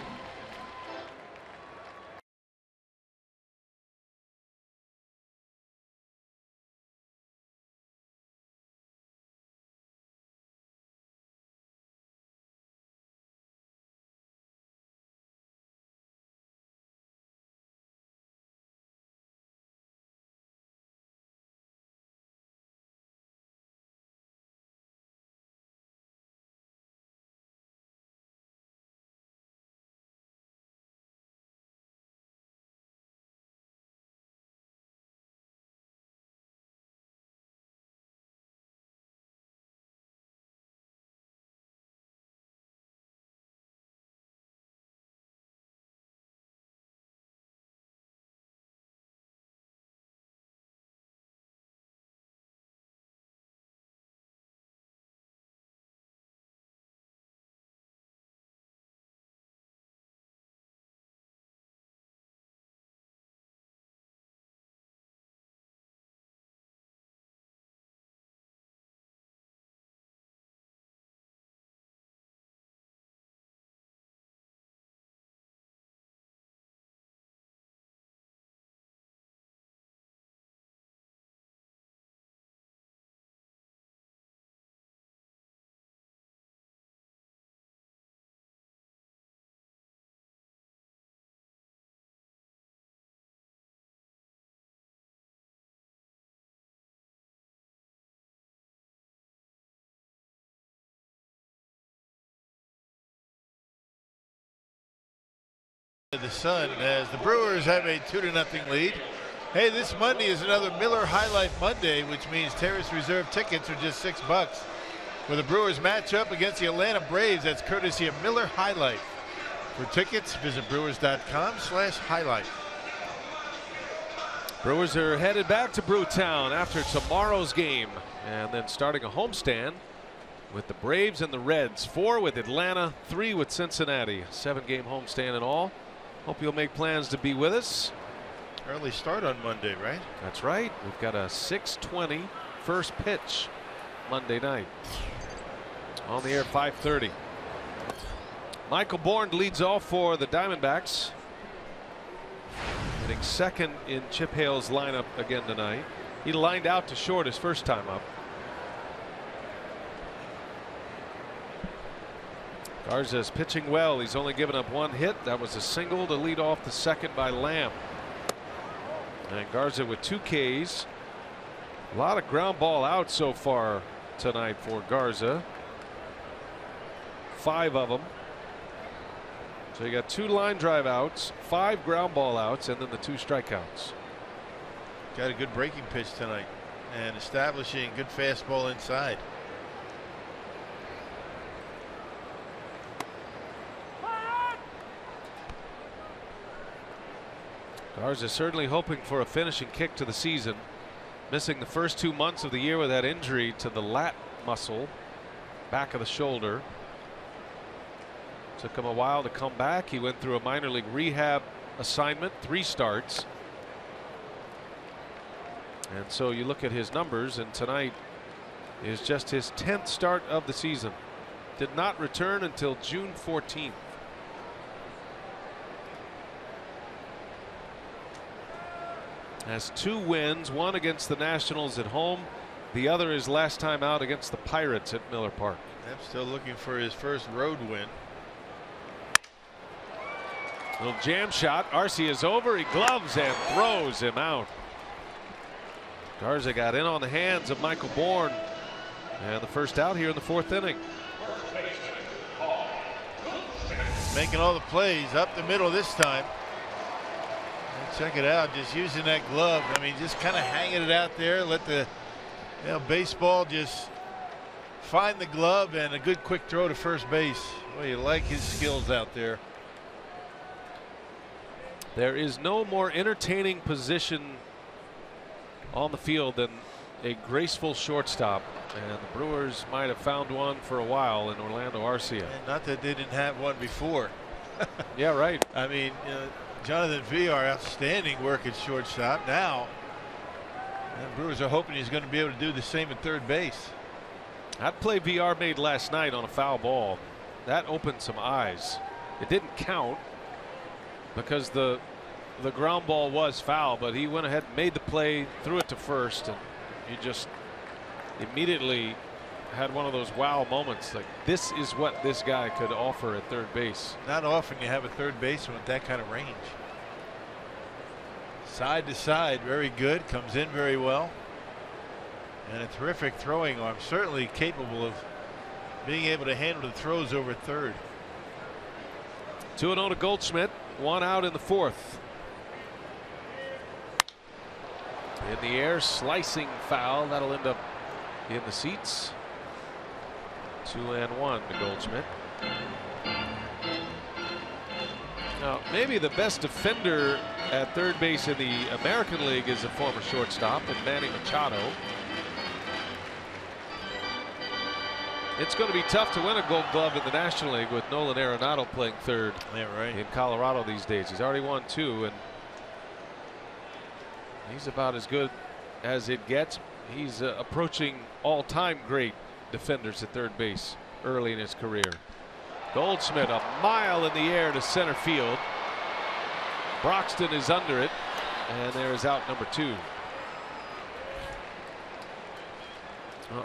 The Sun, as the Brewers have a 2-0 lead. Hey, this Monday is another Miller Highlight Monday, which means Terrace Reserve tickets are just $6. Where the Brewers match up against the Atlanta Braves, that's courtesy of Miller Highlight. For tickets, visit brewers.com/highlight. Brewers are headed back to Brewtown after tomorrow's game, and then starting a homestand with the Braves and the Reds. 4 with Atlanta, 3 with Cincinnati. 7-game homestand in all. Hope you'll make plans to be with us. Early start on Monday, right? That's right. We've got a 6:20 first pitch Monday night. On the air 5:30. Michael Bourne leads off for the Diamondbacks. Hitting second in Chip Hale's lineup again tonight. He lined out to short his first time up. Garza's pitching well. He's only given up 1 hit. That was a single to lead off the second by Lamb. And Garza with 2 Ks. A lot of ground ball out so far tonight for Garza. 5 of them. So you got 2 line drive outs, 5 ground ball outs, and then the 2 strikeouts. Got a good breaking pitch tonight and establishing good fastball inside. Garza certainly hoping for a finishing kick to the season. Missing the first 2 months of the year with that injury to the lat muscle, back of the shoulder. Took him a while to come back. He went through a minor league rehab assignment, 3 starts. And so you look at his numbers, and tonight is just his 10th start of the season. Did not return until June 14th. Has 2 wins, 1 against the Nationals at home. The other is last time out against the Pirates at Miller Park. I'm still looking for his first road win. Little jam shot. Arcia is over. He gloves and throws him out. Garza got in on the hands of Michael Bourne. And the first out here in the 4th inning. Making all the plays up the middle this time. Check it out, just using that glove. I mean, just kind of hanging it out there. Let the baseball just find the glove, and a good quick throw to first base. Well, you like his skills out there. There is no more entertaining position on the field than a graceful shortstop, and the Brewers might have found one for a while in Orlando Arcia. And not that they didn't have one before. Yeah, right. I mean, Jonathan Villar, outstanding work at shortstop. Now, the Brewers are hoping he's going to be able to do the same at third base. That play VR made last night on a foul ball, that opened some eyes. It didn't count because the ground ball was foul, but he went ahead and made the play, threw it to first, and he just immediately had one of those wow moments. Like, this is what this guy could offer at third base. Not often you have a third baseman with that kind of range. Side to side, very good, comes in very well, and a terrific throwing arm. Certainly capable of being able to handle the throws over third. 2-0 to Goldschmidt, 1 out in the fourth. In the air, slicing foul. That'll end up in the seats. 2-1 to Goldschmidt. Now, maybe the best defender at third base in the American League is a former shortstop, and Manny Machado. It's going to be tough to win a Gold Glove in the National League with Nolan Arenado playing third. Yeah, right. In Colorado these days. He's already won 2, and he's about as good as it gets. He's approaching all-time great defenders at third base early in his career. Goldschmidt a mile in the air to center field. Broxton is under it, and there is out number 2.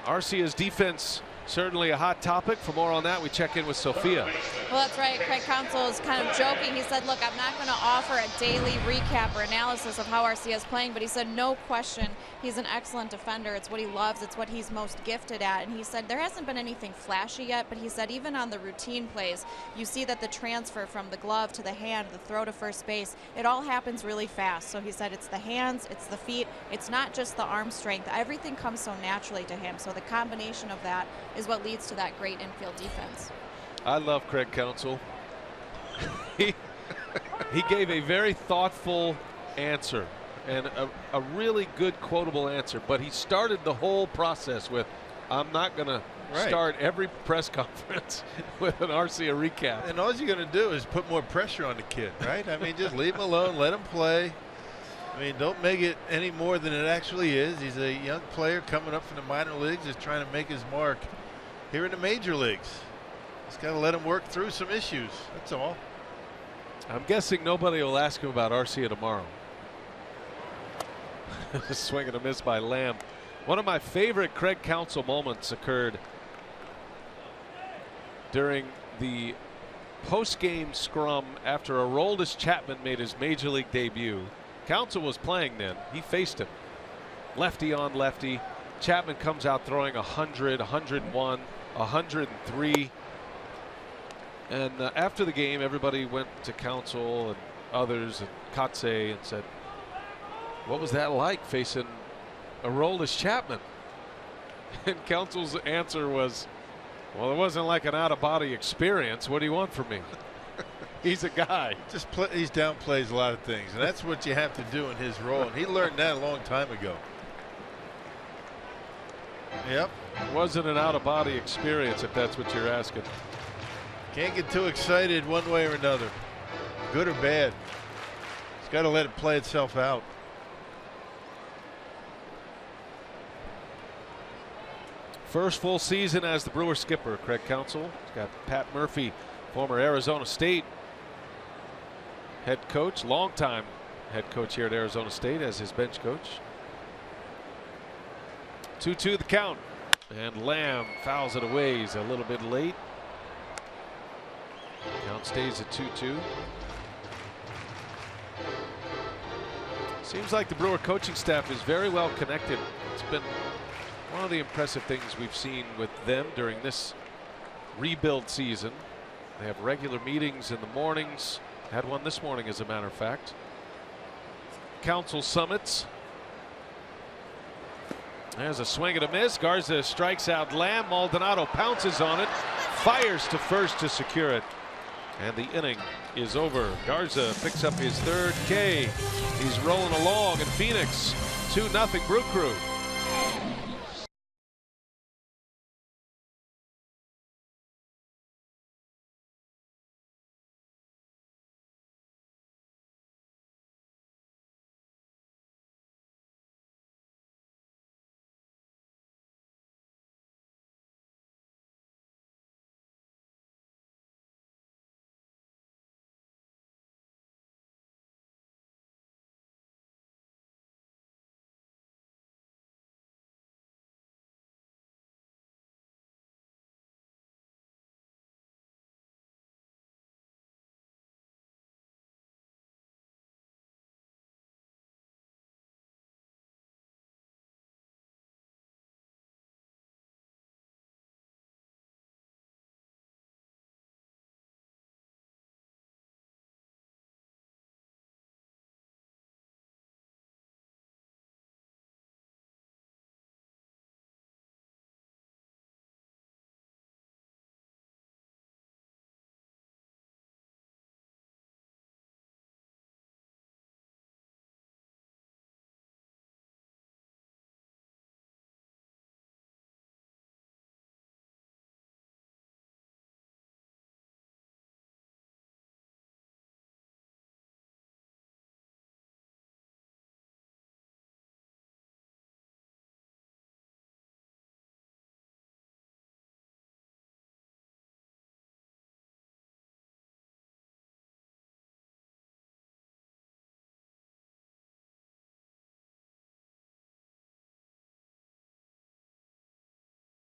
Arcia's defense certainly a hot topic. For more on that, we check in with Sophia. Well, that's right. Craig Counsell is kind of joking. He said, look, I'm not going to offer a daily recap or analysis of how Arcia is playing, but he said, no question, he's an excellent defender. It's what he loves. It's what he's most gifted at. And he said there hasn't been anything flashy yet, but he said even on the routine plays, you see that the transfer from the glove to the hand, the throw to first base, it all happens really fast. So he said it's the hands, it's the feet, it's not just the arm strength. Everything comes so naturally to him. So the combination of that is what leads to that great infield defense. I love Craig Counsell. he gave a very thoughtful answer and a really good quotable answer, but he started the whole process with, I'm not going to start every press conference with an Arcia recap. And all you're going to do is put more pressure on the kid, right? I mean, just leave him alone, let him play. I mean, don't make it any more than it actually is. He's a young player coming up from the minor leagues, just trying to make his mark here in the major leagues. Just got to let him work through some issues. That's all. I'm guessing nobody will ask him about Arcia tomorrow. Swing and a miss by Lamb. One of my favorite Craig Counsell moments occurred during the post-game scrum after Aroldis Chapman made his major league debut. Counsell was playing then. He faced him. Lefty on lefty. Chapman comes out throwing 100, 101, 103. And after the game, everybody went to Counsell and others and Kotsay and said, what was that like facing Aroldis Chapman? And Counsell's answer was, well, it wasn't like an out-of-body experience. What do you want from me? He's a guy. He's downplays a lot of things, and that's what you have to do in his role. And he learned that a long time ago. Yep. It wasn't an out-of-body experience, if that's what you're asking. Can't get too excited one way or another, good or bad. He's got to let it play itself out. First full season as the Brewer skipper, Craig Counsell. He's got Pat Murphy, former Arizona State head coach, longtime head coach here at Arizona State as his bench coach. 2-2 the count, and Lamb fouls it away. He's a little bit late. Count stays at 2-2. Seems like the Brewer coaching staff is very well connected. It's been one of the impressive things we've seen with them during this rebuild season. They have regular meetings in the mornings. Had one this morning, as a matter of fact. council summits. There's a swing and a miss. Garza strikes out Lamb. Maldonado pounces on it, fires to first to secure it, and the inning is over. Garza picks up his third K. He's rolling along in Phoenix. 2-0 Brew Crew.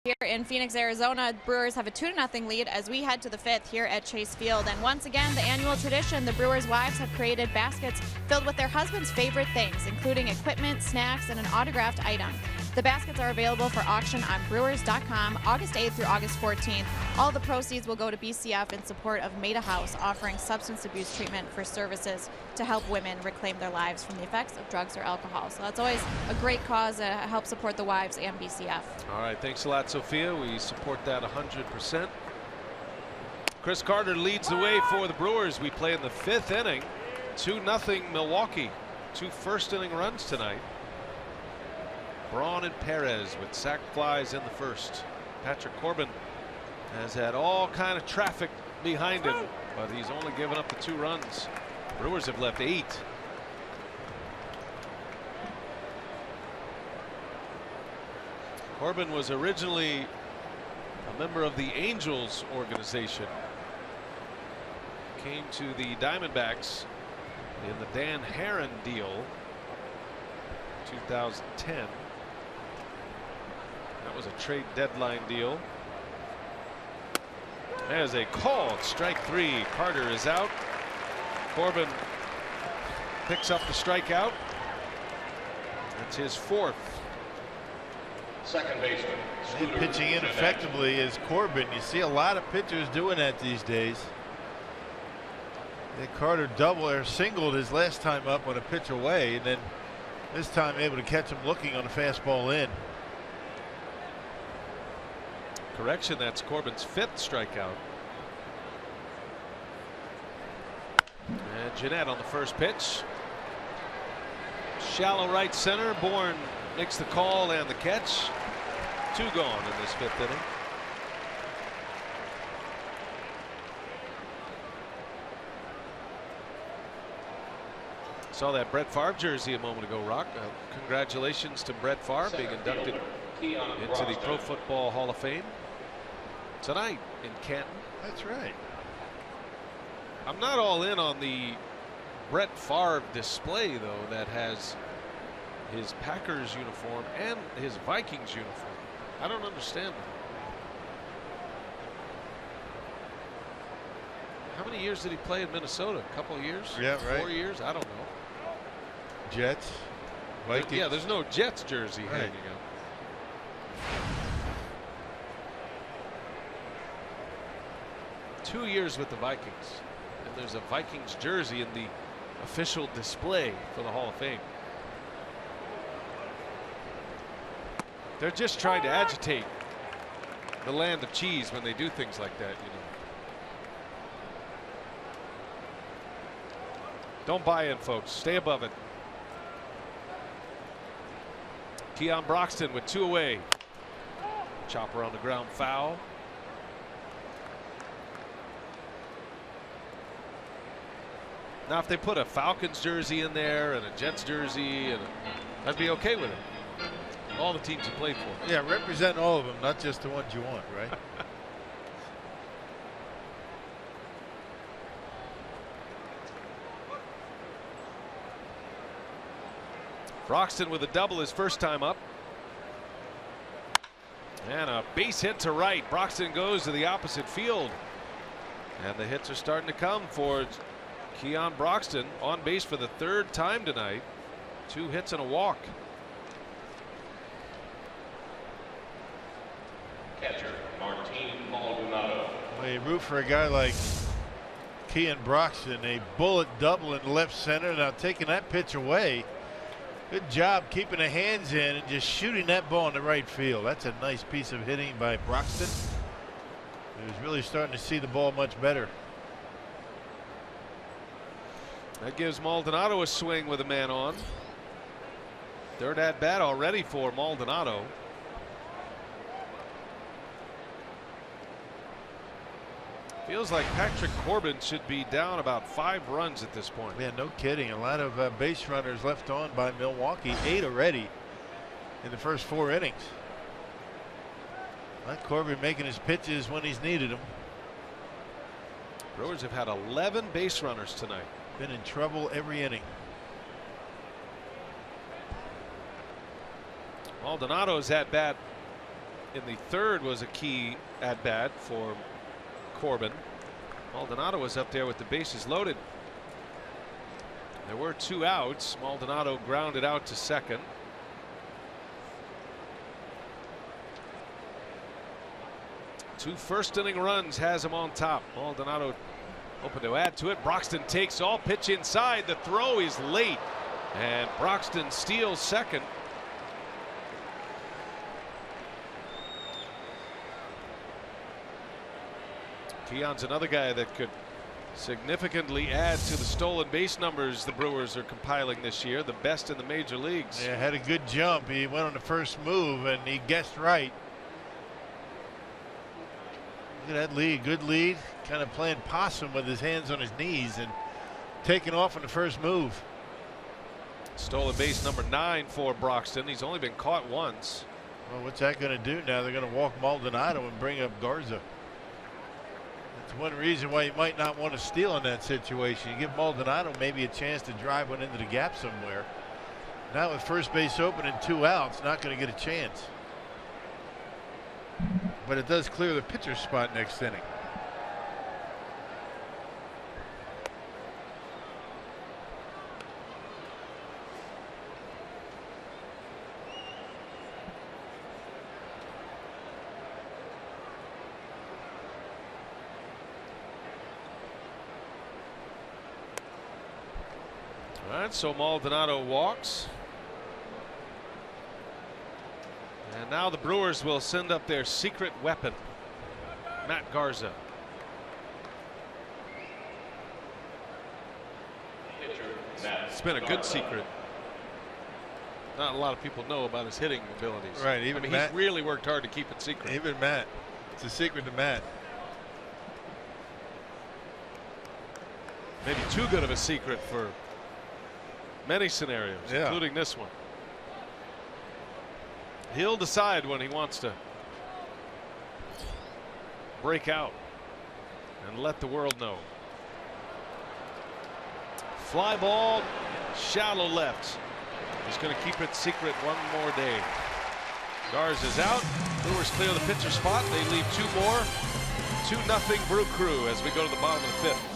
Here in Phoenix, Arizona, Brewers have a 2-0 lead as we head to the 5th here at Chase Field. And once again, the annual tradition, the Brewers' wives have created baskets filled with their husbands' favorite things, including equipment, snacks, and an autographed item. The baskets are available for auction on Brewers.com August 8th through August 14th. All the proceeds will go to BCF in support of Meta House, offering substance abuse treatment for services to help women reclaim their lives from the effects of drugs or alcohol. So that's always a great cause to help support the wives and BCF. All right, thanks a lot, Sophia. We support that 100%. Chris Carter leads the way for the Brewers. We play in the 5th inning. 2-0 Milwaukee. 2 first-inning runs tonight. Braun and Perez with sac flies in the first. Patrick Corbin has had all kind of traffic behind him, but he's only given up the 2 runs. Brewers have left 8. Corbin was originally a member of the Angels organization. Came to the Diamondbacks in the Dan Herron deal 2010. That was a trade deadline deal. There's a called strike 3. Carter is out. Corbin picks up the strikeout. That's his 4th. Second baseman. And pitching ineffectively is Corbin. You see a lot of pitchers doing that these days. Carter doubled or singled his last time up on a pitch away, and then this time able to catch him looking on a fastball in. Correction, that's Corbin's 5th strikeout. And Jeanette on the first pitch. Shallow right center. Bourne makes the call and the catch. 2 gone in this 5th inning. Saw that Brett Favre jersey a moment ago, Rock. Congratulations to Brett Favre being inducted into the Pro Football Hall of Fame tonight in Canton. That's right. I'm not all in on the Brett Favre display, though, that has his Packers uniform and his Vikings uniform. I don't understand that. How many years did he play in Minnesota? A couple of years? Yeah, right. 4 years? I don't know. Jets, Vikings. Yeah, there's no Jets jersey hanging out. Two 2 years with the Vikings, and there's a Vikings jersey in the official display for the Hall of Fame. They're just trying to agitate the land of cheese when they do things like that, you know. Don't buy in, folks. Stay above it. Keon Broxton with 2 away. Chopper on the ground, foul. Now, if they put a Falcons jersey in there and a Jets jersey, I'd be okay with it. All the teams you played for. Yeah, represent all of them, not just the ones you want, right? Broxton with a double his first time up. And a base hit to right. Broxton goes to the opposite field. And the hits are starting to come for Keon Broxton, on base for the 3rd time tonight. 2 hits and a walk. Catcher, Martin Maldonado. Well, you root for a guy like Keon Broxton, a bullet double in left center. Now taking that pitch away. Good job keeping the hands in and just shooting that ball in the right field. That's a nice piece of hitting by Broxton. He was really starting to see the ball much better. That gives Maldonado a swing with a man on. 3rd at bat already for Maldonado. Feels like Patrick Corbin should be down about 5 runs at this point. Man, no kidding. A lot of base runners left on by Milwaukee. 8 already in the first 4 innings. Like Corbin making his pitches when he's needed them. Brewers have had 11 base runners tonight. Been in trouble every inning. Maldonado's at bat in the 3rd was a key at bat for Corbin. Maldonado was up there with the bases loaded. There were 2 outs. Maldonado grounded out to second. Two first-inning runs has him on top. Maldonado hoping to add to it. Broxton takes all, pitch inside. The throw is late, and Broxton steals second. Keon's another guy that could significantly add to the stolen base numbers the Brewers are compiling this year, the best in the major leagues. Yeah, had a good jump. He went on the first move and he guessed right. Look at that lead, good lead, kind of playing possum with his hands on his knees and taking off on the first move. Stolen base number 9 for Broxton. He's only been caught once. Well, what's that going to do now? They're going to walk Maldonado and bring up Garza. That's one reason why you might not want to steal in that situation. You give Maldonado maybe a chance to drive one into the gap somewhere. Now with first base open and 2 outs, not going to get a chance. But it does clear the pitcher's spot next inning. All right, so Maldonado walks. And now the Brewers will send up their secret weapon, Matt Garza. It's been a good secret. Not a lot of people know about his hitting abilities. Right, even I mean, Matt, he's really worked hard to keep it secret. Even Matt. It's a secret to Matt. Maybe too good of a secret for many scenarios, including this one. He'll decide when he wants to break out and let the world know. Fly ball, shallow left. He's going to keep it secret one more day. Garza's out. Brewers clear the pitcher spot. They leave 2 more. 2-0 Brew Crew as we go to the bottom of the 5th.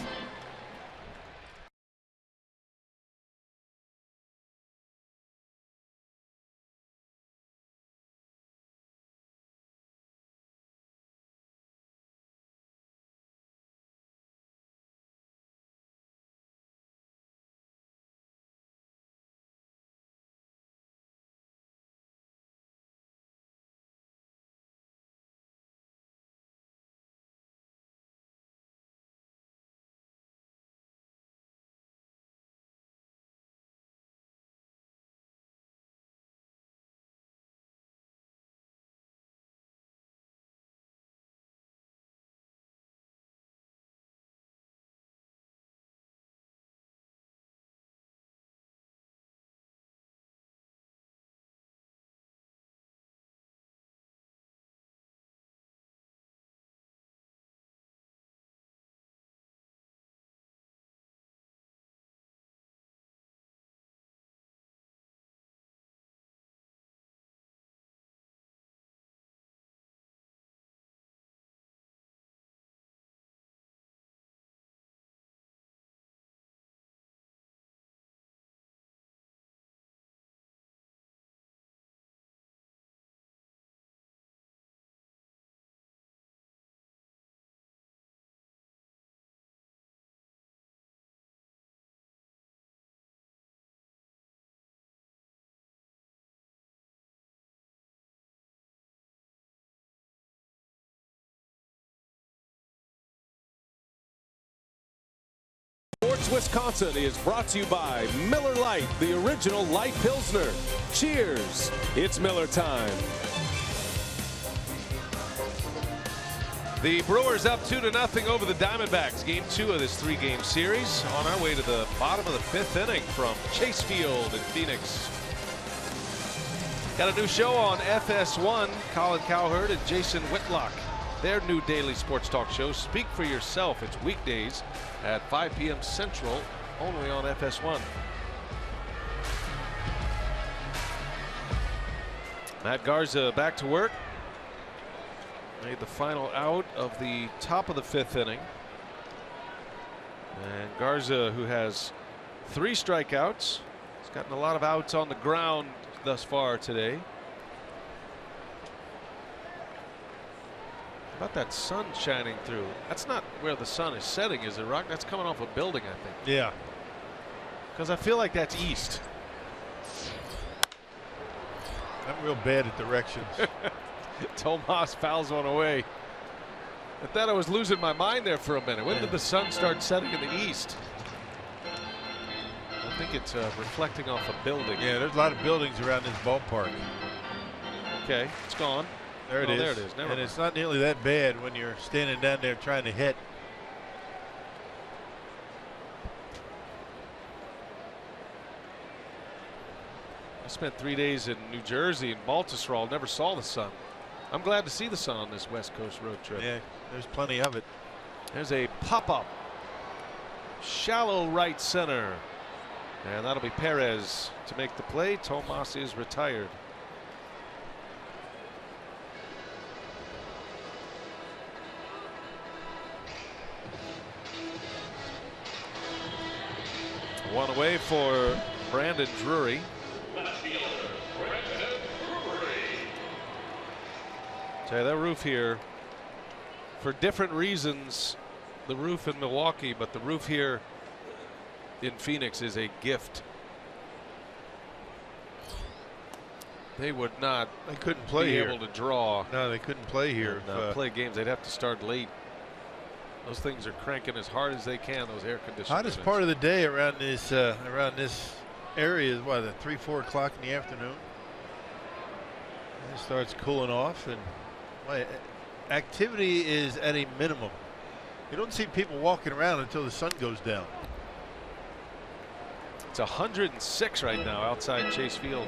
Wisconsin is brought to you by Miller Lite, the original light Pilsner. Cheers. It's Miller time. The Brewers up 2-0 over the Diamondbacks. Game 2 of this 3-game series. On our way to the bottom of the 5th inning from Chase Field in Phoenix. Got a new show on FS1. Colin Cowherd and Jason Whitlock. Their new daily sports talk show, Speak for Yourself. It's weekdays at 5 p.m. Central, only on FS1. Matt Garza back to work. Made the final out of the top of the 5th inning. And Garza, who has 3 strikeouts, has gotten a lot of outs on the ground thus far today. How about that sun shining through? That's not where the sun is setting, is it, Rock? That's coming off a building, I think. Yeah. Because I feel like that's east. I'm real bad at directions. Tomas fouls one away. I thought I was losing my mind there for a minute. When did the sun start setting in the east? I think it's reflecting off a building. Yeah, there's a lot of buildings around this ballpark. Okay, it's gone. There it is. There it is. Never mind. It's not nearly that bad when you're standing down there trying to hit. I spent 3 days in New Jersey and Baltimore. Never saw the sun. I'm glad to see the sun on this West Coast road trip. Yeah, there's plenty of it. There's a pop-up. Shallow right center. And that'll be Perez to make the play. Tomas is retired. One away for Brandon Drury. Tell you, that roof here, for different reasons, the roof in Milwaukee, but the roof here in Phoenix is a gift. They would not. They couldn't play be here. able to draw. No, they couldn't play here. Play games. They'd have to start late. Those things are cranking as hard as they can. Those air conditioners. Hottest part of the day around this area is what, 3-4 o'clock in the afternoon. And it starts cooling off, and activity is at a minimum. You don't see people walking around until the sun goes down. It's 106 right now outside Chase Field.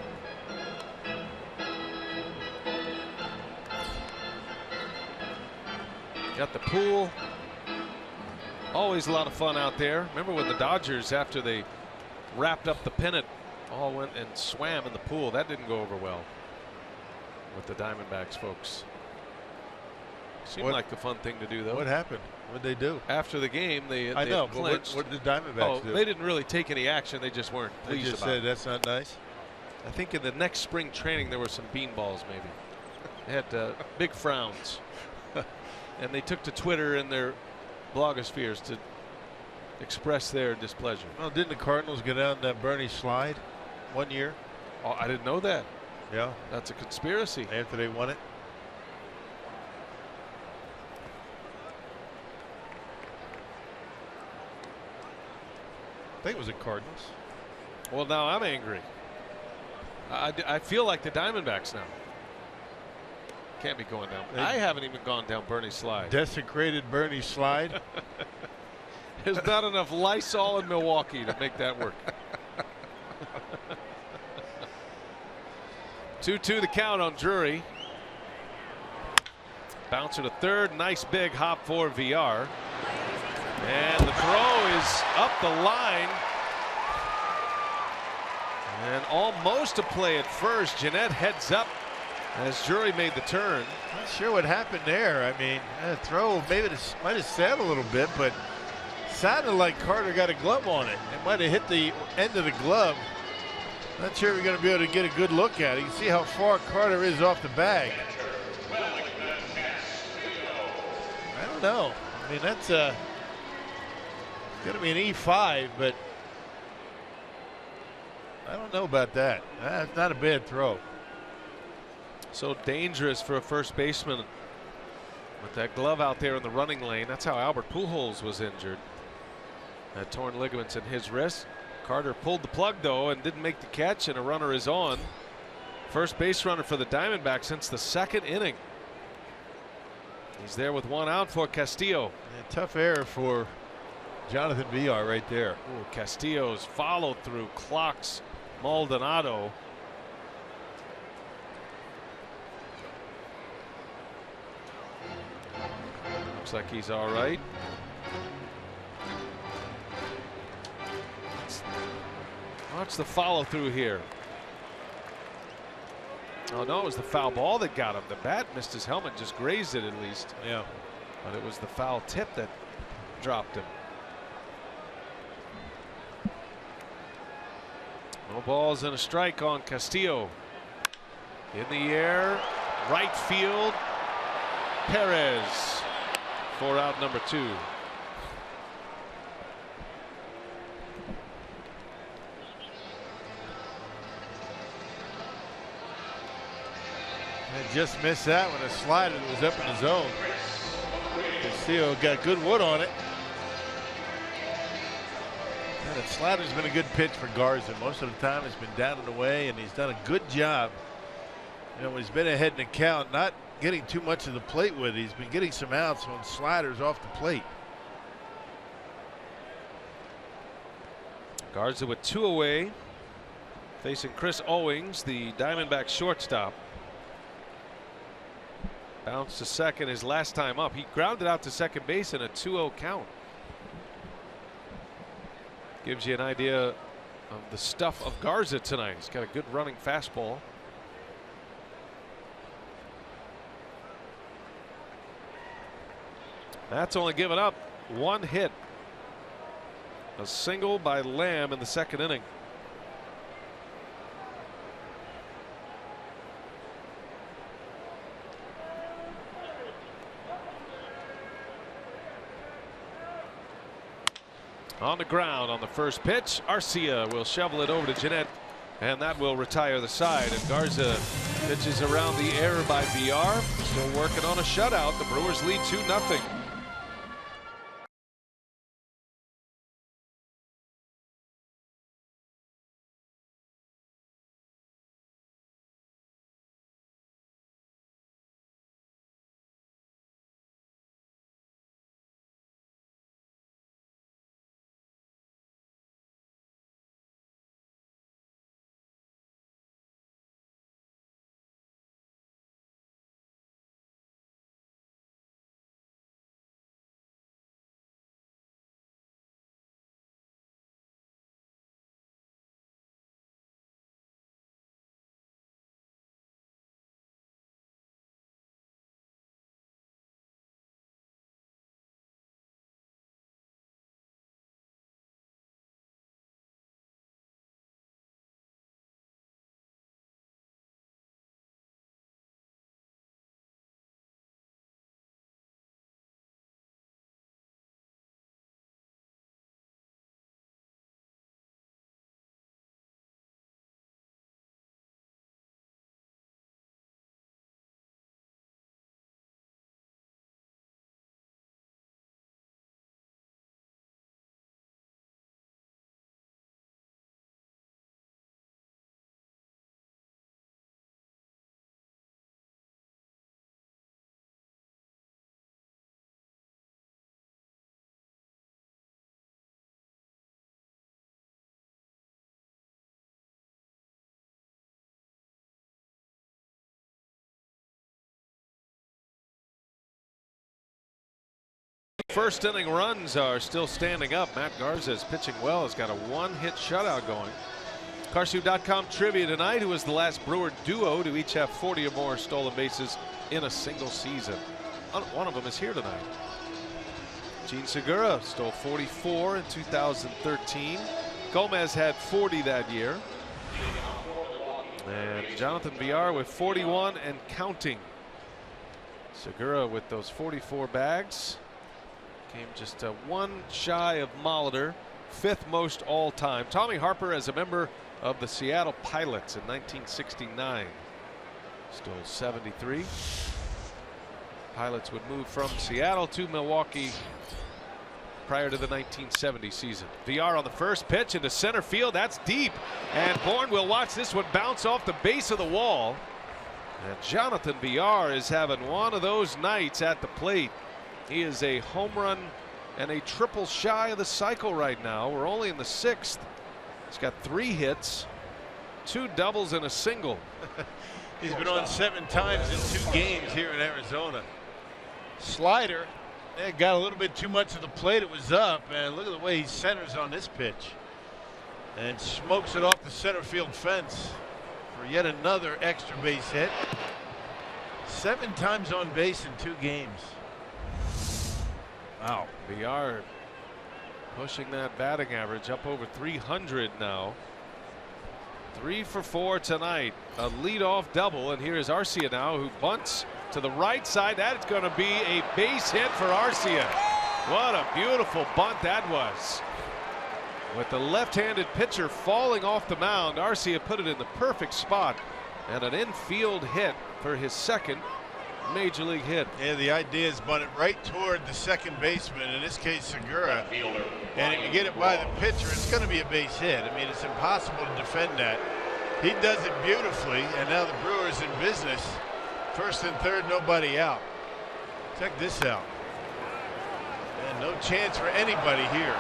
Got the pool. Always a lot of fun out there. Remember when the Dodgers, after they wrapped up the pennant, all went and swam in the pool? That didn't go over well with the Diamondbacks folks. Seemed like the fun thing to do, though. What happened? What did they do? After the game, they I know, clinched. but what did the Diamondbacks do? They didn't really take any action. They just weren't pleased They just about said, it. that's not nice. I think in the next spring training there were some beanballs, maybe. They had big frowns. And they took to Twitter and their blogospheres to express their displeasure. Well, didn't the Cardinals go down that Bernie slide one year? Oh, I didn't know that. Yeah. That's a conspiracy. After they won it. I think it was the Cardinals. Well, now I'm angry. I feel like the Diamondbacks now. Can't be going down. I haven't even gone down Bernie's slide. Desecrated Bernie's slide. There's not enough Lysol in Milwaukee to make that work. 2-2 the count on Drury. Bouncer to third. Nice big hop for VR. And the throw is up the line. And almost a play at first. Jeanette heads up as Drury made the turn. Not sure what happened there. I mean, throw maybe it might have sat a little bit, but sounded like Carter got a glove on it. It might have hit the end of the glove. Not sure we're going to be able to get a good look at it. You can see how far Carter is off the bag. I don't know. I mean, that's going to be an E5, but I don't know about that. That's not a bad throw. So dangerous for a first baseman with that glove out there in the running lane. That's how Albert Pujols was injured. Had torn ligaments in his wrist. Carter pulled the plug though and didn't make the catch, and a runner is on. First base runner for the Diamondbacks since the second inning. He's there with one out for Castillo. Yeah, tough error for Jonathan Villar right there. Ooh, Castillo's follow through clocks Maldonado. Looks like he's all right. Watch the follow through here. Oh no, it was the foul ball that got him. The bat missed his helmet, just grazed it at least. Yeah. But it was the foul tip that dropped him. No balls and a strike on Castillo. In the air, right field. Perez for out number 2. And just missed that when a slider was up in the zone. Castillo got good wood on it. And the slider's been a good pitch for Garza. Most of the time it's been down and away, and he's done a good job. You know, he's been ahead in the count, not getting too much of the plate with it. He's been getting some outs on sliders off the plate. Garza with 2 away, facing Chris Owings, the Diamondbacks shortstop. Bounced to second his last time up. He grounded out to second base in a 2-0 count. Gives you an idea of the stuff of Garza tonight. He's got a good running fastball. That's only given up 1 hit. A single by Lamb in the second inning. On the ground on the first pitch, Arcia will shovel it over to Jeanette, and that will retire the side. And Garza pitches around the error by Villar. Still working on a shutout. The Brewers lead 2-0. First inning runs are still standing up. Matt Garza is pitching well. Has got a 1-hit shutout going. Carshoe.com trivia tonight. Who was the last Brewer duo to each have 40 or more stolen bases in a single season? One of them is here tonight. Gene Segura stole 44 in 2013. Gomez had 40 that year. And Jonathan Villar with 41 and counting. Segura with those 44 bags. Came just 1 shy of Molitor, 5th most all time. Tommy Harper as a member of the Seattle Pilots in 1969. Stole 73. Pilots would move from Seattle to Milwaukee prior to the 1970 season. VR on the first pitch into center field. That's deep. And Bourne will watch this one bounce off the base of the wall. And Jonathan VR is having one of those nights at the plate. He is a home run and a triple shy of the cycle right now. We're only in the 6th. He's got 3 hits, 2 doubles and a single. He's been on 7 times in 2 games here in Arizona. Slider, it got a little bit too much of the plate. It was up, and look at the way he centers on this pitch and smokes it off the center field fence for yet another extra base hit. 7 times on base in 2 games. Wow. VR pushing that batting average up over 300 now. 3 for 4 tonight. A leadoff double, and here is Arcia now, who bunts to the right side. That is going to be a base hit for Arcia. What a beautiful bunt that was. With the left-handed pitcher falling off the mound, Arcia put it in the perfect spot, and an infield hit for his 2nd major league hit. Yeah, the idea is bunt it right toward the second baseman, in this case Segura, and if you get it by the pitcher, it's going to be a base hit. I mean, it's impossible to defend that. He does it beautifully, and now the Brewers in business. 1st and 3rd, nobody out. Check this out. And no chance for anybody here.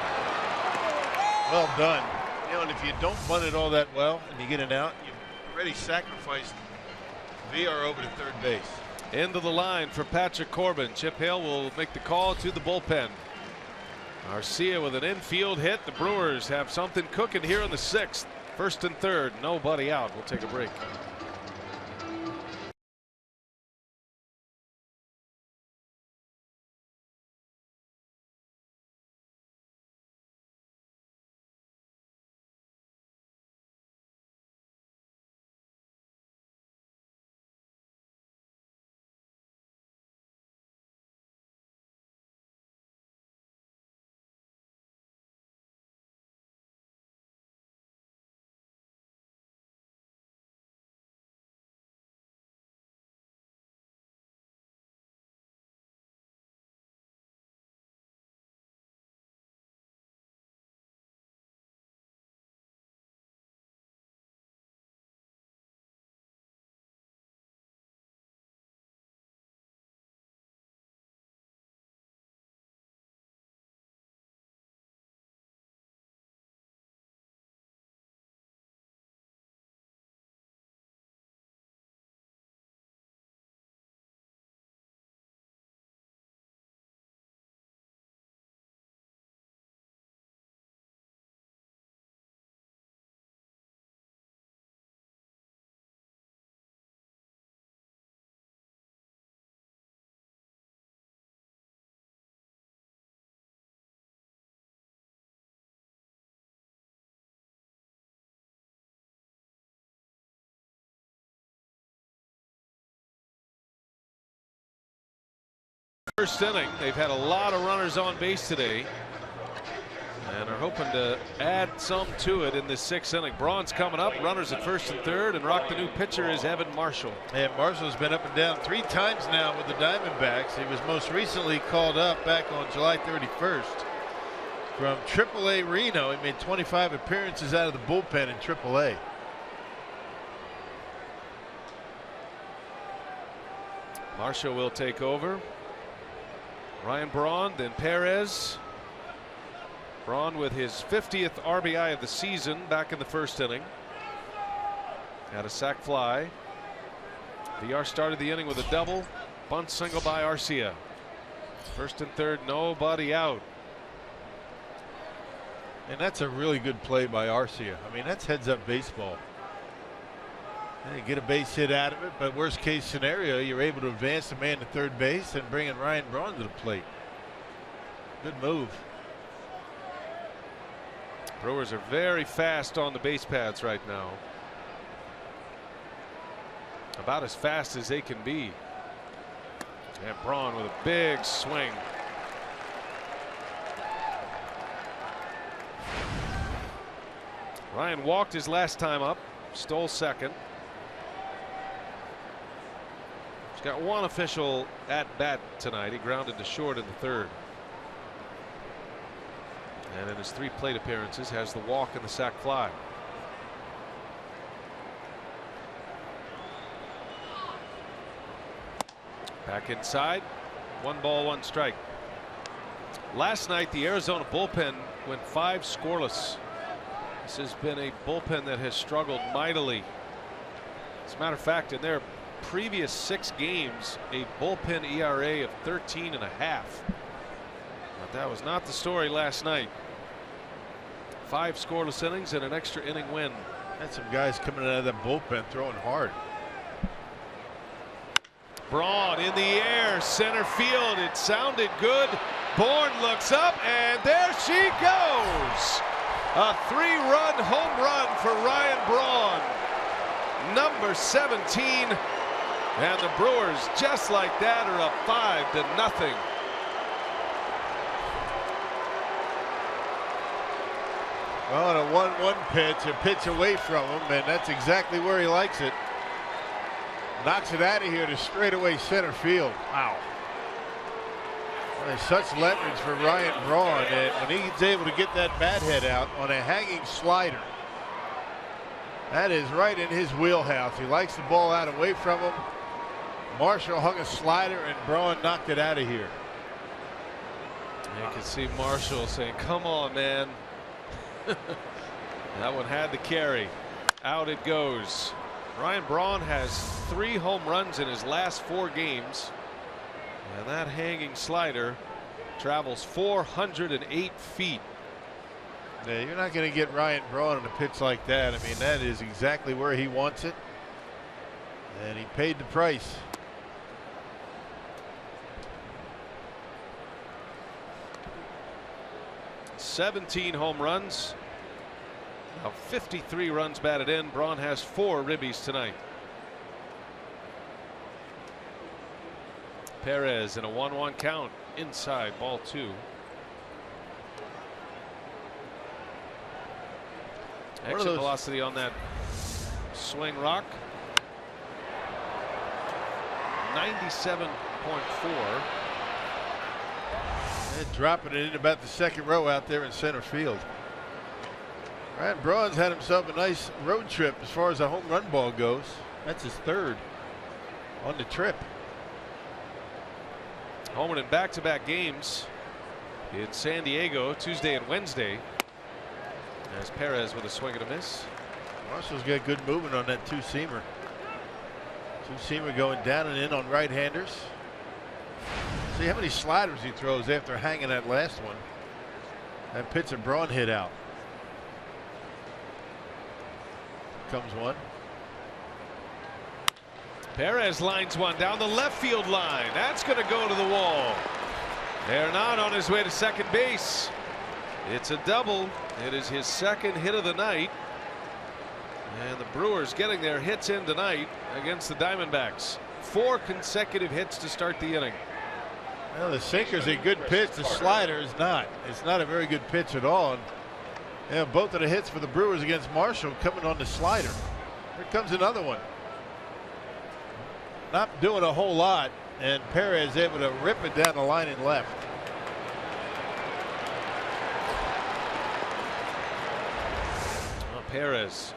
Well done. You know, and if you don't bunt it all that well and you get it out, you've already sacrificed VR over to 3rd base. Into the line for Patrick Corbin. Chip Hale will make the call to the bullpen. Arcia with an infield hit. The Brewers have something cooking here in the 6th. 1st and 3rd, nobody out. We'll take a break. First inning, they've had a lot of runners on base today and are hoping to add some to it in this 6th inning. Braun's coming up, runners at 1st and 3rd, and Rock, the new pitcher, is Evan Marshall. And Marshall's been up and down 3 times now with the Diamondbacks. He was most recently called up back on July 31st from AAA Reno. He made 25 appearances out of the bullpen in AAA. Marshall will take over. Ryan Braun, then Perez. Braun with his 50th RBI of the season back in the 1st inning. Had a sac fly. VR started the inning with a double. Bunt single by Arcia. 1st and 3rd, nobody out. And that's a really good play by Arcia. I mean, that's heads up baseball. And you get a base hit out of it, but worst case scenario, you're able to advance the man to 3rd base and bring in Ryan Braun to the plate. Good move. Brewers are very fast on the base paths right now. About as fast as they can be. And Braun with a big swing. Ryan walked his last time up, stole 2nd. He's got 1 official at bat tonight. He grounded to short in the 3rd. And in his 3 plate appearances has the walk and the sac fly. Back inside. 1 ball, 1 strike. Last night the Arizona bullpen went 5 scoreless. This has been a bullpen that has struggled mightily. As a matter of fact, in their previous 6 games, a bullpen ERA of 13.5. But that was not the story last night. 5 scoreless innings and an extra inning win. Had some guys coming out of the bullpen throwing hard. Braun in the air, center field. It sounded good. Bourne looks up, and there she goes. A 3-run home run for Ryan Braun, number 17. And the Brewers, just like that, are up 5-0. Well, on a 1-1 pitch, a pitch away from him, and that's exactly where he likes it. Knocks it out of here to straightaway center field. Wow. There's such leverage for Ryan Braun, and when he's able to get that bat head out on a hanging slider, that is right in his wheelhouse. He likes the ball out away from him. Marshall hung a slider, and Braun knocked it out of here. You can see Marshall saying, "Come on, man." That one had to carry. Out it goes. Ryan Braun has 3 home runs in his last 4 games. And that hanging slider travels 408 feet. Yeah, you're not going to get Ryan Braun on a pitch like that. I mean, that is exactly where he wants it. And he paid the price. "17 home runs. Now 53 runs batted in. Braun has 4 ribbies tonight. Perez in a 1-1 count, inside, ball 2. Exit velocity on that swing rock, 97.4. And dropping it in about the 2nd row out there in center field. Ryan Braun's had himself a nice road trip as far as a home run ball goes. That's his 3rd on the trip. Homered in back-to-back games in San Diego Tuesday and Wednesday. As Perez with a swing and a miss. Marshall's got good movement on that 2-seamer. 2-seamer going down and in on right-handers. See how many sliders he throws after hanging that last one. That pitch that Braun hit out. Comes one. Perez lines one down the left field line. That's going to go to the wall. They're not on his way to second base. It's a double. It is his 2nd hit of the night. And the Brewers getting their hits in tonight against the Diamondbacks. 4 consecutive hits to start the inning. Well, the sinker's a good pitch. The slider is not. It's not a very good pitch at all. And, yeah, both of the hits for the Brewers against Marshall coming on the slider. Here comes another one. Not doing a whole lot, and Perez able to rip it down the line and left. Well, Perez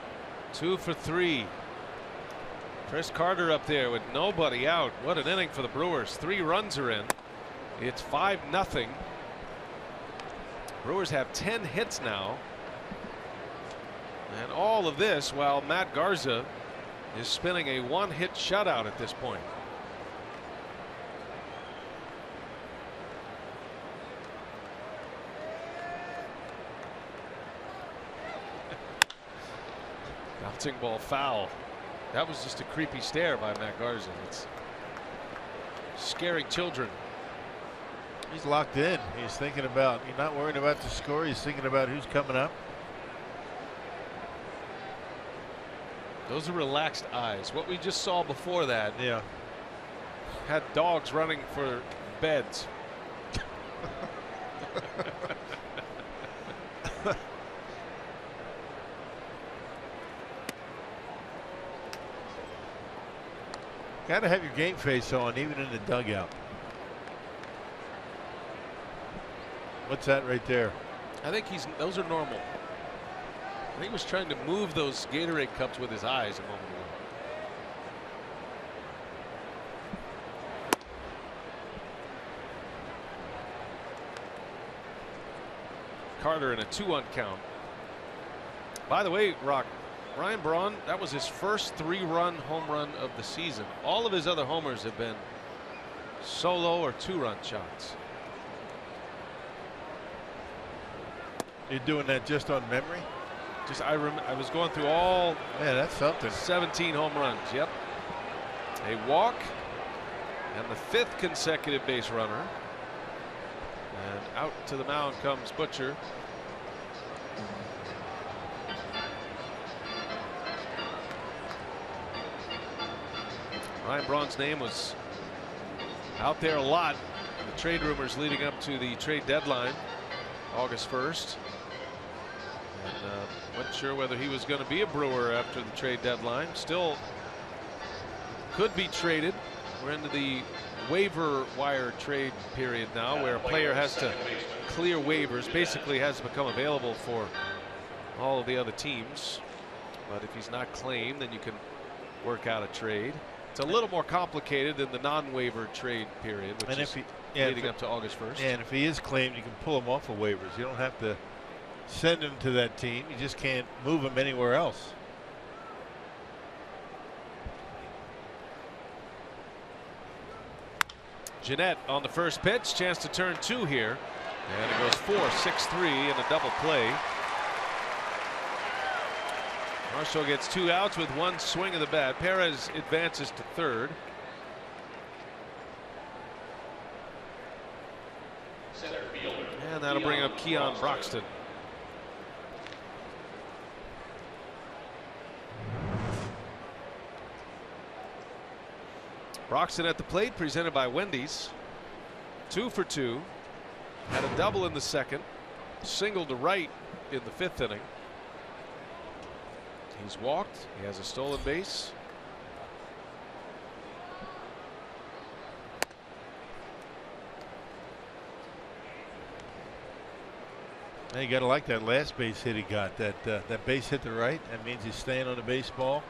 2 for 3. Chris Carter up there with nobody out. What an inning for the Brewers. 3 runs are in. It's 5-0. Brewers have 10 hits now. And all of this while Matt Garza is spinning a 1-hit shutout at this point. Bouncing ball foul. That was just a creepy stare by Matt Garza. It's scaring children. He's locked in. He's thinking about, he's not worried about the score. He's thinking about who's coming up. Those are relaxed eyes. What we just saw before that, yeah, had dogs running for beds. Got to have your game face on, even in the dugout. What's that right there? I think those are normal. I think he was trying to move those Gatorade cups with his eyes a moment ago. Carter in a 2-1 count. By the way, Ryan Braun, that was his first 3-run home run of the season. All of his other homers have been solo or 2-run shots. You're doing that just on memory? I was going through all. Yeah, that's something. 17 home runs. Yep. A walk and the 5th consecutive base runner. And out to the mound comes Butcher. Ryan Braun's name was out there a lot in the trade rumors leading up to the trade deadline, August 1st. And wasn't sure whether he was going to be a Brewer after the trade deadline. Still could be traded. We're into the waiver wire trade period now, where a player has to clear waivers, basically has become available for all of the other teams. But if he's not claimed, then you can work out a trade. It's a little more complicated than the non-waiver trade period, which is leading up to August 1st. And if he is claimed, you can pull him off of waivers. You don't have to send him to that team. You just can't move him anywhere else. Jeanette on the first pitch, chance to turn 2 here, and it goes 4-6-3 in a double play. Marshall gets 2 outs with 1 swing of the bat. Perez advances to third. And that'll bring up Keon Broxton. Broxton at the plate, presented by Wendy's. 2 for 2. Had a double in the second. Single to right in the 5th inning. He's walked. He has a stolen base. Now you got to like that last base hit he got. That base hit to right. That means he's staying on the baseball.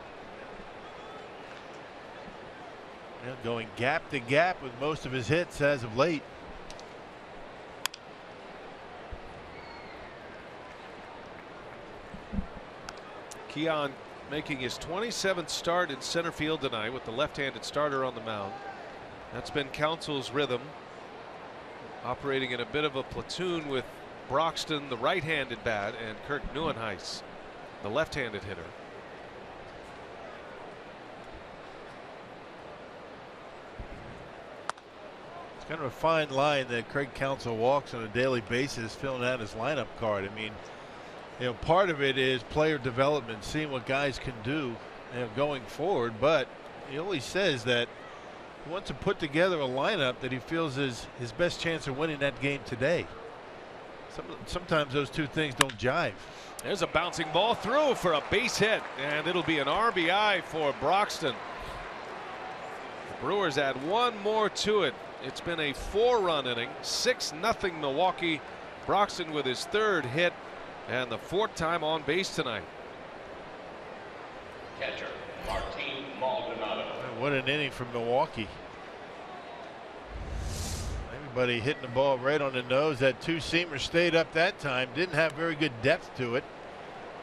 Going gap to gap with most of his hits as of late. Keon making his 27th start in center field tonight with the left-handed starter on the mound. That's been Council's rhythm, operating in a bit of a platoon with Broxton, the right-handed bat, and Kirk Neuenhuis, the left-handed hitter. It's kind of a fine line that Craig Counsell walks on a daily basis, filling out his lineup card. I mean, you know, part of it is player development, seeing what guys can do, you know, going forward. But he always says that he wants to put together a lineup that he feels is his best chance of winning that game today. Sometimes those two things don't jive. There's a bouncing ball through for a base hit, and it'll be an RBI for Broxton. The Brewers add 1 more to it. It's been a 4-run inning, 6-0 Milwaukee. Broxton with his 3rd hit and the 4th time on base tonight. Catcher, Martin Maldonado. What an inning from Milwaukee. Everybody hitting the ball right on the nose. That 2-seamer stayed up that time. Didn't have very good depth to it.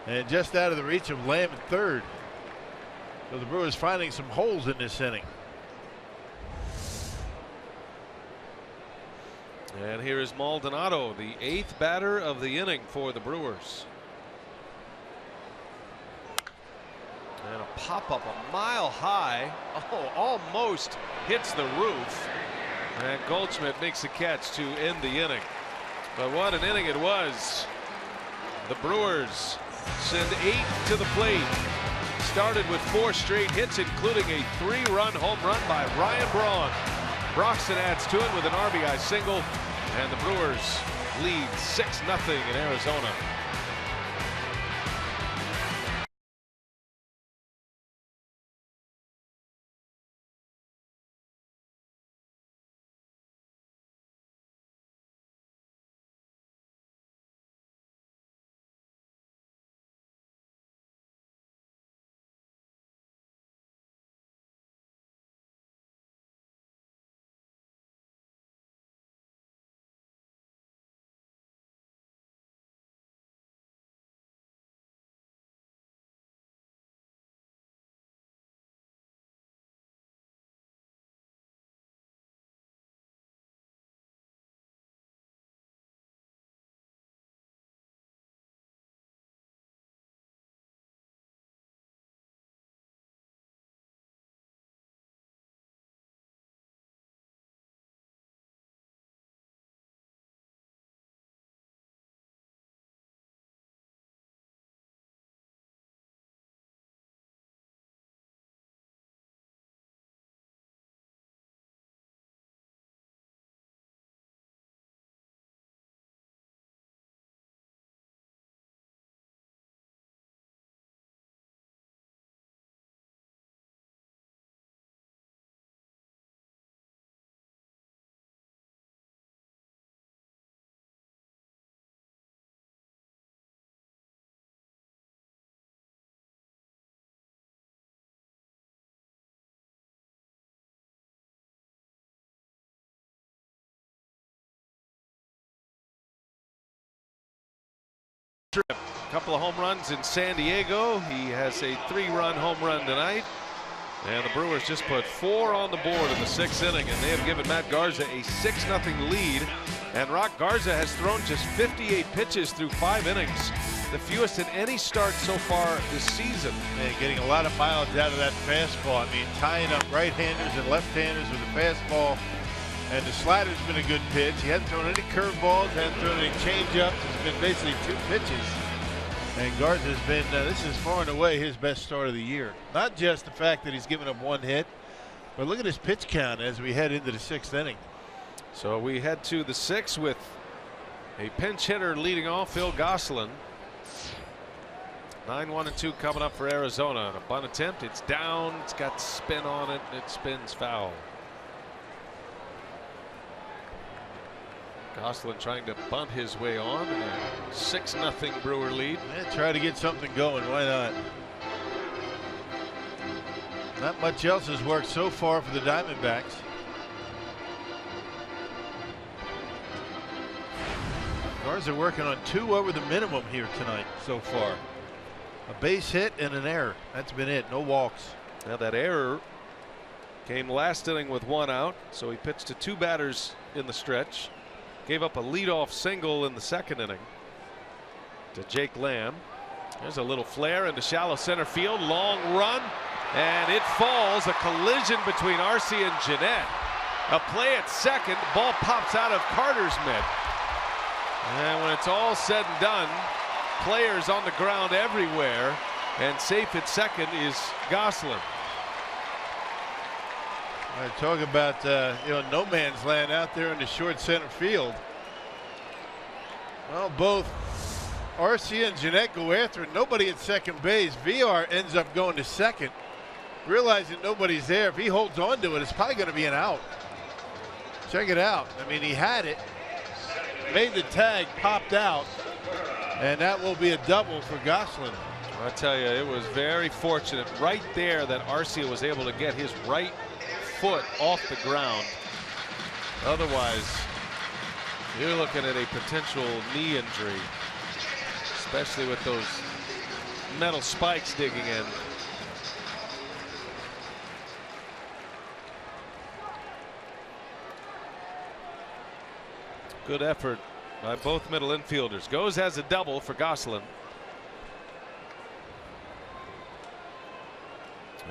And just out of the reach of Lamb at third. So the Brewers finding some holes in this inning. And here is Maldonado, the 8th batter of the inning for the Brewers. And a pop-up a mile high. Oh, almost hits the roof. And Goldschmidt makes a catch to end the inning. But what an inning it was. The Brewers send 8 to the plate. Started with 4 straight hits, including a 3-run home run by Ryan Braun. Broxton adds to it with an RBI single, and the Brewers lead 6-0 in Arizona. trip. A couple of home runs in San Diego. He has a 3-run home run tonight. And the Brewers just put 4 on the board in the 6th inning, and they have given Matt Garza a 6-0 lead. And Rock Garza has thrown just 58 pitches through 5 innings, the fewest in any start so far this season. And getting a lot of mileage out of that fastball. I mean, tying up right-handers and left-handers with the fastball. And the slider's been a good pitch. He hasn't thrown any curveballs, hasn't thrown any changeups. It's been basically 2 pitches. And Garza's been, this is far and away his best start of the year. Not just the fact that he's given up 1 hit, but look at his pitch count as we head into the 6th inning. So we head to the 6th with a pinch hitter leading off, Phil Gosselin. 9-1-2 coming up for Arizona. And a bunt attempt. It's down. It's got spin on it. It spins foul. Gosselin trying to bunt his way on. And a 6-0 Brewer lead. Yeah, try to get something going. Why not? Not much else has worked so far for the Diamondbacks. Garza working on 2 over the minimum here tonight so far. A base hit and an error. That's been it. No walks. Now that error came last inning with 1 out. So he pitched to 2 batters in the stretch. Gave up a leadoff single in the 2nd inning to Jake Lamb. There's a little flare into shallow center field. Long run. And it falls. A collision between Arcia and Jeanette. A play at second. Ball pops out of Carter's mitt. And when it's all said and done, players on the ground everywhere, and safe at second is Gosselin. I talk about no man's land out there in the short center field. Well, both Arcia and Jeanette go after it. Nobody at second base. VR ends up going to second, realizing nobody's there. If he holds on to it, it's probably going to be an out. Check it out. I mean, he had it, made the tag, popped out, and that will be a double for Gosselin. I tell you, it was very fortunate right there that Arcia was able to get his right foot off the ground. Otherwise, you're looking at a potential knee injury, especially with those metal spikes digging in. Good effort by both middle infielders. Goes as a double for Gosselin.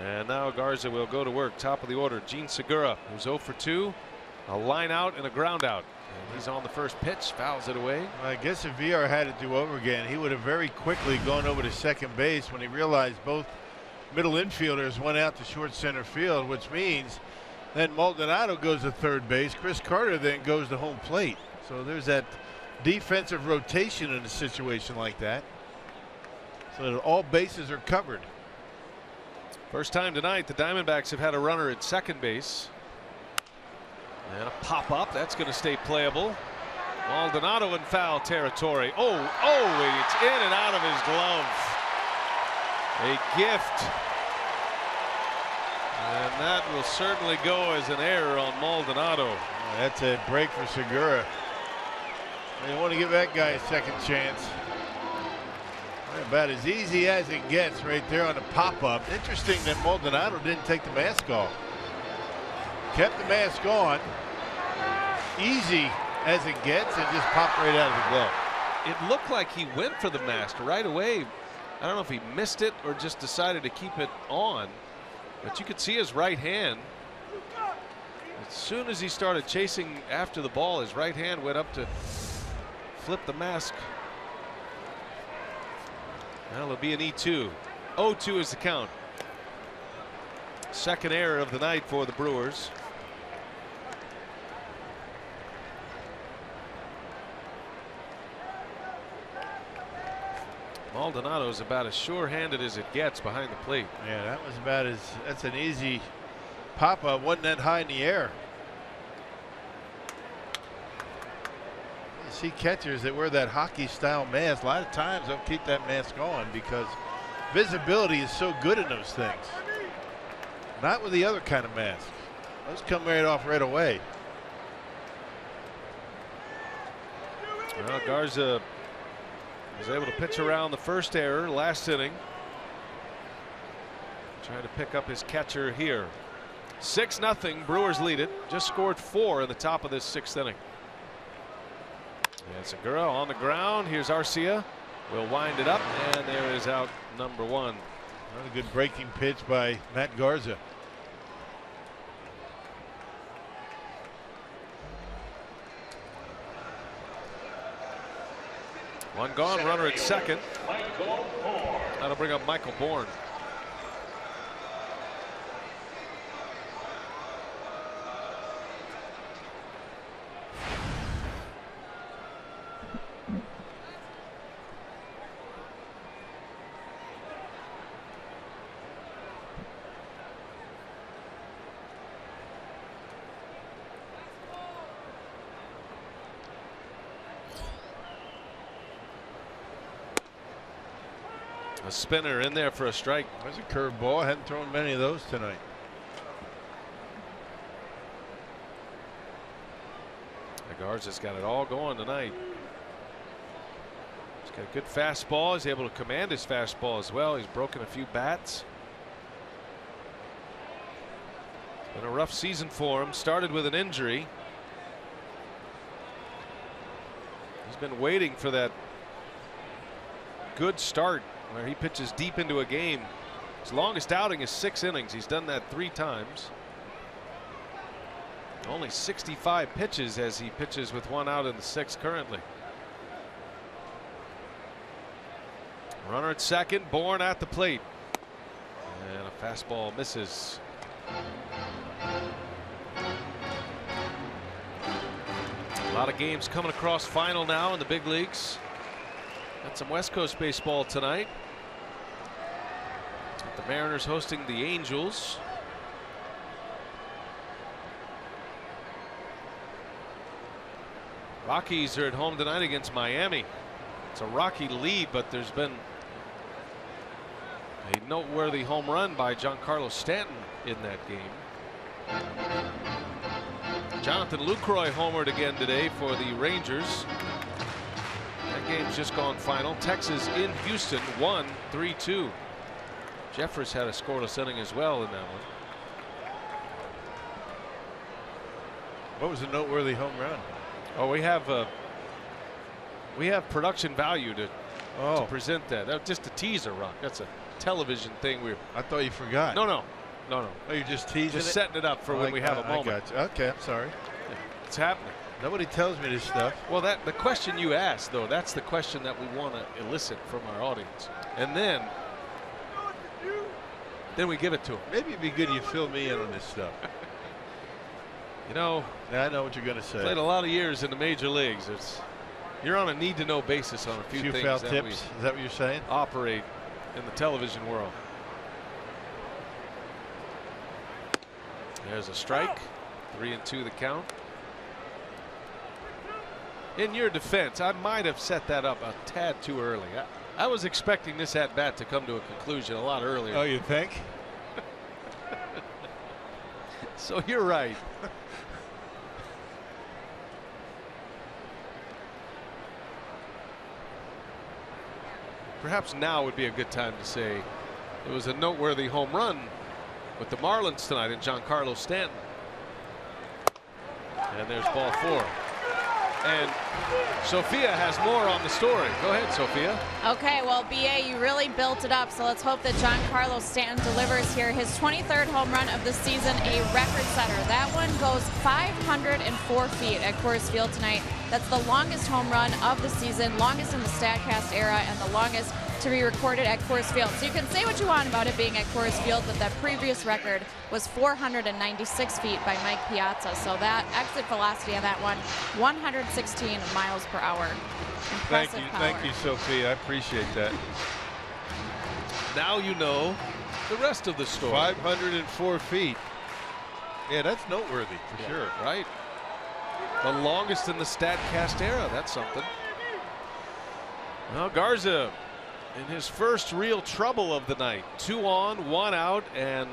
And now Garza will go to work. Top of the order, Gene Segura, who's 0 for 2. A line out and a ground out. And he's on the first pitch, fouls it away. I guess if VR had to do over again, he would have very quickly gone over to second base when he realized both middle infielders went out to short center field, which means then Maldonado goes to third base. Chris Carter then goes to home plate. So there's that defensive rotation in a situation like that, so that all bases are covered. First time tonight the Diamondbacks have had a runner at second base. And a pop up that's going to stay playable. Maldonado in foul territory. Oh, it's in and out of his glove. A gift. And that will certainly go as an error on Maldonado. That's a break for Segura. They want to give that guy a second chance. About as easy as it gets right there on the pop-up. Interesting that Maldonado didn't take the mask off. Kept the mask on. Easy as it gets and just popped right out of the glove. It looked like he went for the mask right away. I don't know if he missed it or just decided to keep it on. But you could see his right hand. As soon as he started chasing after the ball, his right hand went up to flip the mask. Well, it'll be an E2. 0-2 is the count. Second error of the night for the Brewers. Maldonado's about as sure-handed as it gets behind the plate. Yeah, that was about as, that's an easy pop-up. Wasn't that high in the air. You see catchers that wear that hockey-style mask. A lot of times they'll keep that mask on because visibility is so good in those things. Not with the other kind of mask. Those come right off right away. Well, Garza Was able to pitch around the first error last inning. Trying to pick up his catcher here. 6-0. Brewers lead it. Just scored 4 in the top of this 6th inning. And Segura on the ground. Here's Arcia. Will wind it up, and there is out number 1. Another good breaking pitch by Matt Garza. One gone, runner at second. That'll bring up Michael Bourne. A spinner in there for a strike. There's a curveball. Hadn't thrown many of those tonight. Garza's got it all going tonight. He's got a good fastball. He's able to command his fastball as well. He's broken a few bats. It's been a rough season for him. Started with an injury. He's been waiting for that good start where he pitches deep into a game. His longest outing is 6 innings. He's done that 3 times. Only 65 pitches as he pitches with 1 out in the 6th currently. Runner at second, Bourne at the plate. And a fastball misses. A lot of games coming across final now in the big leagues. Got some West Coast baseball tonight. The Mariners hosting the Angels. Rockies are at home tonight against Miami. It's a Rocky lead, but there's been a noteworthy home run by Giancarlo Stanton in that game. Jonathan Lucroy homered again today for the Rangers. That game's just gone final. Texas in Houston won 3-2. Jeffress had a scoreless inning as well in that one. What was a noteworthy home run? Oh, we have production value to present that. That's just a teaser, Rock. That's a television thing. I thought you forgot. No. Oh, you're just teasing Just it? setting it up for when we have a moment. I got you. Okay, I'm sorry. Yeah, it's happening. Nobody tells me this stuff. Well, the question you asked, though, that's the question that we want to elicit from our audience, and then we give it to them. Maybe it'd be good you fill me in on this stuff. You know, I know what you're going to say. Played a lot of years in the major leagues. You're on a need-to-know basis on a few things foul that tips. we Is that what you're saying? operate in the television world. There's a strike. 3-2 the count. In your defense, I might have set that up a tad too early. I was expecting this at bat to come to a conclusion a lot earlier. Oh, you think? So you're right. Perhaps now would be a good time to say it was a noteworthy home run with the Marlins tonight and Giancarlo Stanton. And there's ball 4. And Sophia has more on the story. Go ahead, Sophia. Okay, well, BA, you really built it up, so let's hope that Giancarlo Stanton delivers here. His 23rd home run of the season, a record setter. That one goes 504 feet at Coors Field tonight. That's the longest home run of the season, longest in the StatCast era, and the longest to be recorded at Coors Field. So you can say what you want about it being at Coors Field, but that previous record was 496 feet by Mike Piazza. So that exit velocity on that one, 116 miles per hour. Impressive power. Thank you, Sophia. I appreciate that. Now you know the rest of the story. 504 feet. Yeah, that's noteworthy for sure. Right. The longest in the StatCast era. That's something. Well, Garza in his first real trouble of the night. 2 on, 1 out, and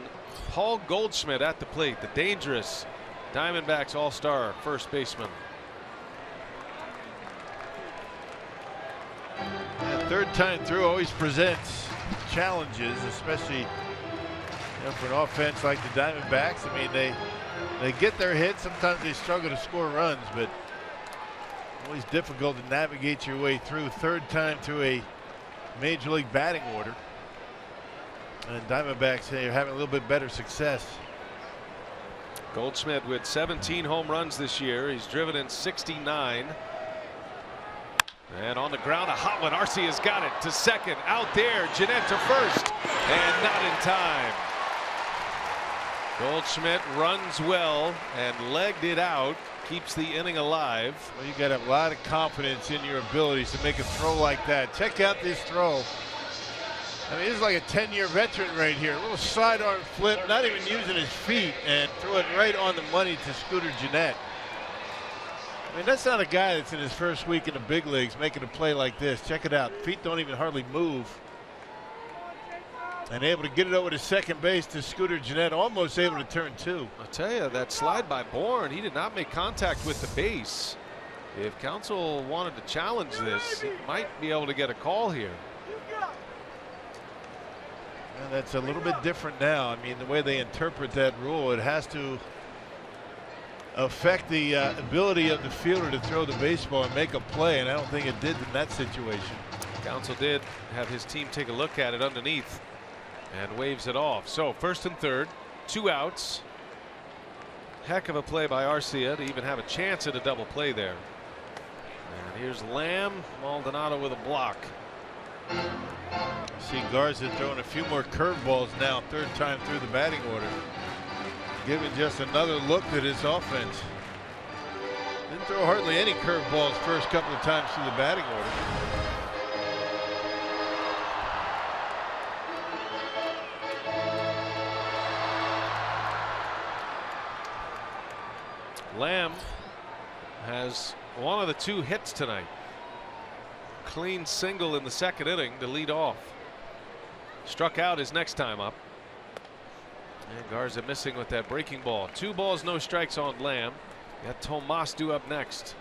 Paul Goldschmidt at the plate, the dangerous Diamondbacks all-star first baseman. Third time through always presents challenges, especially for an offense like the Diamondbacks. I mean, they get their hits. Sometimes they struggle to score runs, but always difficult to navigate your way through. Third time through a major league batting order. And Diamondbacks are having a little bit better success. Goldschmidt with 17 home runs this year. He's driven in 69. And on the ground, a hot one. Arcia's got it to second. Out there, Jeanette to first. And not in time. Goldschmidt runs well and legged it out. Keeps the inning alive. Well, you got a lot of confidence in your abilities to make a throw like that. Check out this throw. I mean, this is like a 10-year veteran right here. A little sidearm flip, not even using his feet, and threw it right on the money to Scooter Jeanette. I mean, that's not a guy that's in his first week in the big leagues making a play like this. Check it out. Feet don't even hardly move. And able to get it over to second base to Scooter Jeanette, almost able to turn two. I'll tell you, that slide by Bourne, he did not make contact with the base. If Counsell wanted to challenge this, he might be able to get a call here. And that's a little bit different now. I mean, the way they interpret that rule, it has to affect the ability of the fielder to throw the baseball and make a play, and I don't think it did in that situation. Counsell did have his team take a look at it underneath and waves it off. So first and third, 2 outs. Heck of a play by Arcia to even have a chance at a double play there. And here's Lamb. Maldonado with a block. See Garza throwing a few more curveballs now, third time through the batting order. Giving just another look at his offense. Didn't throw hardly any curveballs first couple of times through the batting order. Lamb has one of the 2 hits tonight. Clean single in the second inning to lead off. Struck out his next time up. And Garza missing with that breaking ball. 2 balls, no strikes on Lamb. Got Tomas due up next.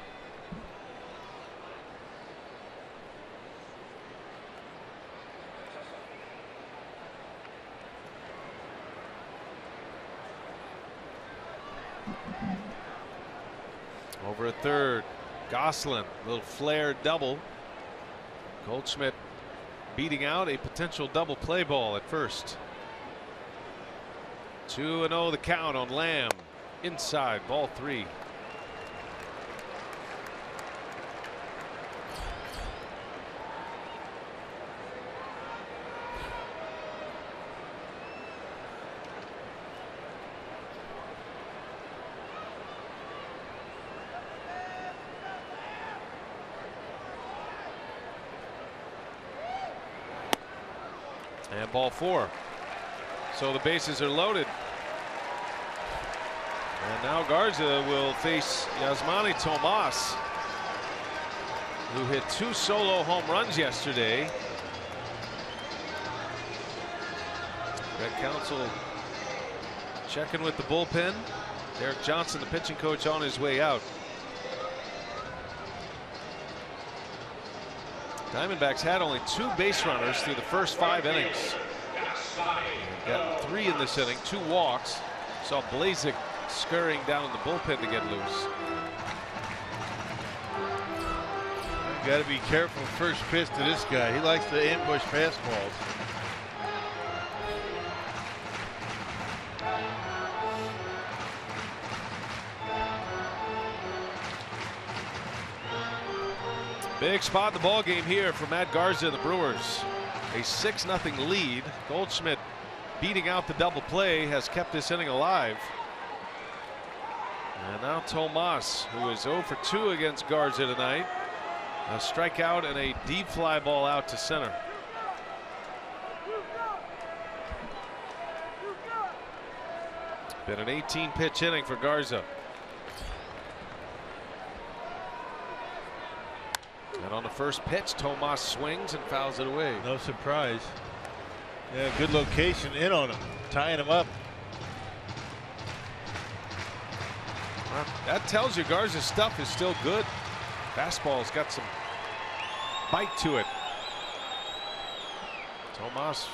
Over a third, Gosselin, little flare double. Goldschmidt beating out a potential double play ball at first. 2-0 the count on Lamb. Inside, ball 3. And ball 4. So the bases are loaded. And now Garza will face Yasmani Tomas, who hit 2 solo home runs yesterday. Greg Counsell checking with the bullpen. Derek Johnson, the pitching coach, on his way out. Diamondbacks had only 2 base runners through the first 5 innings. Got 3 in this inning, 2 walks. Saw Blazik scurrying down in the bullpen to get loose. Got to be careful first pitch to this guy. He likes to ambush fastballs. Big spot in the ball game here for Matt Garza and the Brewers. A 6-0 lead. Goldschmidt beating out the double play has kept this inning alive. And now Tomas, who is 0 for 2 against Garza tonight. A strikeout and a deep fly ball out to center. Been an 18-pitch inning for Garza. And on the first pitch, Tomas swings and fouls it away. No surprise. Yeah, good location in on him, tying him up. That tells you Garza's stuff is still good. Fastball's got some bite to it. Tomas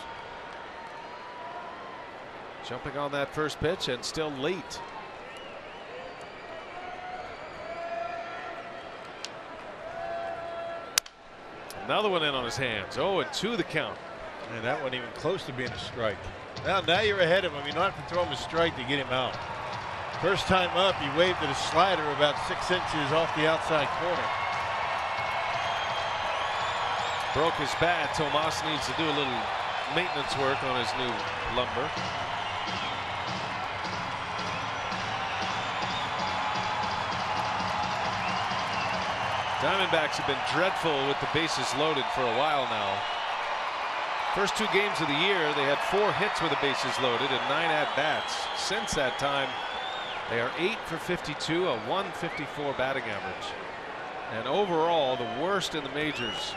jumping on that first pitch and still late. Another one in on his hands. 0-2 the count. And that wasn't even close to being a strike. Now you're ahead of him. You don't have to throw him a strike to get him out. First time up, he waved at a slider about 6 inches off the outside corner. Broke his bat. Tomas needs to do a little maintenance work on his new lumber. Diamondbacks have been dreadful with the bases loaded for a while now. First 2 games of the year, they had 4 hits with the bases loaded and 9 at-bats. Since that time, they are 8 for 52, a 154 batting average. And overall, the worst in the majors.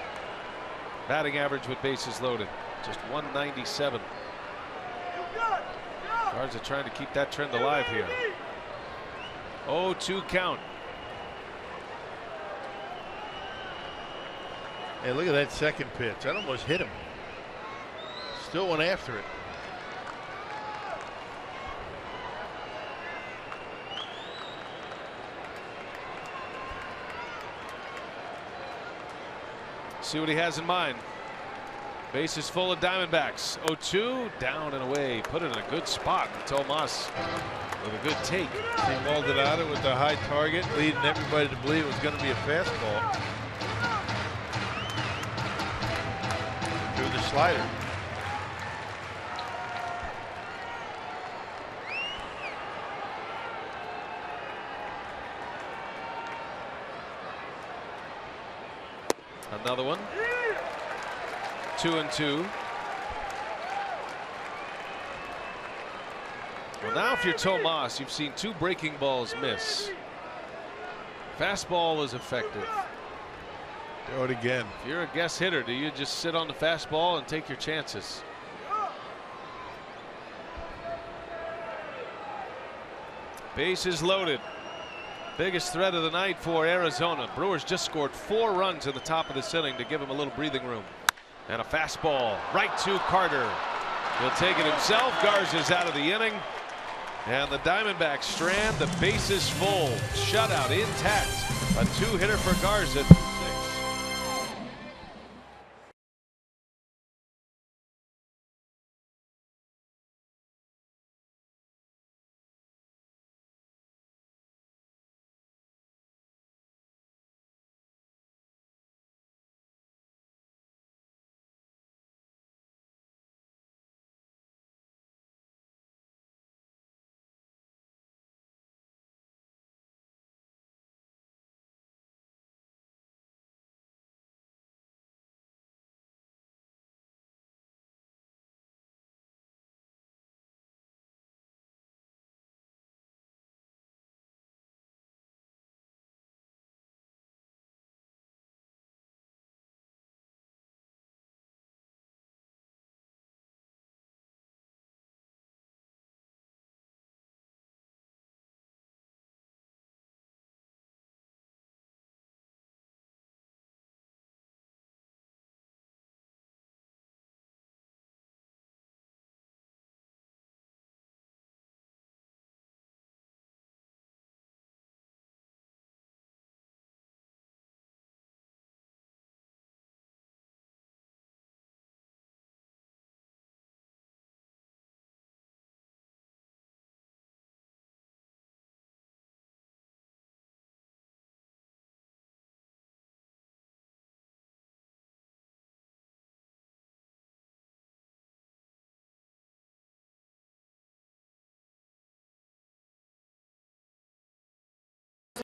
Batting average with bases loaded, just 197. Cards are trying to keep that trend alive here. 0-2 count. Hey, look at that second pitch. That almost hit him. Still went after it. See what he has in mind. Base is full of Diamondbacks. 0-2, down and away. Put it in a good spot. Tomas with a good take. He molded out it with the high target, leading everybody to believe it was going to be a fastball. Through the slider. Another one. 2-2. Well, now if you're Tomas, you've seen 2 breaking balls miss. Fastball is effective. Throw it again. If you're a guest hitter, do you just sit on the fastball and take your chances? Bases loaded. Biggest threat of the night for Arizona. Brewers just scored 4 runs in the top of this inning to give him a little breathing room. And a fastball right to Carter. He'll take it himself. Garza's out of the inning. And the Diamondbacks strand the bases full. Shutout intact. A 2-hitter for Garza.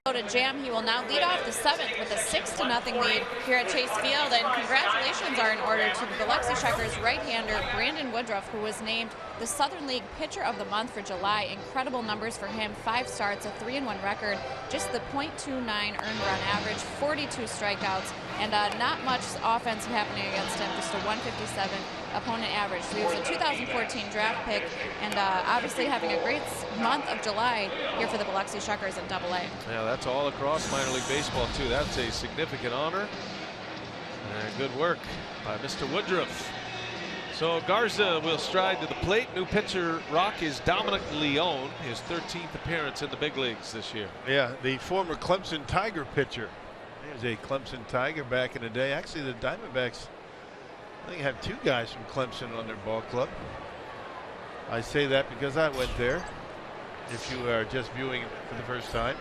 To jam, he will now lead off the 7th with a 6-0 lead here at Chase Field, and congratulations are in order to the Biloxi Shuckers right-hander Brandon Woodruff, who was named the Southern League Pitcher of the Month for July. Incredible numbers for him: 5 starts, a 3-1 record, just the .29 earned run average, 42 strikeouts, and not much offense happening against him, just a 157 opponent average. So he was a 2014 draft pick, and obviously having a great month of July here for the Biloxi Shuckers in AA. Yeah, that's all across minor league baseball too. That's a significant honor. And good work by Mr. Woodruff. So Garza will stride to the plate. New pitcher Rock is Dominic Leone, his 13th appearance in the big leagues this year. Yeah, the former Clemson Tiger pitcher. He was a Clemson Tiger back in the day. Actually, the Diamondbacks, I think, have 2 guys from Clemson on their ball club. I say that because I went there, if you are just viewing it for the first time.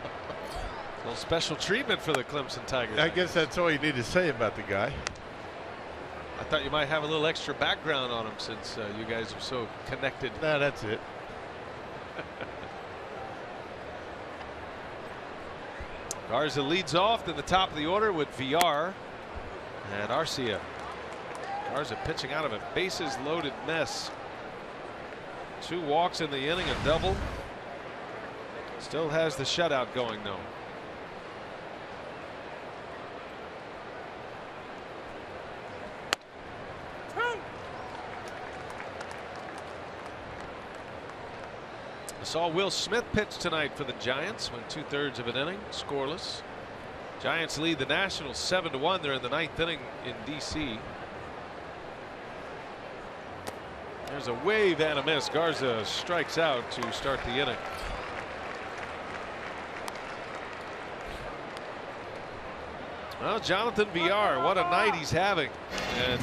A little special treatment for the Clemson Tigers. I guess that's all you need to say about the guy. I thought you might have a little extra background on him since you guys are so connected. No, that's it. Garza leads off to the top of the order with VR and Arcia. Garza pitching out of a bases loaded mess. 2 walks in the inning, a double. Still has the shutout going though. I saw Will Smith pitch tonight for the Giants. Went 2/3 of an inning, scoreless. Giants lead the Nationals 7-1. They're in the 9th inning in DC. There's a wave and a miss. Garza strikes out to start the inning. Well, Jonathan VR, what a night he's having, and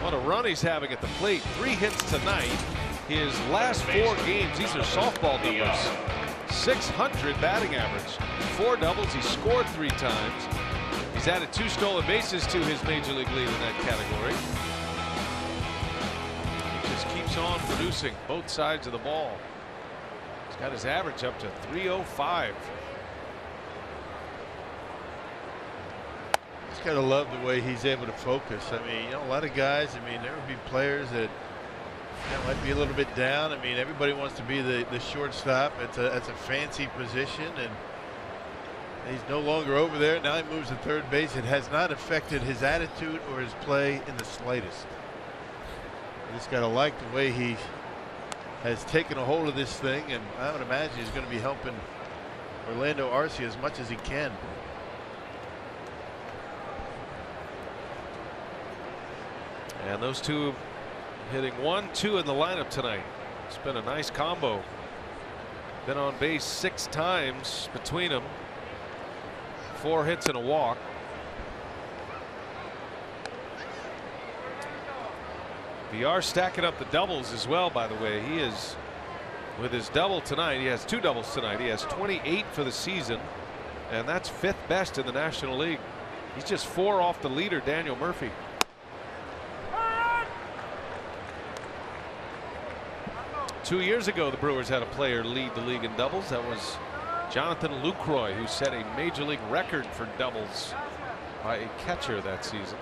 what a run he's having at the plate. 3 hits tonight. His last 4 games, these are softball numbers. 600 batting average, 4 doubles. He scored 3 times. He's added 2 stolen bases to his major league lead in that category. He just keeps on producing both sides of the ball. He's got his average up to 305. Just gotta love the way he's able to focus. I mean, you know, a lot of guys, I mean, there would be players that might be a little bit down. I mean, everybody wants to be the shortstop. It's a fancy position, and he's no longer over there. Now he moves to third base. It has not affected his attitude or his play in the slightest. You just gotta like the way he has taken a hold of this thing, and I would imagine he's going to be helping Orlando Arcia as much as he can. And those 2 hitting 1-2 in the lineup tonight. It's been a nice combo. Been on base 6 times between them. 4 hits and a walk. VR stacking up the doubles as well, by the way. He is, with his double tonight, he has 2 doubles tonight. He has 28 for the season, and that's 5th best in the National League. He's just 4 off the leader, Daniel Murphy. Two years ago, the Brewers had a player lead the league in doubles. That was Jonathan Lucroy, who set a major league record for doubles by a catcher that season.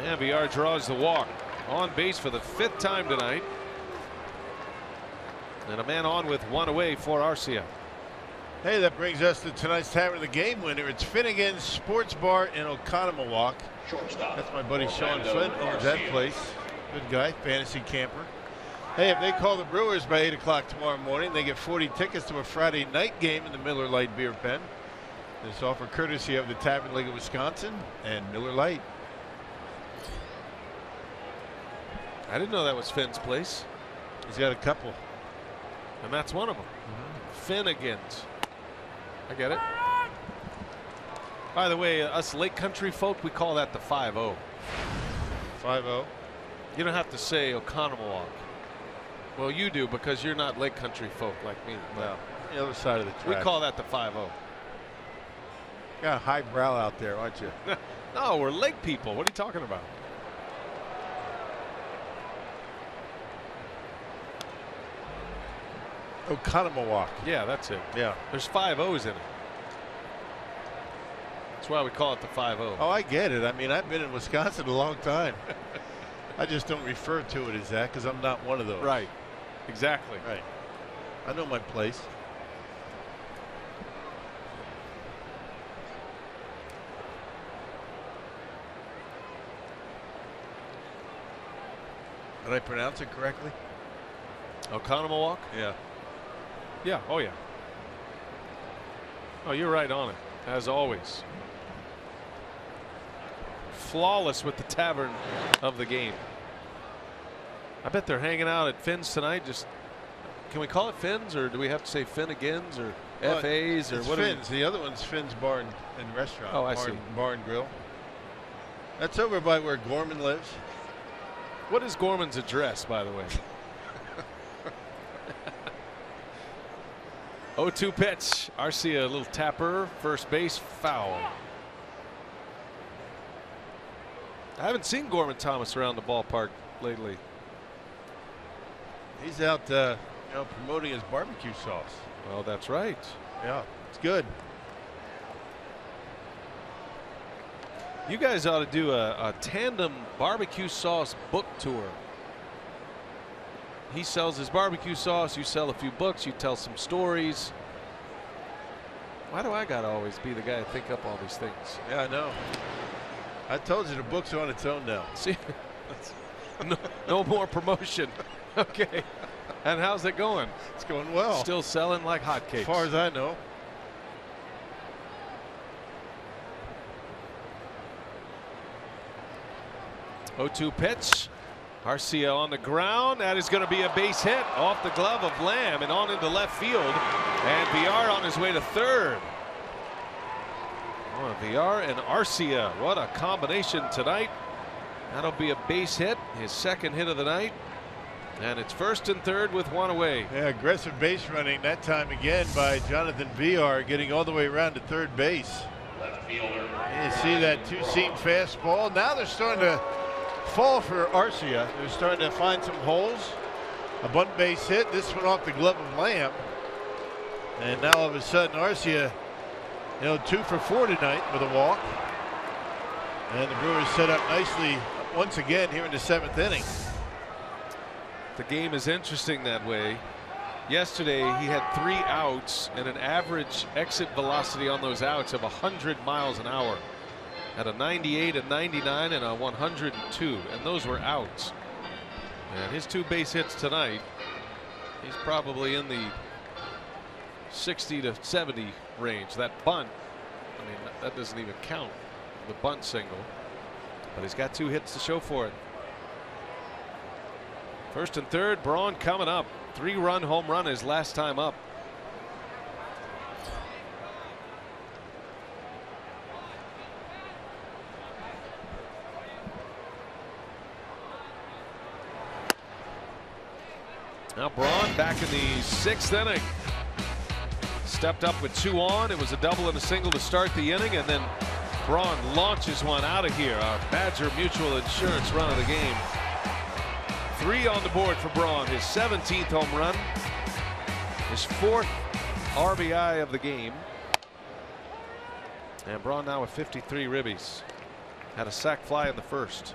And VR draws the walk. On base for the 5th time tonight. And a man on with 1 away for Arcia. Hey, that brings us to tonight's Tavern of the Game winner. It's Finnegan's Sports Bar in Oconomowoc. That's my buddy Sean Flynn, owns that place. Good guy, fantasy camper. Hey, if they call the Brewers by 8 o'clock tomorrow morning, they get 40 tickets to a Friday night game in the Miller Lite Beer Pen. This offer courtesy of the Tavern League of Wisconsin and Miller Lite. I didn't know that was Finn's place. He's got a couple. And that's one of them. Finnegan's. I get it. By the way, us Lake Country folk, we call that the 5-0. 5-0. You don't have to say Oconomowoc. Well, you do because you're not Lake Country folk like me. No, the other side of the track. We call that the 5-0. Got a high brow out there, aren't you? No, we're lake people. What are you talking about? Oconomowoc. Yeah, that's it. Yeah. There's 5 O's in it. That's why we call it the 5-0. Oh, I get it. I mean, I've been in Wisconsin a long time. I just don't refer to it as that because I'm not one of those. Right. Exactly. Right. I know my place. Did I pronounce it correctly? Oconomowoc? Yeah. Yeah. Oh, yeah. Oh, you're right on it, as always. Flawless with the tavern of the game. I bet they're hanging out at Finn's tonight. Just, can we call it Finn's, or do we have to say Finnegan's or FA's, or it's what? Finn's. The other one's Finn's Bar and Restaurant. Oh, I see. Bar and Grill. That's over by where Gorman lives. What is Gorman's address, by the way? 0-2 pitch. Arcia, a little tapper, first base, foul. I haven't seen Gorman Thomas around the ballpark lately. He's out, promoting his barbecue sauce. Well, that's right. Yeah, it's good. You guys ought to do a tandem barbecue sauce book tour. He sells his barbecue sauce, you sell a few books, you tell some stories. Why do I gotta always be the guy to think up all these things? Yeah, I know. I told you the book's on its own now. See, no more promotion. Okay. And how's it going? It's going well. Still selling like hotcakes. As far as I know. Oh-2 pitch. Arcia on the ground. That is going to be a base hit off the glove of Lamb and on into left field. And VR on his way to third. Oh, VR and Arcia. What a combination tonight. That'll be a base hit, his second hit of the night. And it's first and third with one away. Yeah, aggressive base running that time again by Jonathan VR, getting all the way around to third base. Left fielder. You see that two-seam fastball. Now they're starting to fall for Arcia. They're starting to find some holes. A bunt base hit. This one off the glove of Lamb. And now all of a sudden Arcia, 2 for 4 tonight with a walk. And the Brewers set up nicely once again here in the 7th inning. The game is interesting that way. Yesterday he had 3 outs and an average exit velocity on those outs of 100 miles an hour. At a 98, a 99, and a 102, and those were outs. And his 2 base hits tonight, he's probably in the 60 to 70 range. That bunt, I mean, that doesn't even count, the bunt single. But he's got 2 hits to show for it. First and third, Braun coming up. 3-run home run his last time up. Now Braun back in the 6th inning. Stepped up with 2 on. It was a double and a single to start the inning, and then Braun launches one out of here. A Badger Mutual Insurance run of the game. 3 on the board for Braun, his 17th home run, his 4th RBI of the game. And Braun now with 53 ribbies. Had a sac fly in the first.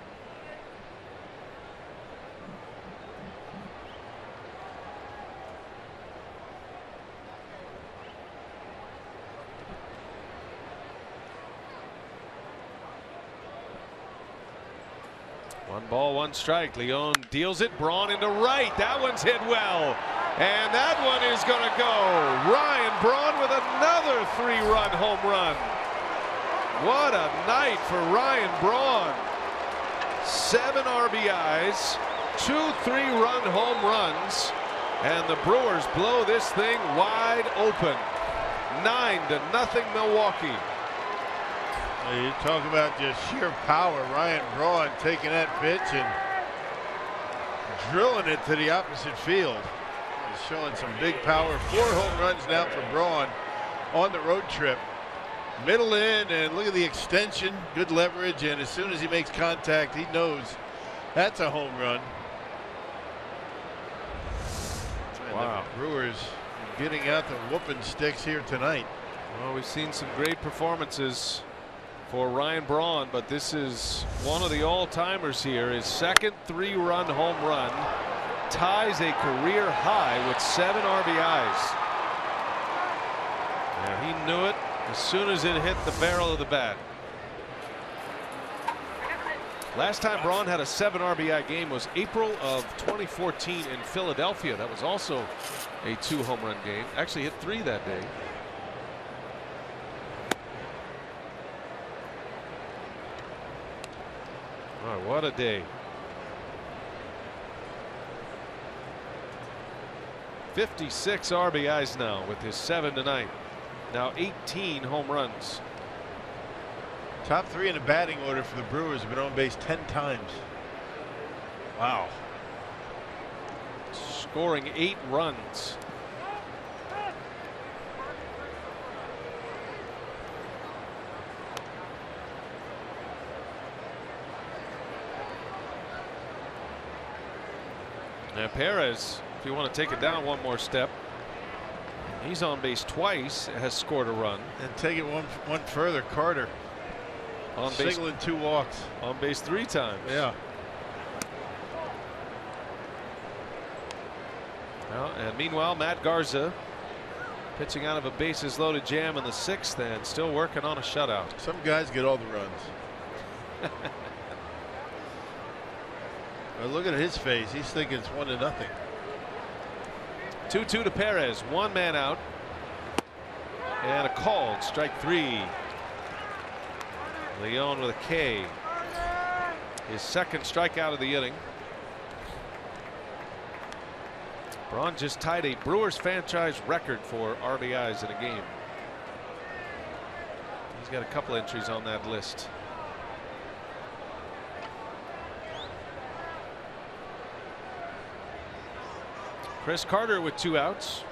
One ball, one strike. Leon deals it. Braun into right. That one's hit well. And that one is going to go. Ryan Braun with another 3-run home run. What a night for Ryan Braun. 7 RBIs, 2 3-run home runs, and the Brewers blow this thing wide open. 9-0 Milwaukee. You talk about just sheer power. Ryan Braun taking that pitch and drilling it to the opposite field. He's showing some big power. 4 home runs now for Braun on the road trip. Middle in, and look at the extension. Good leverage, and as soon as he makes contact, he knows that's a home run. Wow. The Brewers getting out the whooping sticks here tonight. Well, we've seen some great performances for Ryan Braun, but this is one of the all-timers here. His 2nd 3-run home run ties a career high with 7 RBIs. And he knew it as soon as it hit the barrel of the bat. Last time Braun had a 7 RBI game was April of 2014 in Philadelphia. That was also a 2 home run game. Actually hit 3 that day. Oh, what a day. 56 RBIs now with his 7 tonight. Now 18 home runs. Top 3 in the batting order for the Brewers have been on base 10 times. Wow. Scoring 8 runs. Now Perez, if you want to take it down one more step, he's on base twice, has scored a run. And take it one further, Carter. On base, single and 2 walks. On base 3 times. Yeah. Well, and meanwhile, Matt Garza pitching out of a bases loaded jam in the 6th and still working on a shutout. Some guys get all the runs. Well, look at his face. He's thinking it's 1-0. 2-2 to Perez. 1 man out. And a called strike 3. Leon with a K. His 2nd strikeout of the inning. Braun just tied a Brewers franchise record for RBIs in a game. He's got a couple entries on that list. Chris Carter with 2 outs.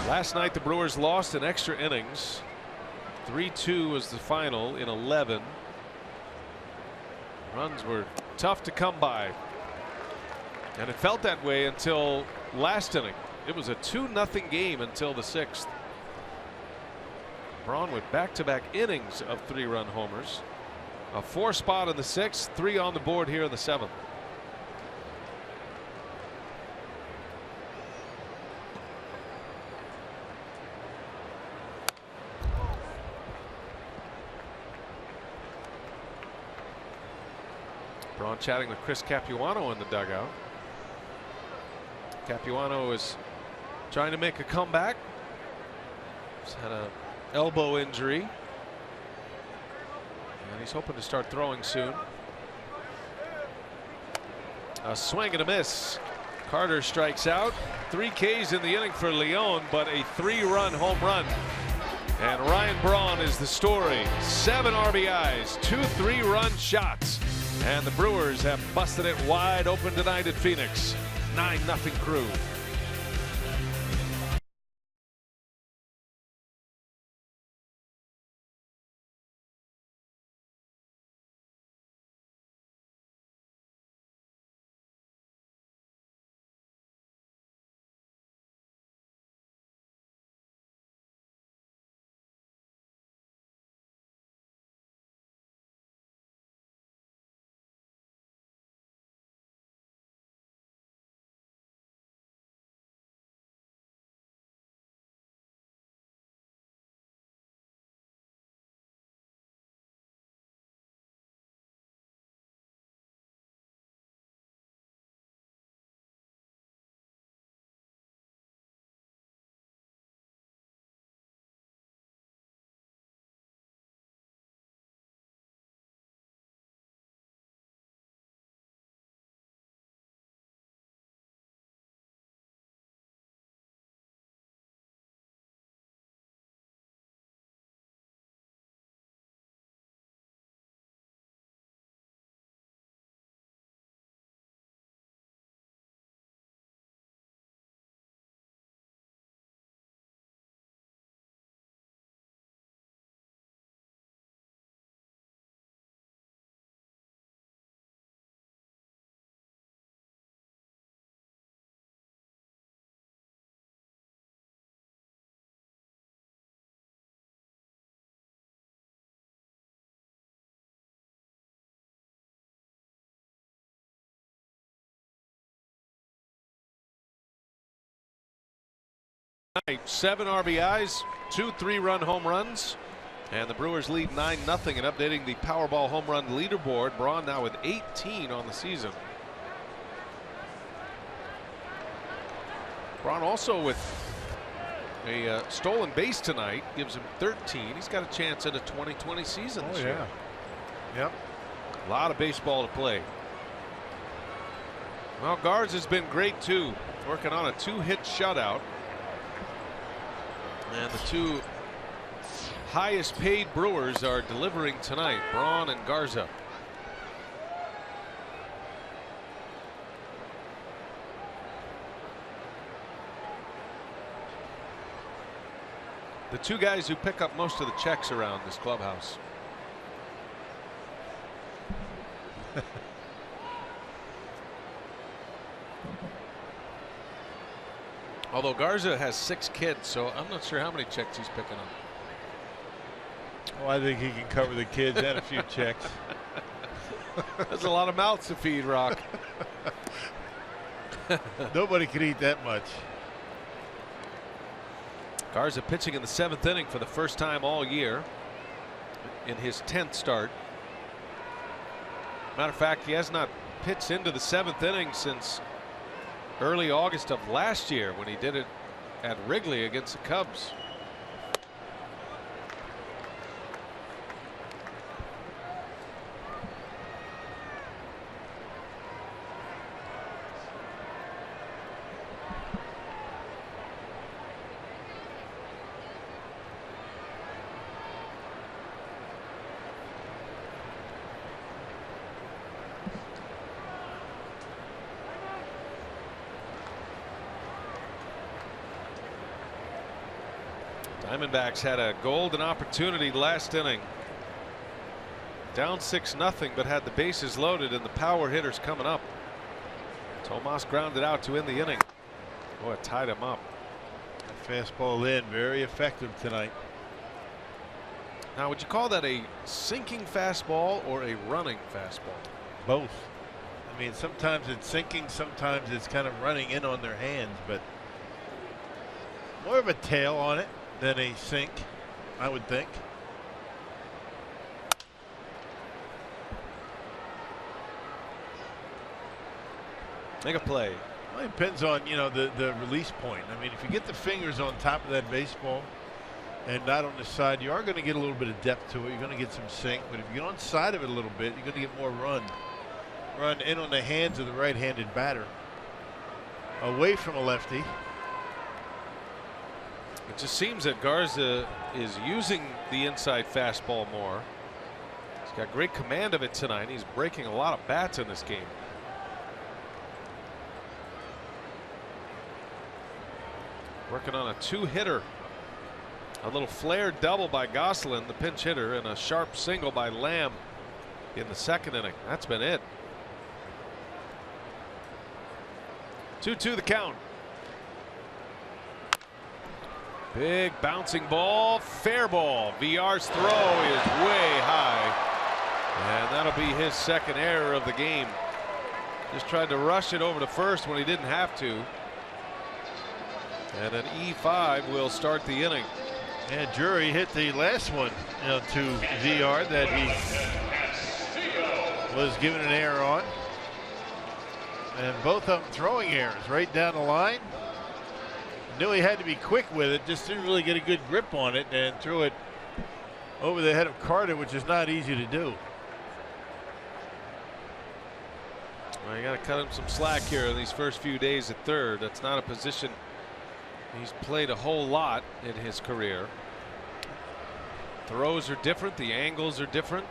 Last night the Brewers lost in extra innings. 3-2 was the final in 11. Runs were tough to come by, and it felt that way until last inning. It was a 2-0 game until the 6th. Braun with back-to-back innings of 3-run homers. A 4 spot in the 6th, 3 on the board here in the 7th. Braun chatting with Chris Capuano in the dugout. Capuano is trying to make a comeback. He's had an elbow injury, and he's hoping to start throwing soon. A swing and a miss. Carter strikes out. 3 Ks in the inning for Leon, but a 3-run home run. And Ryan Braun is the story. 7 RBIs, 2 3-run shots. And the Brewers have busted it wide open tonight at Phoenix. 9-0 Crew. Tonight, 7 RBIs, 2 3-run home runs. And the Brewers lead 9-0, and updating the Powerball home run leaderboard. Braun now with 18 on the season. Braun also with a stolen base tonight, gives him 13. He's got a chance at a 2020 season this year. Yep. A lot of baseball to play. Well, Garza's been great too, working on a 2-hit shutout. And the two highest paid Brewers are delivering tonight, Braun and Garza. The two guys who pick up most of the checks around this clubhouse. Although Garza has 6 kids, so I'm not sure how many checks he's picking up. Oh, I think he can cover the kids and a few checks. There's a lot of mouths to feed, Rock. Nobody could eat that much. Garza pitching in the 7th inning for the first time all year in his 10th start. Matter of fact, he has not pitched into the 7th inning since early August of last year when he did it at Wrigley against the Cubs. Diamondbacks had a golden opportunity last inning. Down 6-0, but had the bases loaded and the power hitters coming up. Tomas grounded out to end the inning. Boy, it tied him up. Fastball in, very effective tonight. Now, would you call that a sinking fastball or a running fastball? Both. I mean, sometimes it's sinking, sometimes it's kind of running in on their hands, but more of a tail on it than a sink, I would think. Make a play. Well, it depends on, you know, the release point. I mean, if you get the fingers on top of that baseball and not on the side, you are going to get a little bit of depth to it. You're going to get some sink, but if you get on the side of it a little bit, you're going to get more run in on the hands of the right-handed batter, away from a lefty. It just seems that Garza is using the inside fastball more. He's got great command of it tonight. He's breaking a lot of bats in this game. Working on a 2-hitter. A little flare double by Gosselin, the pinch hitter, and a sharp single by Lamb in the 2nd inning. That's been it. 2-2 the count. Big bouncing ball, fair ball. VR's throw is way high, and that'll be his 2nd error of the game. Just tried to rush it over to first when he didn't have to. And an E5 will start the inning. And Drury hit the last one, you know, to VR that he was given an error on. And both of them throwing errors right down the line. Knew he had to be quick with it, just didn't really get a good grip on it and threw it over the head of Carter, which is not easy to do. Well, you got to cut him some slack here in these first few days at third. That's not a position he's played a whole lot in his career. Throws are different, the angles are different.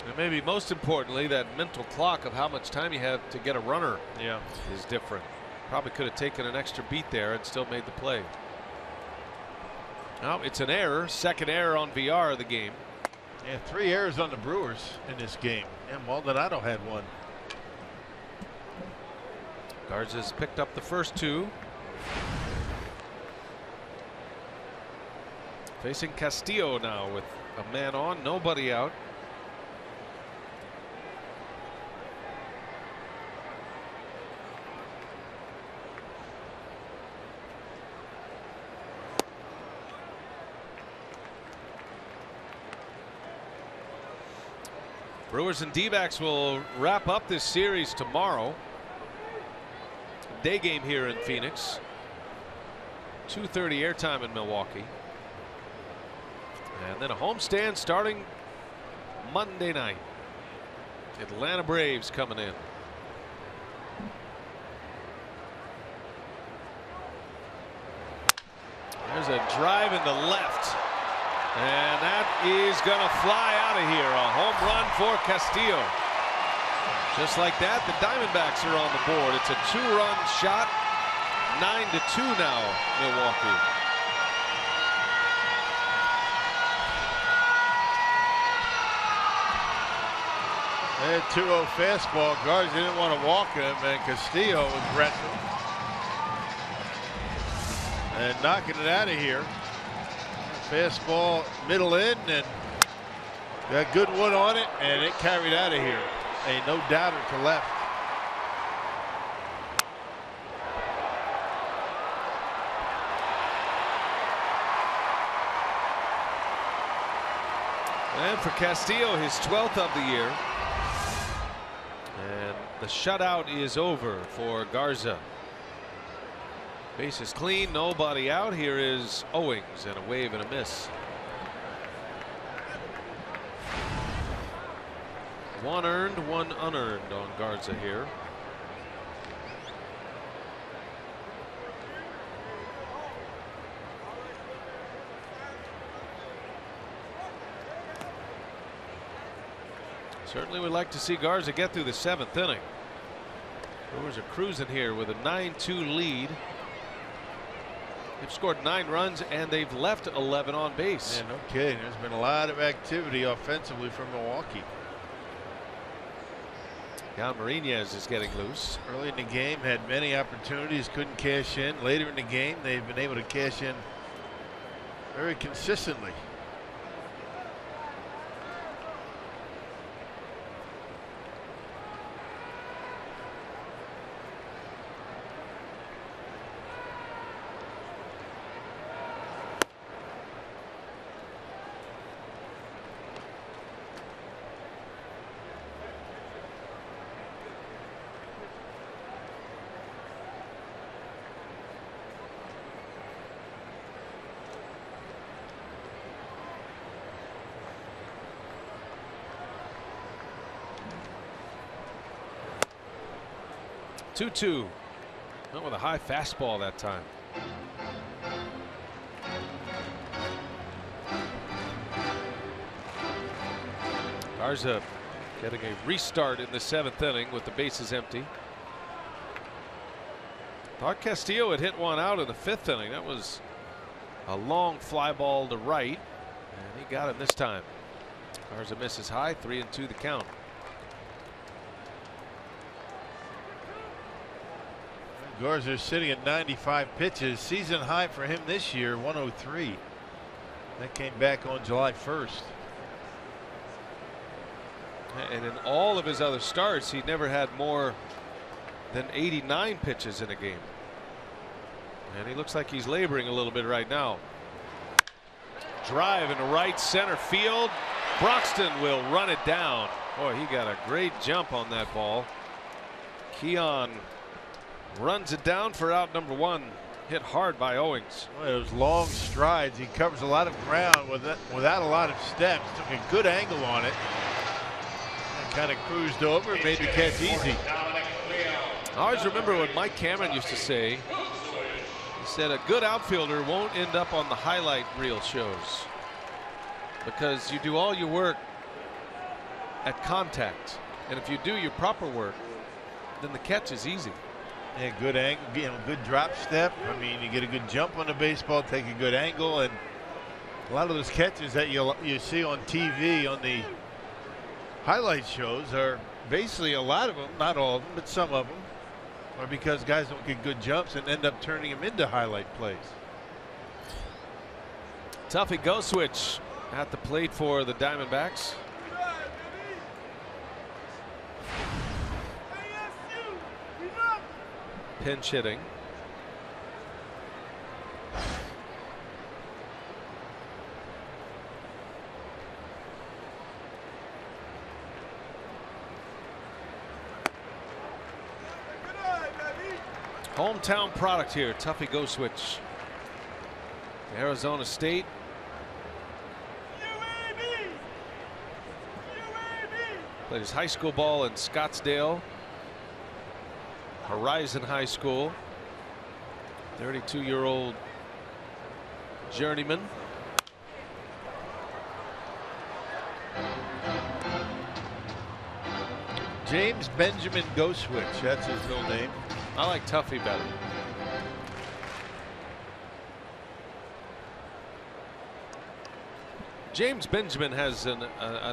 And maybe most importantly, that mental clock of how much time you have to get a runner is different. Probably could have taken an extra beat there and still made the play. Now it's an error, 2nd error on VR of the game. Yeah, 3 errors on the Brewers in this game. And Maldonado had 1. Garza's picked up the first 2. Facing Castillo now with a man on, nobody out. Brewers and D-backs will wrap up this series tomorrow. Day game here in Phoenix. 2:30 airtime in Milwaukee. And then a homestand starting Monday night. Atlanta Braves coming in. There's a drive into left. And that is going to fly out of here. A home run for Castillo. Just like that, the Diamondbacks are on the board. It's a 2-run shot. 9-2 now, Milwaukee. That 2-0 fastball. Garza didn't want to walk him, and Castillo was aggressive. And knocking it out of here. Fastball middle in, and got good wood on it, and it carried out of here. A no doubter to left. And for Castillo, his 12th of the year. And the shutout is over for Garza. Base is clean, nobody out. Here is Owings, and a wave and a miss. One earned, one unearned on Garza here. Certainly would like to see Garza get through the 7th inning. Brewers are cruising here with a 9-2 lead. They've scored 9 runs and they've left 11 on base. Yeah, no kidding. There's been a lot of activity offensively from Milwaukee. Jan Marinez is getting loose. Early in the game, had many opportunities, couldn't cash in. Later in the game, they've been able to cash in very consistently. Two. Went with a high fastball that time. Garza getting a restart in the 7th inning with the bases empty. Thought Castillo had hit one out in the 5th inning. That was a long fly ball to right, and he got it this time. Garza misses high. 3-2 the count. Garza sitting at 95 pitches. Season high for him this year, 103. That came back on July 1st. And in all of his other starts, he never had more than 89 pitches in a game. And he looks like he's laboring a little bit right now. Drive into right center field. Broxton will run it down. Boy, he got a great jump on that ball. Keon runs it down for out number 1. Hit hard by Owings. Boy, those long strides. He covers a lot of ground without a lot of steps. Took a good angle on it. And kind of cruised over, made the catch easy. I always remember what Mike Cameron used to say. He said a good outfielder won't end up on the highlight reel shows because you do all your work at contact, and if you do your proper work, then the catch is easy. Yeah, good angle, good drop step. I mean, you get a good jump on the baseball, take a good angle, and a lot of those catches that you see on TV on the highlight shows are basically, a lot of them, not all of them, but some of them, are because guys don't get good jumps and end up turning them into highlight plays. Tuffy go switch at the plate for the Diamondbacks. Pinch hitting. Hometown product here. Tuffy go switch. Arizona State. Played his high school ball in Scottsdale. Horizon High School. 32-year-old journeyman. James Benjamin Goswitch, that's his real name. I like Tuffy better. James Benjamin has an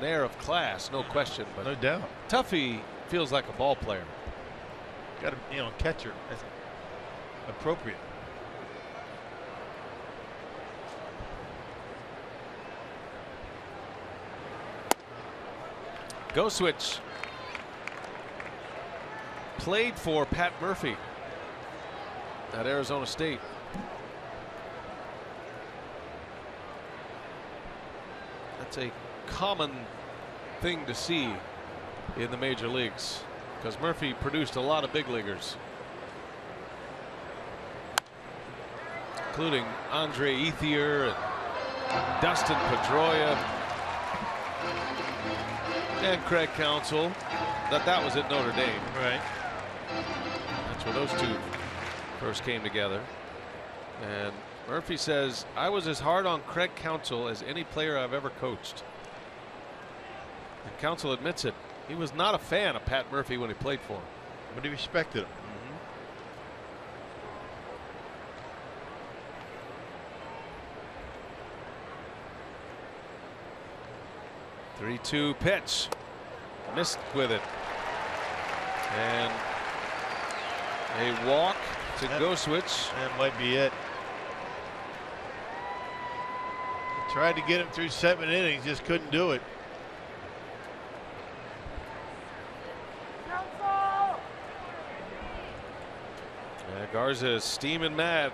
air of class, no question, but no doubt. Tuffy feels like a ball player. Got a catcher. That's appropriate. Goswitch played for Pat Murphy at Arizona State. That's a common thing to see in the major leagues because Murphy produced a lot of big leaguers, including Andre Ethier and Dustin Pedroia and Craig Counsell. That was at Notre Dame. Right. That's where those two first came together. And Murphy says, I was as hard on Craig Counsell as any player I've ever coached. And Counsell admits it. He was not a fan of Pat Murphy when he played for him. But he respected him. 3-2 pitch. Missed with it. And a walk to Goswitch. That might be it. Tried to get him through 7 innings, just couldn't do it. Garza is steaming mad.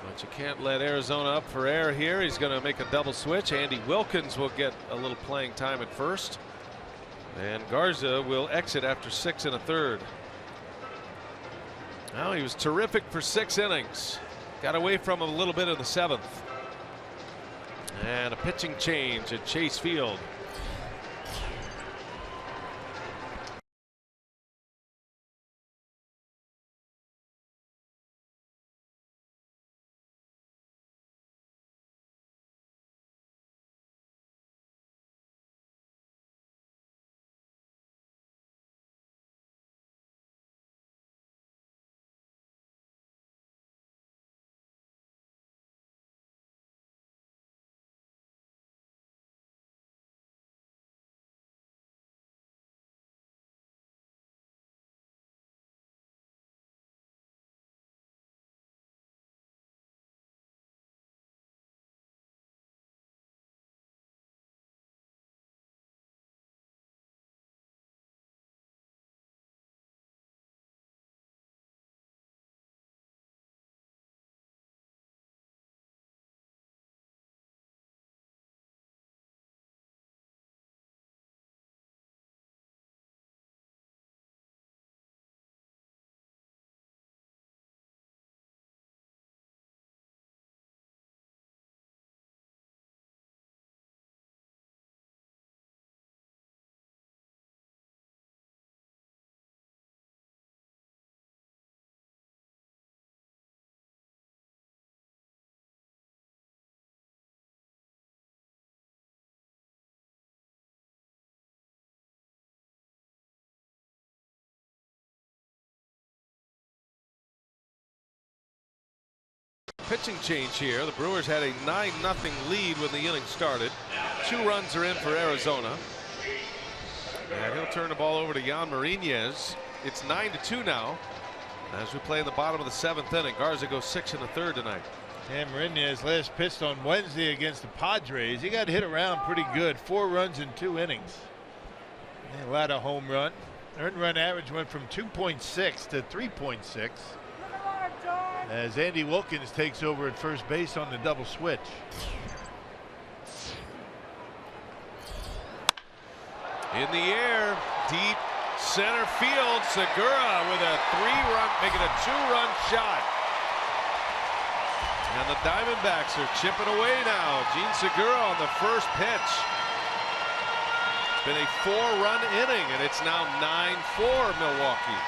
But you can't let Arizona up for air here. He's going to make a double switch. Andy Wilkins will get a little playing time at first. And Garza will exit after 6 1/3. Well, he was terrific for 6 innings. Got away from him a little bit in the 7th. And a pitching change at Chase Field. Pitching change here. The Brewers had a 9-0 lead when the inning started. 2 runs are in for Arizona. And he'll turn the ball over to Jan Marinez. It's 9-2 now as we play in the bottom of the 7th inning. Garza goes 6 1/3 tonight. And Marinez last pitched on Wednesday against the Padres. He got hit around pretty good. 4 runs in 2 innings. And a lot of home run. Earned run average went from 2.6 to 3.6. As Andy Wilkins takes over at first base on the double switch. In the air, deep Center field, Segura with a 3-run, making a 2-run shot. And the Diamondbacks are chipping away now. Gene Segura on the first pitch. It's been a 4-run inning, and it's now 9-4 Milwaukee.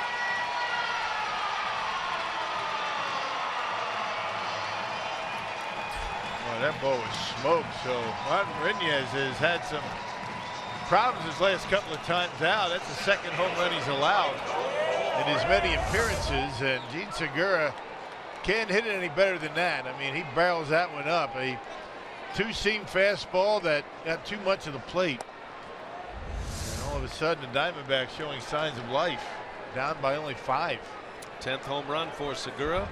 Well, that ball was smoked. So Martin Reñez has had some problems his last couple of times out. That's the second home run he's allowed in his many appearances, and Gene Segura can't hit it any better than that. I mean, he barrels that one up. A 2-seam fastball that got too much of the plate. And all of a sudden, the Diamondbacks showing signs of life, down by only 5. 10th home run for Segura.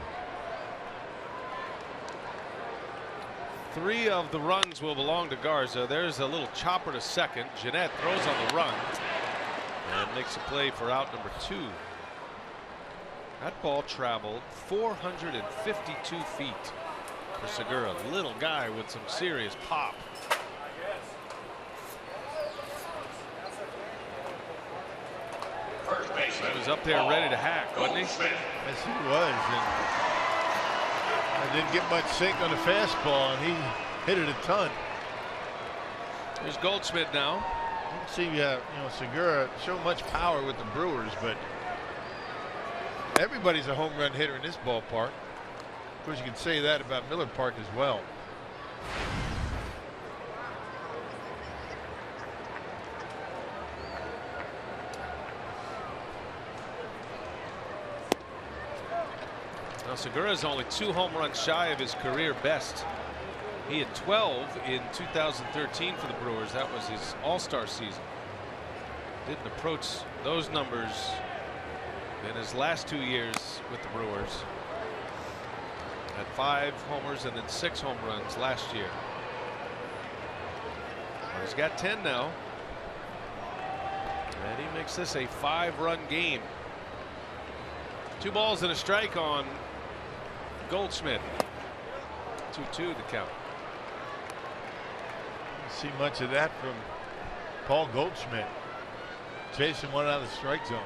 3 of the runs will belong to Garza. There's a little chopper to second. Jeanette throws on the run and makes a play for out number 2. That ball traveled 452 feet for Segura. Little guy with some serious pop. He was up there ready to hack, wasn't he? Yes, he was. And didn't get much sink on the fastball, and he hit it a ton. There's Goldschmidt now. I don't see Segura show much power with the Brewers, but everybody's a home run hitter in this ballpark. Of course, you can say that about Miller Park as well. Now Segura is only 2 home runs shy of his career best. He had 12 in 2013 for the Brewers. That was his all-star season. Didn't approach those numbers in his last 2 years with the Brewers. Had 5 homers and then 6 home runs last year. Well, he's got 10 now. And he makes this a 5-run game. 2 balls and a strike on Goldschmidt. 2-2 the count. Don't see much of that from Paul Goldschmidt. Chasing one out of the strike zone.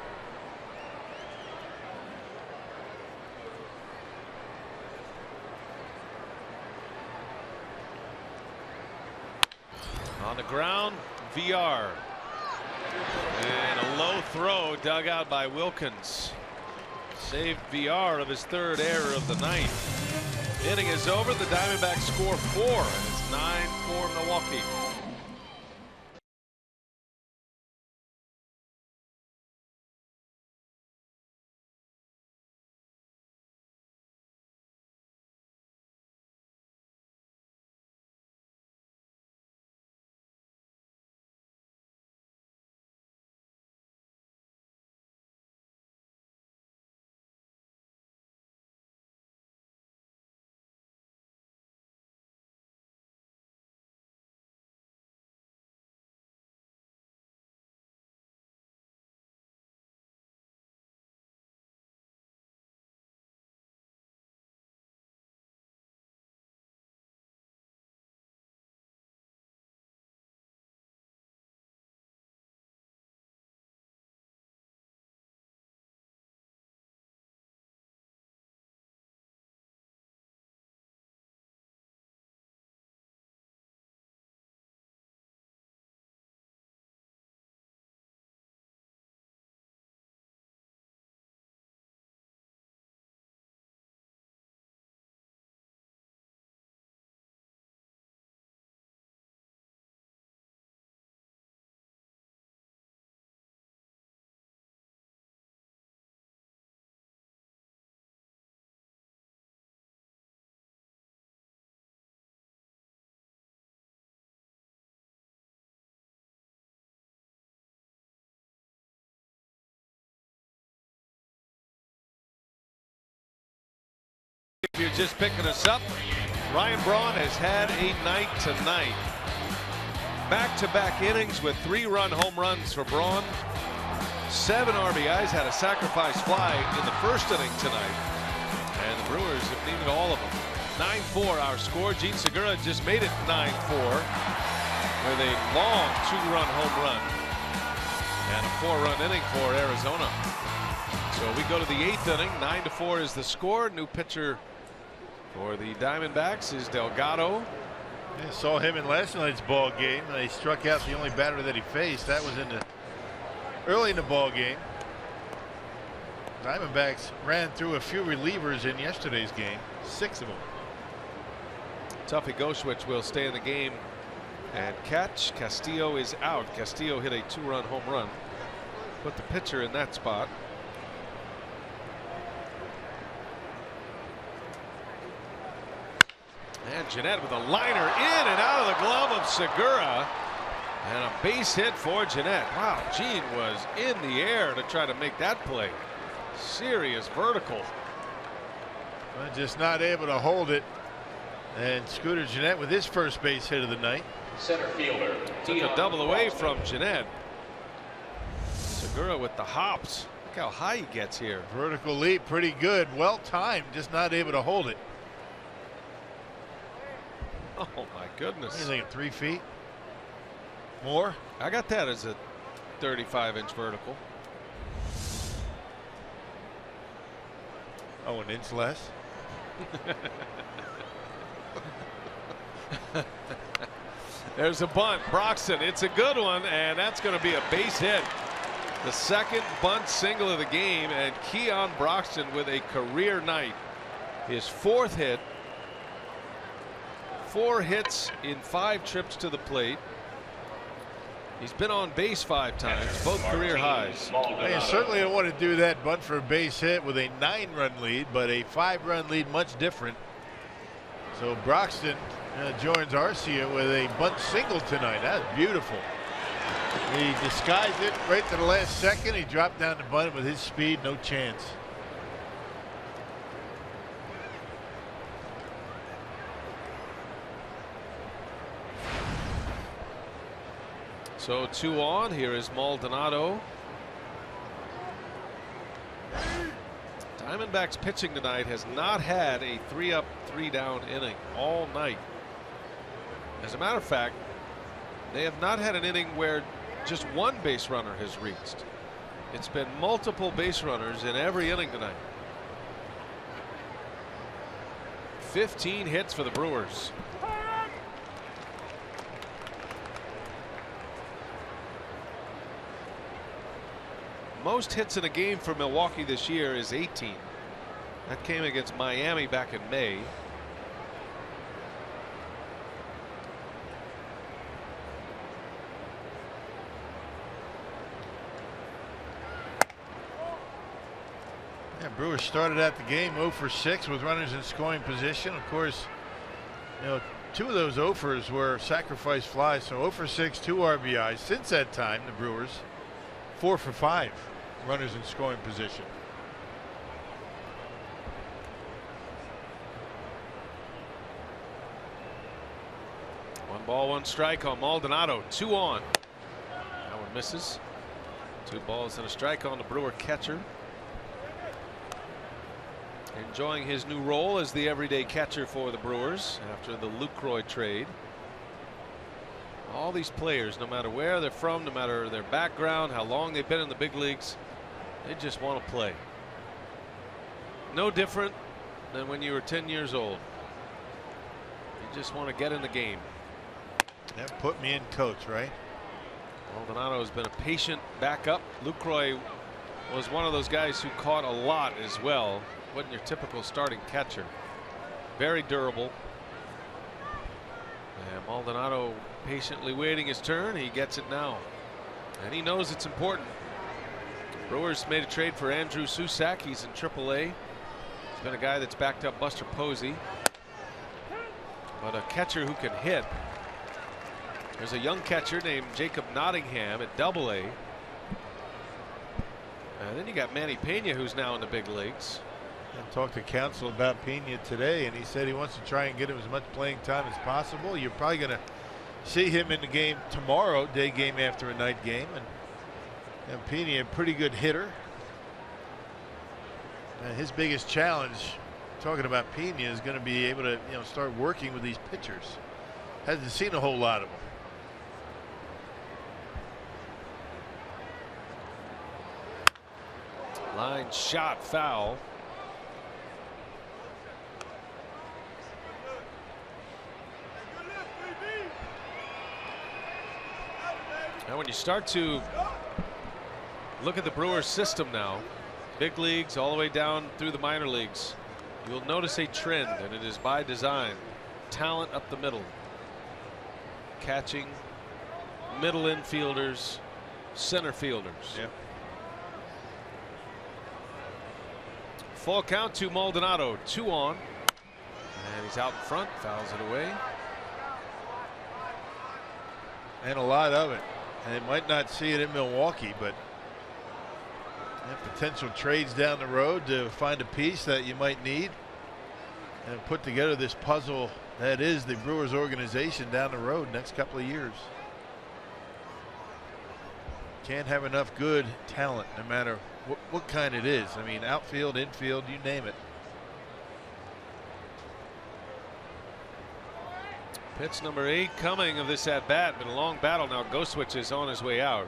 On the ground, VR. And a low throw dug out by Wilkins. Saved VR of his 3rd error of the night. Inning is over. The Diamondbacks score 4, and it's 9-4 Milwaukee. If you're just picking us up, Ryan Braun has had a night tonight. Back-to-back innings with 3-run home runs for Braun. 7 RBIs, had a sacrifice fly in the first inning tonight. And the Brewers have needed all of them. 9-4 our score. Gene Segura just made it 9-4 with a long 2-run home run. And a 4-run inning for Arizona. So we go to the 8th inning. 9-4 is the score. New pitcher for the Diamondbacks is Delgado. I saw him in last night's ball game. He struck out the only batter that he faced. That was early in the ball game. Diamondbacks ran through a few relievers in yesterday's game, 6 of them. Tuffy Goschwitz will stay in the game and catch. Castillo is out. Castillo hit a 2-run home run. Put the pitcher in that spot. And Jeanette with a liner in and out of the glove of Segura. And a base hit for Jeanette. Wow, Gene was in the air to try to make that play. Serious vertical. But just not able to hold it. And Scooter Jeanette with his first base hit of the night. Center fielder. Took a double away from Jeanette. Segura with the hops. Look how high he gets here. Vertical leap, pretty good. Well timed, just not able to hold it. Oh my goodness. What do you think, 3 feet? More? I got that as a 35-inch vertical. Oh, an inch less? There's a bunt. Broxton, it's a good one, and that's going to be a base hit. The second bunt single of the game, and Keon Broxton with a career night. His 4th hit. 4 hits in 5 trips to the plate. He's been on base 5 times, both career highs. You certainly don't want to do that bunt for a base hit with a 9-run lead, but a 5-run lead much different. So Broxton joins Arcia with a bunt single tonight. That's beautiful. He disguised it right to the last second. He dropped down the bunt with his speed, no chance. So 2 on. Here is Maldonado. Diamondbacks pitching tonight has not had a 3-up, 3-down inning all night. As a matter of fact, they have not had an inning where just 1 base runner has reached. It's been multiple base runners in every inning tonight. 15 hits for the Brewers. Most hits in a game for Milwaukee this year is 18. That came against Miami back in May. Yeah, Brewers started out the game 0 for 6 with runners in scoring position. Of course, 2 of those 0-fers were sacrifice flies, so 0 for 6, 2 RBIs. Since that time, the Brewers 4 for 5 runners in scoring position. One ball, 1 strike on Maldonado. 2 on. That one misses. 2 balls and a strike on the Brewer catcher. Enjoying his new role as the everyday catcher for the Brewers after the Lucroy trade. All these players, no matter where they're from, no matter their background, how long they've been in the big leagues, they just want to play. No different than when you were 10 years old. You just want to get in the game. That put me in coach, right? Maldonado has been a patient backup. Lucroy was one of those guys who caught a lot as well. Wasn't your typical starting catcher. Very durable. And Maldonado patiently waiting his turn. He gets it now. And he knows it's important. Brewers made a trade for Andrew Susac. He's in AAA. He's been a guy that's backed up Buster Posey. But a catcher who can hit. There's a young catcher named Jacob Nottingham at AA. And then you got Manny Pena, who's now in the big leagues. I talked to Counsell about Pena today, and he said he wants to try and get him as much playing time as possible. You're probably going to see him in the game tomorrow, day game after a night game. And Pena, a pretty good hitter. And his biggest challenge, talking about Pena, is going to be able to start working with these pitchers. Hasn't seen a whole lot of them. Line shot foul. Now when you start to look at the Brewers system now, big leagues all the way down through the minor leagues, you'll notice a trend, and it is by design. Talent up the middle. Catching, middle infielders, center fielders. Yep. Full count to Maldonado, 2 on. And he's out in front, fouls it away. And a lot of it. And they might not see it in Milwaukee, but potential trades down the road to find a piece that you might need and put together this puzzle that is the Brewers organization down the road next couple of years. Can't have enough good talent no matter what kind it is. I mean, outfield, infield, you name it. Pitch number 8 coming of this at bat, but a long battle now. Goswitch is on his way out.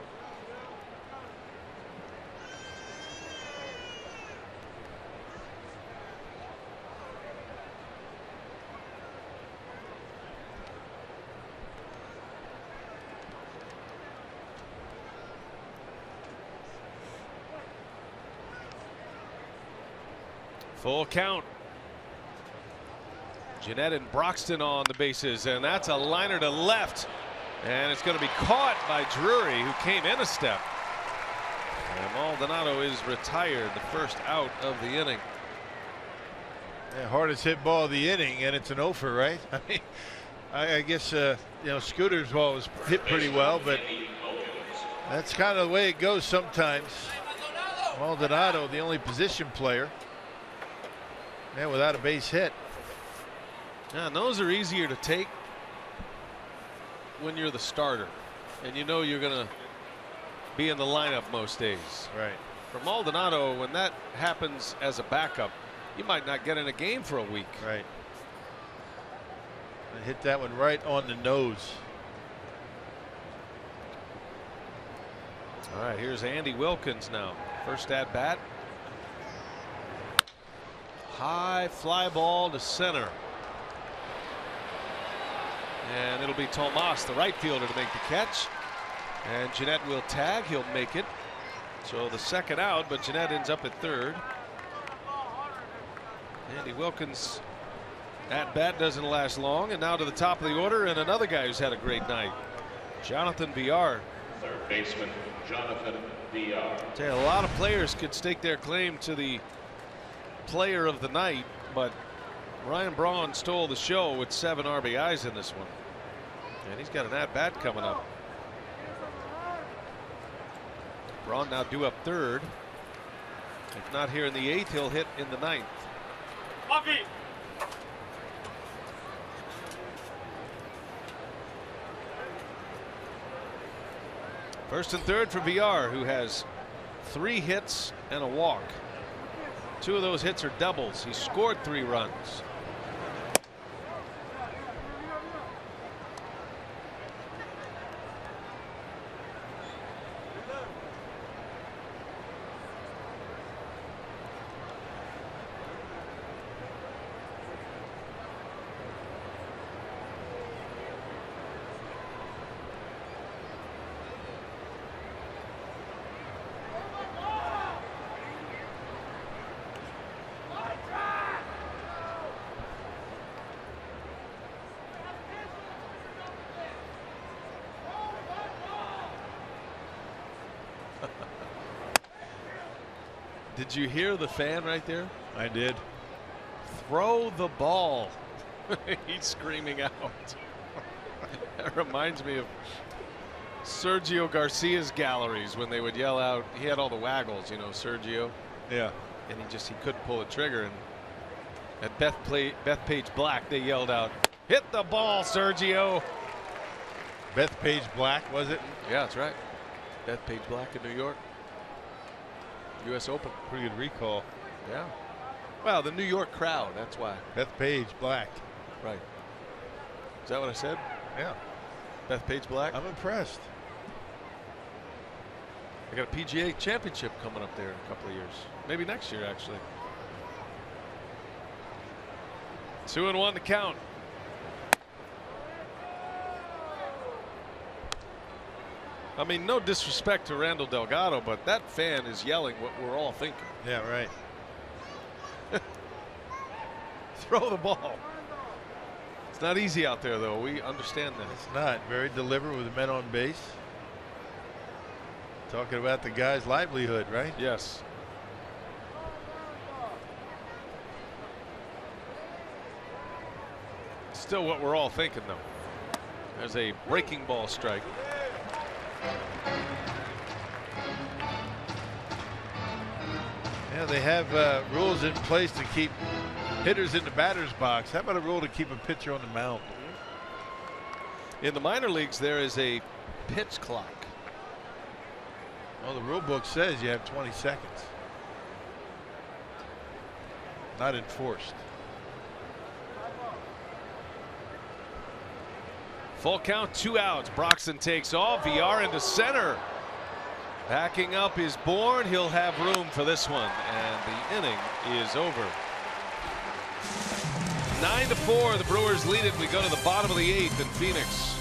Full count. Jeanette and Broxton on the bases, and that's a liner to left, and it's going to be caught by Drury, who came in a step. And Maldonado is retired, the first out of the inning. Yeah, hardest hit ball of the inning, and it's an offer, right? I mean, I guess you know, Scooter's ball was hit pretty well, but that's kind of the way it goes sometimes. Maldonado, the only position player, without a base hit. Yeah, and those are easier to take when you're the starter and you know you're going to be in the lineup most days. Right. For Maldonado, when that happens as a backup, you might not get in a game for a week. Right. I hit that one right on the nose. All right, here's Andy Wilkins now. First at bat. High fly ball to center. And it'll be Tomas, the right fielder, to make the catch. And Jeanette will tag. He'll make it. So the second out, but Jeanette ends up at third. Andy Wilkins at bat doesn't last long. And now to the top of the order, and another guy who's had a great night, Jonathan Villar. Third baseman, Jonathan Villar. A lot of players could stake their claim to the player of the night, but Ryan Braun stole the show with 7 RBIs in this one. And he's got an at-bat coming up. Braun now due up third. If not here in the 8th, he'll hit in the 9th. First and third for Villar, who has 3 hits and a walk. 2 of those hits are doubles. He scored 3 runs. Did you hear the fan right there? I did. Throw the ball. He's screaming out. That reminds me of Sergio Garcia's galleries when they would yell out. He had all the waggles, you know, Sergio. Yeah. And he couldn't pull the trigger. And at Bethpage Black, they yelled out, "Hit the ball, Sergio." Bethpage Black, was it? Yeah, that's right. Bethpage Black in New York. U.S. Open. Pretty good recall. Yeah. Well, the New York crowd, that's why. Bethpage Black. Right. Is that what I said? Yeah. Bethpage Black? I'm impressed. They got a PGA championship coming up there in a couple of years. Maybe next year, actually. 2-1 to count. I mean, no disrespect to Randall Delgado, but that fan is yelling what we're all thinking. Yeah, right. Throw the ball. It's not easy out there, though. We understand that. It's not. Very deliberate with the men on base. Talking about the guy's livelihood, right? Yes. Still what we're all thinking, though. There's a breaking ball strike. Yeah, they have rules in place to keep hitters in the batter's box. How about a rule to keep a pitcher on the mound? In the minor leagues, there is a pitch clock. Well, the rule book says you have 20 seconds. Not enforced. Full count, 2 outs. Broxton takes off. VR into center. Backing up is Bourne. He'll have room for this one, and the inning is over. 9-4. The Brewers lead it. We go to the bottom of the 8th in Phoenix.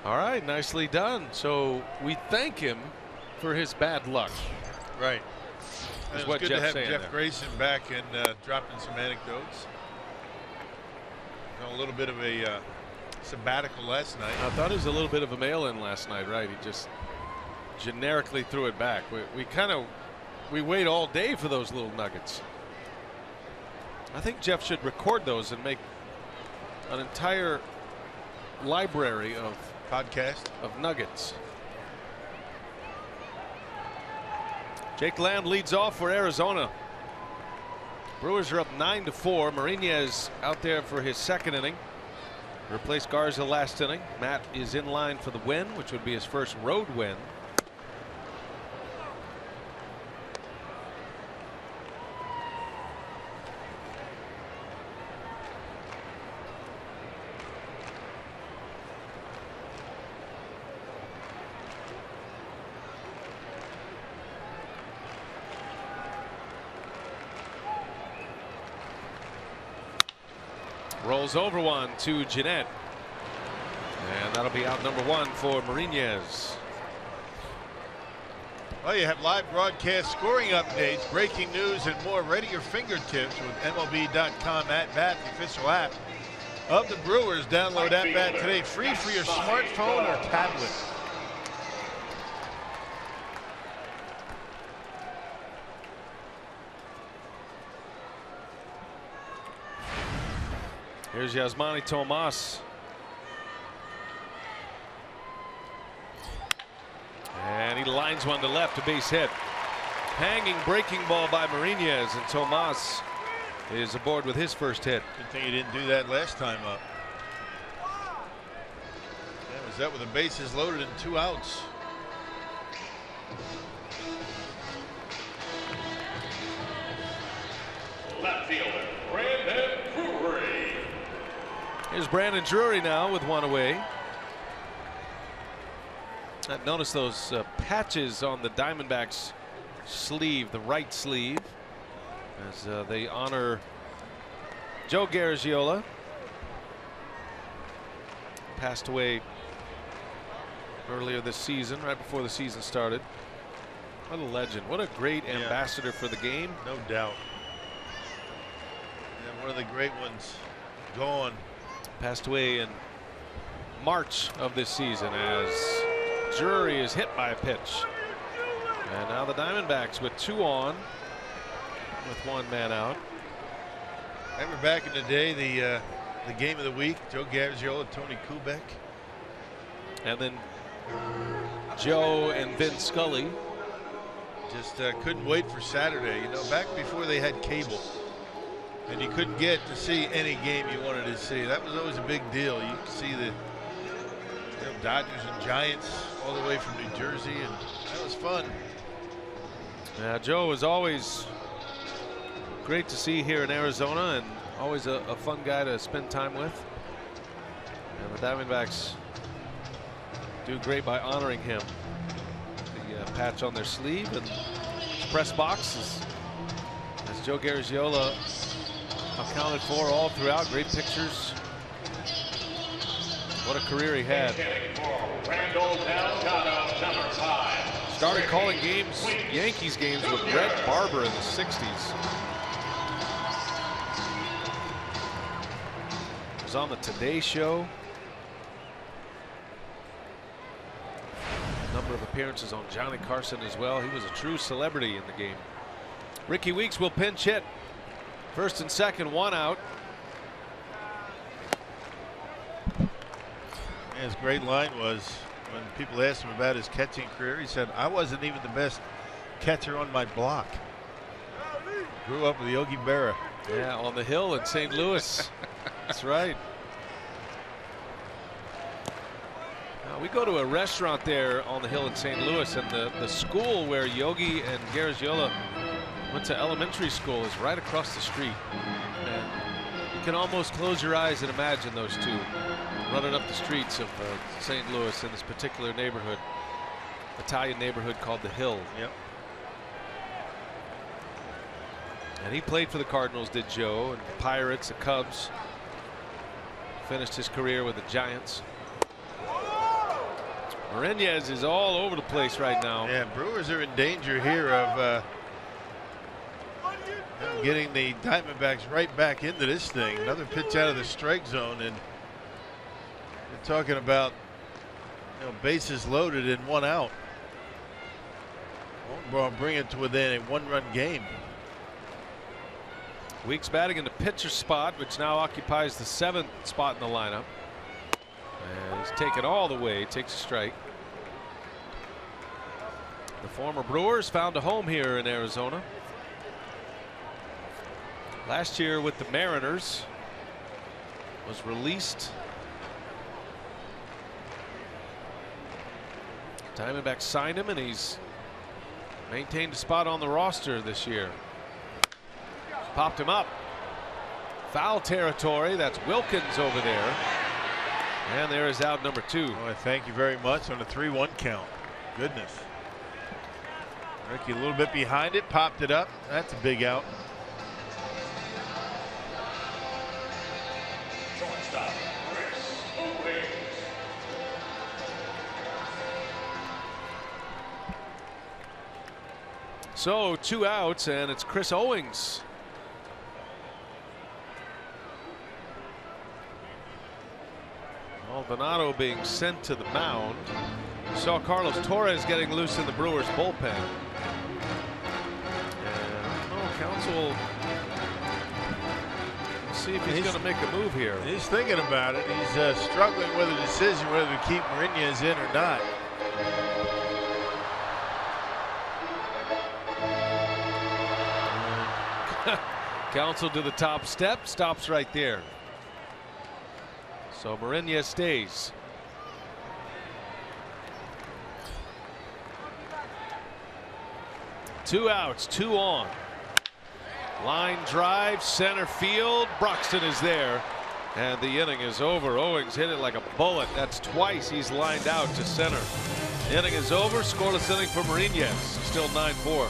All right, nicely done. So we thank him for his bad luck. Right. Is It what was good to Jeff's have saying Jeff there. Grayson back and dropping some anecdotes. A little bit of a sabbatical last night. I thought it was a little bit of a mail-in last night, right? He just generically threw it back. We wait all day for those little nuggets. I think Jeff should record those and make an entire library of podcast of nuggets. Jake Lamb leads off for Arizona. Brewers are up 9-4. Mariñez out there for his second inning. Replaced Garza last inning. Matt is in line for the win, which would be his first road win. Rolls over one to Jeanette. And that'll be out number 1 for Marinez. Well, you have live broadcast scoring updates, breaking news, and more right at your fingertips with MLB.com At Bat, the official app of the Brewers. Download At Bat today, free for your smartphone or tablet. Here's Yasmani Tomas. And he lines one to left, a base hit. Hanging breaking ball by Marinez, and Tomas is aboard with his first hit. Good thing he didn't do that last time up. That was that with the bases loaded and 2 outs. Left fielder, Brandon Drury. Here's Brandon Drury now with 1 away. Notice those patches on the Diamondbacks sleeve, the right sleeve, as they honor Joe Garagiola. Passed away earlier this season, right before the season started. What a legend. What a great ambassador for the game. No doubt. And one of the great ones gone. Passed away in March of this season as Drury is hit by a pitch. And now the Diamondbacks with 2 on, with 1 man out. Remember back in the day, the game of the week, Joe Garagiola, Tony Kubek. And then Joe and Vin Scully. Just couldn't wait for Saturday. You know, back before they had cable. And you couldn't get to see any game you wanted to see. That was always a big deal. You could see the Dodgers and Giants all the way from New Jersey, and that was fun. Yeah, Joe was always great to see here in Arizona, and always a fun guy to spend time with. And the Diamondbacks do great by honoring him. The patch on their sleeve and press box as Joe Garagiola accounted for all throughout. Great pictures. What a career he had. Started calling games, Yankees games, with Red Barber in the 60s. Was on the Today Show. Number of appearances on Johnny Carson as well. He was a true celebrity in the game. Ricky Weeks will pinch hit. First and second, 1 out. His great line was when people asked him about his catching career, he said, I wasn't even the best catcher on my block. Grew up with Yogi Berra. Yeah, on the hill in St. Louis. That's right. We go to a restaurant there on the hill in St. Louis, and the school where Yogi and Garagiola went to elementary school is right across the street. And you can almost close your eyes and imagine those two running up the streets of St. Louis in this particular neighborhood, Italian neighborhood called the Hill. Yep. And he played for the Cardinals, did Joe, and the Pirates, the Cubs. Finished his career with the Giants. Marinez is all over the place right now. Yeah, Brewers are in danger here of getting the Diamondbacks right back into this thing. Another pitch out of the strike zone, and we're talking about, you know, bases loaded and 1 out. Won't bring it to within a 1-run game. Weeks batting in the pitcher spot, which now occupies the 7th spot in the lineup. And he's taken all the way, takes a strike. The former Brewers found a home here in Arizona. Last year with the Mariners, was released. Diamondbacks signed him, and he's maintained a spot on the roster this year. Popped him up. Foul territory. That's Wilkins over there. And there is out number 2. Oh, thank you very much on a 3-1 count. Goodness. Ricky a little bit behind it, popped it up. That's a big out. Shortstop, Chris Owings. So 2 outs, and it's Chris Owings. Maldonado being sent to the mound. You saw Carlos Torres getting loose in the Brewers bullpen. And Counsell, see if he's going to make a move here. He's thinking about it. He's struggling with a decision whether to keep Mourinez in or not. Counsell to the top step, stops right there. So Mourinez stays. Two outs, 2 on. Line drive, center field. Broxton is there, and the inning is over. Owings hit it like a bullet. That's twice he's lined out to center. The inning is over. Scoreless inning for Mourinez. Still 9-4.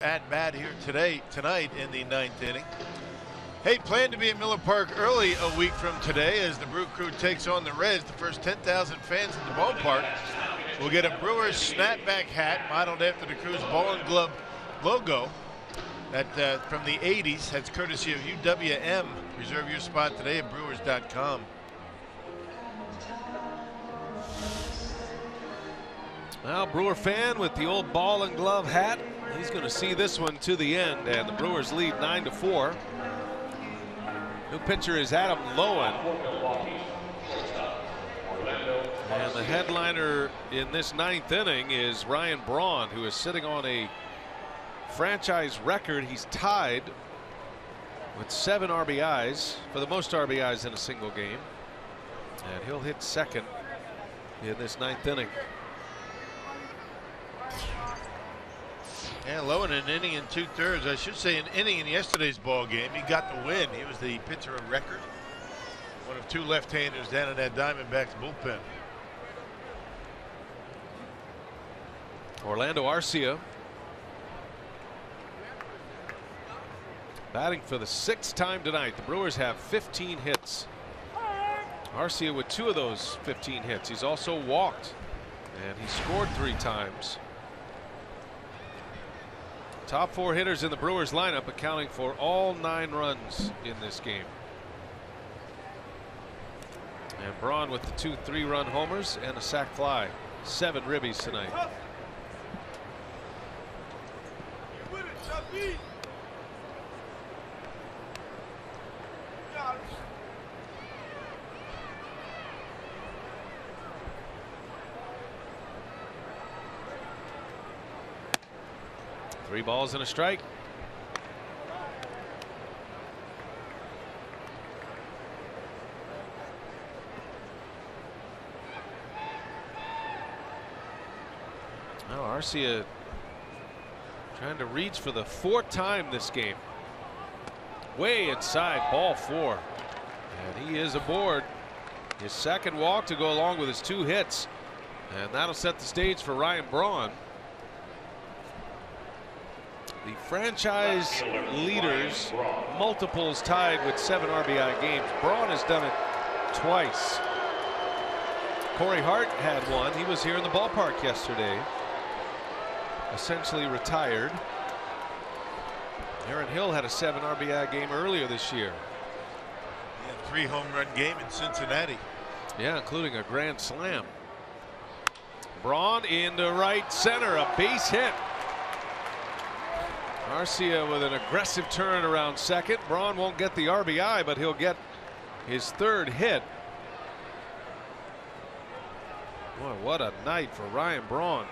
At bat here tonight in the 9th inning. Hey, plan to be at Miller Park early a week from today as the Brew Crew takes on the Reds. The first 10,000 fans in the ballpark will get a Brewers snapback hat modeled after the Crew's ball and glove logo. That from the 80s. That's courtesy of UWM. Reserve your spot today at Brewers.com. Well, Brewer fan with the old ball and glove hat. He's going to see this one to the end, and the Brewers lead 9-4. New pitcher is Adam Lowen. And the headliner in this 9th inning is Ryan Braun, who is sitting on a franchise record. He's tied with 7 RBIs for the most RBIs in a single game. And he'll hit second in this 9th inning. Yeah, Lowen an inning and 2/3. I should say an inning in yesterday's ball game. He got the win. He was the pitcher of record. One of 2 left-handers down in that Diamondbacks bullpen. Orlando Arcia batting for the 6th time tonight. The Brewers have 15 hits. Arcia with 2 of those 15 hits. He's also walked, and he scored 3 times. Top 4 hitters in the Brewers lineup, accounting for all 9 runs in this game. And Braun with the 2 3-run homers and a sac fly. 7 ribbies tonight. 3 balls and a strike. Now Arcia trying to reach for the 4th time this game. Way inside, ball 4. And he is aboard. His 2nd walk to go along with his 2 hits. And that'll set the stage for Ryan Braun. The franchise leaders, multiples tied with 7 RBI games. Braun has done it twice. Corey Hart had one. He was here in the ballpark yesterday. Essentially retired. Aaron Hill had a 7 RBI game earlier this year. Yeah, 3 home run game in Cincinnati. Yeah, including a grand slam. Braun into right center, a base hit. Arcia with an aggressive turn around second. Braun won't get the RBI, but he'll get his 3rd hit. Boy, what a night for Ryan Braun.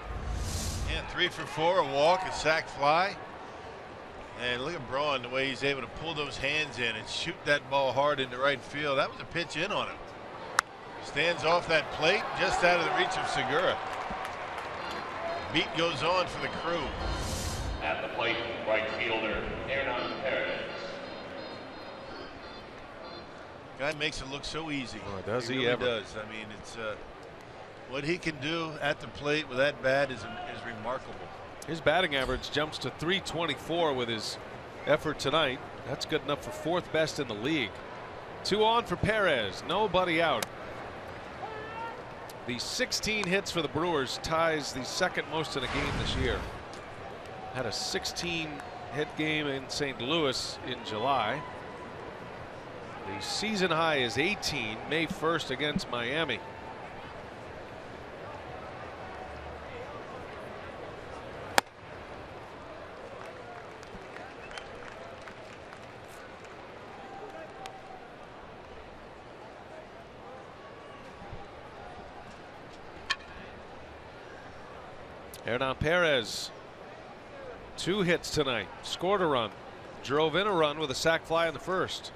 Yeah, 3 for 4, a walk, a sac fly. And look at Braun, the way he's able to pull those hands in and shoot that ball hard into right field. That was a pitch in on him. Stands off that plate, just out of the reach of Segura. Beat goes on for the Crew. At the plate, right fielder, Hernan Perez. Guy makes it look so easy. Oh, does he really ever? Does. I mean, it's what he can do at the plate with that bat is remarkable. His batting average jumps to .324 with his effort tonight. That's good enough for 4th best in the league. 2 on for Perez, nobody out. The 16 hits for the Brewers ties the 2nd most in a game this year. Had a 16 hit game in St. Louis in July. The season high is 18 May 1st against Miami. Hernan Perez, 2 hits tonight, scored a run, drove in a run with a sac fly in the 1st.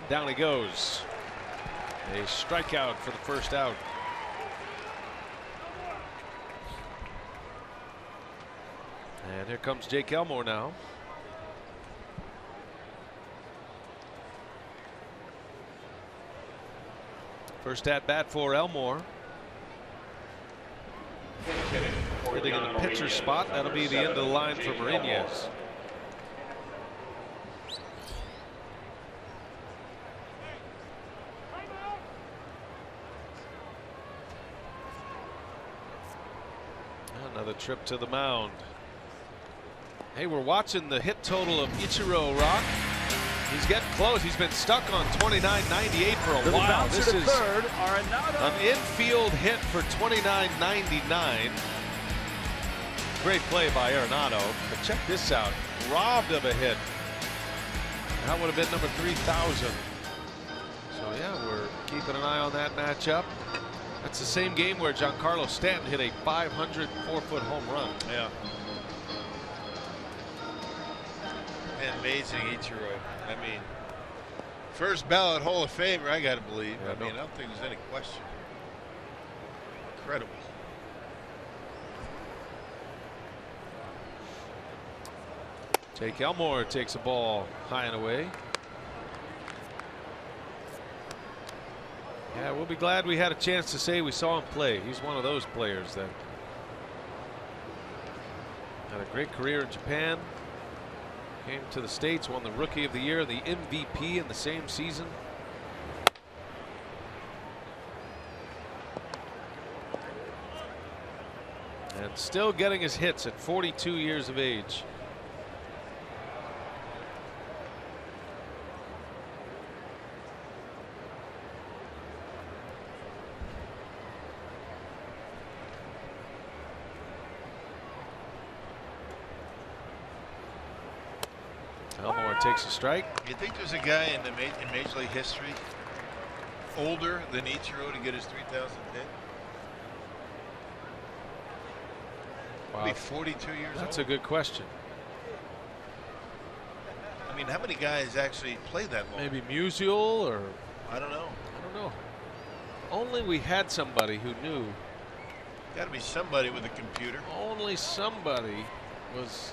Down he goes. A strikeout for the 1st out. And here comes Jake Elmore now. First at bat for Elmore. Hitting in the pitcher spot. That'll be the end of the line for Mariñez. Another trip to the mound. Hey, we're watching the hit total of Ichiro Rock. He's getting close. He's been stuck on 29.98 for a while. This is an infield hit for 29.99. Great play by Arenado. But check this out. Robbed of a hit. That would have been number 3,000. So yeah, we're keeping an eye on that matchup. That's the same game where Giancarlo Stanton hit a 504-foot home run. Yeah. Man, amazing Ichiro. I mean, first ballot Hall of Famer, I got to believe. Yeah, I mean, I don't think there's any question. Incredible. Jake Elmore takes a ball high and away. Yeah, we'll be glad we had a chance to say we saw him play. He's one of those players that had a great career in Japan. Came to the States, won the Rookie of the Year, the MVP in the same season. And still getting his hits at 42 years of age. Elmore takes a strike. You think there's a guy in Major League history older than Ichiro to get his 3,000th hit? Wow. Be 42 years old. That's a good question. I mean, how many guys actually play that long? Maybe Musial or I don't know. I don't know. only we had somebody who knew. Got to be somebody with a computer. Only somebody was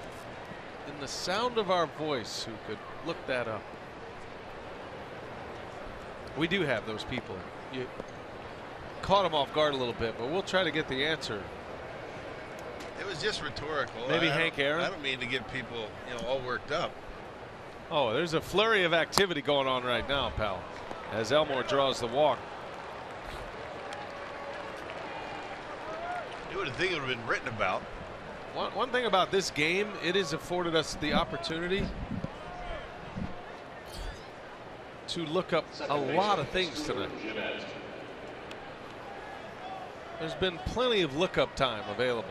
in the sound of our voice who could look that up. We do have those people. You caught them off guard a little bit, but we'll try to get the answer. It was just rhetorical. Maybe Hank Aaron? I don't mean to get people, all worked up. Oh, there's a flurry of activity going on right now, pal, as Elmore draws the walk. You would think it would have been written about. One thing about this game, it has afforded us the opportunity to look up a lot of things tonight. There's been plenty of lookup time available.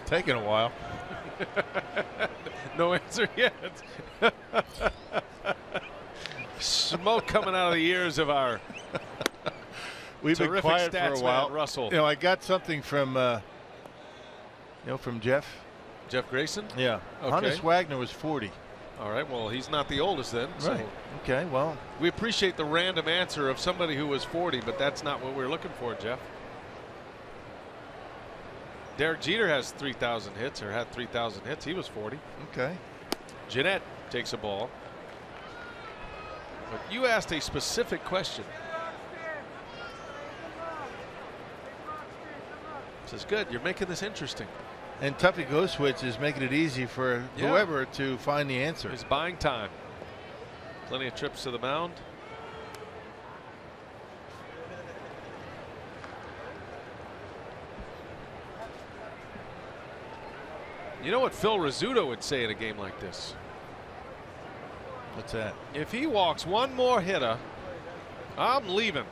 Taking a while. No answer yet. Smoke coming out of the ears of our We've been quiet for a while. Man, Russell. I got something from from Jeff. Jeff Grayson? Yeah. Okay. Honus Wagner was 40. All right. Well, he's not the oldest then. So right. Okay. Well, we appreciate the random answer of somebody who was 40, but that's not what we're looking for, Jeff. Derek Jeter has 3,000 hits, or had 3,000 hits. He was 40. Okay. Jeanette takes a ball. But you asked a specific question. This is good. You're making this interesting. And Tuffy Ghostwitch is making it easy for whoever to find the answer. He's buying time. Plenty of trips to the mound. You know what Phil Rizzuto would say in a game like this? What's that? If he walks one more hitter, I'm leaving.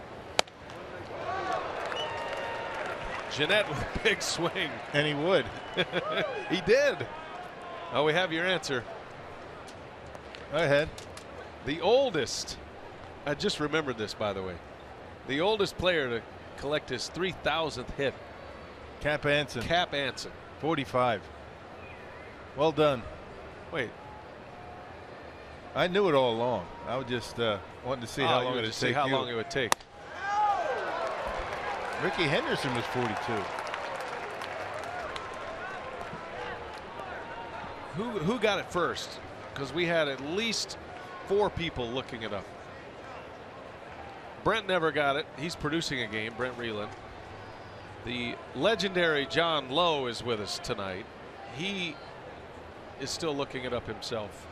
Jeanette with a big swing. And he would. He did. Oh, we have your answer. Go ahead. The oldest, I just remembered this, by the way. The oldest player to collect his 3,000th hit. Cap Anson. Cap Anson. 45. Well done. Wait. I knew it all along. I was just wanting to see how long it would take. How long it would take. Ricky Henderson was 42. Who got it first? Because we had at least 4 people looking it up. Brent never got it. He's producing a game, Brent Reeland. The legendary John Lowe is with us tonight. He is still looking it up himself.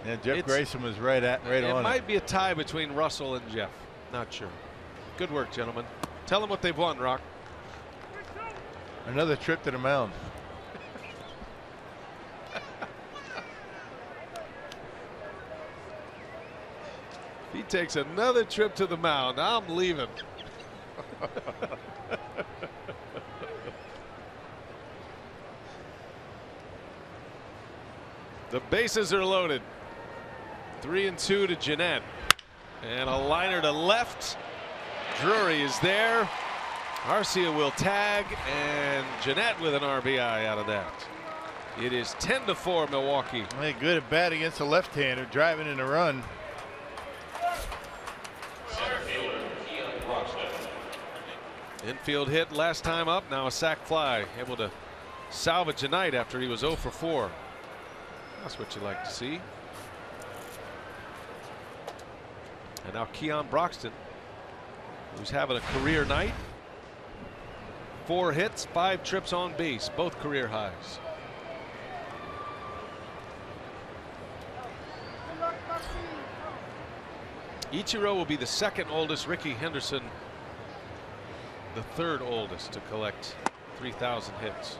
Yeah, Jeff Grayson was right on it. It might be a tie between Russell and Jeff. Not sure. Good work, gentlemen. Tell them what they've won, Rock. Another trip to the mound. If he takes another trip to the mound, I'm leaving. The bases are loaded. 3-2 to Jeanette. And a liner to left. Drury is there. Arcia will tag, and Jeanette with an RBI out of that. It is 10-4 Milwaukee. Hey, good at bat against a left-hander driving in a run. Infield hit last time up, now a sac fly. Able to salvage a night after he was 0 for 4. That's what you like to see. And now Keon Broxton, who's having a career night. 4 hits, 5 trips on base, both career highs. Ichiro will be the 2nd oldest. Ricky Henderson, the 3rd oldest to collect 3,000 hits.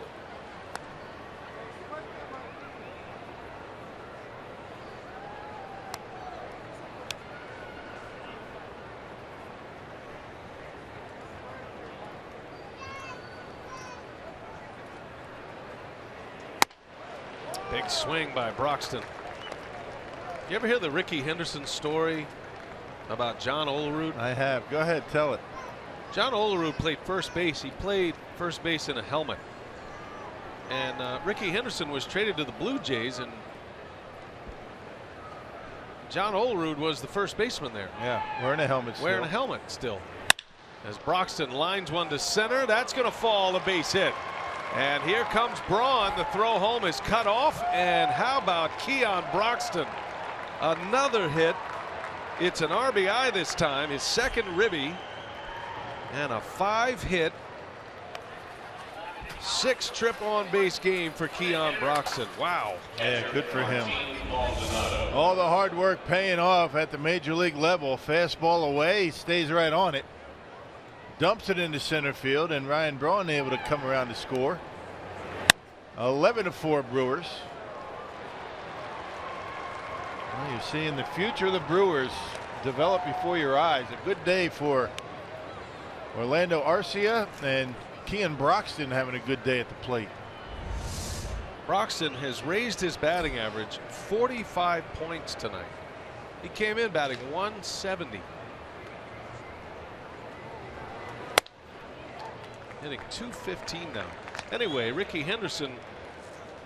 Big swing by Broxton. You ever hear the Ricky Henderson story about John Olerud? I have. Go ahead, tell it. John Olerud played first base. He played first base in a helmet. And Ricky Henderson was traded to the Blue Jays, and John Olerud was the first baseman there. Yeah, wearing a helmet still. Wearing a helmet still. As Broxton lines one to center, that's going to fall, a base hit. And here comes Braun. The throw home is cut off. And how about Keon Broxton? Another hit. It's an RBI this time, his second ribby. And a 5-hit, 6-trip on base game for Keon Broxton. Wow. Yeah, good for him. All the hard work paying off at the major league level. Fastball away, he stays right on it. Dumps it into center field, and Ryan Braun able to come around to score. 11-4 Brewers. Well, you're seeing the future of the Brewers develop before your eyes. A good day for Orlando Arcia, and Keon Broxton having a good day at the plate. Broxton has raised his batting average 45 points tonight. He came in batting 170. Hitting .215 now. Anyway, Ricky Henderson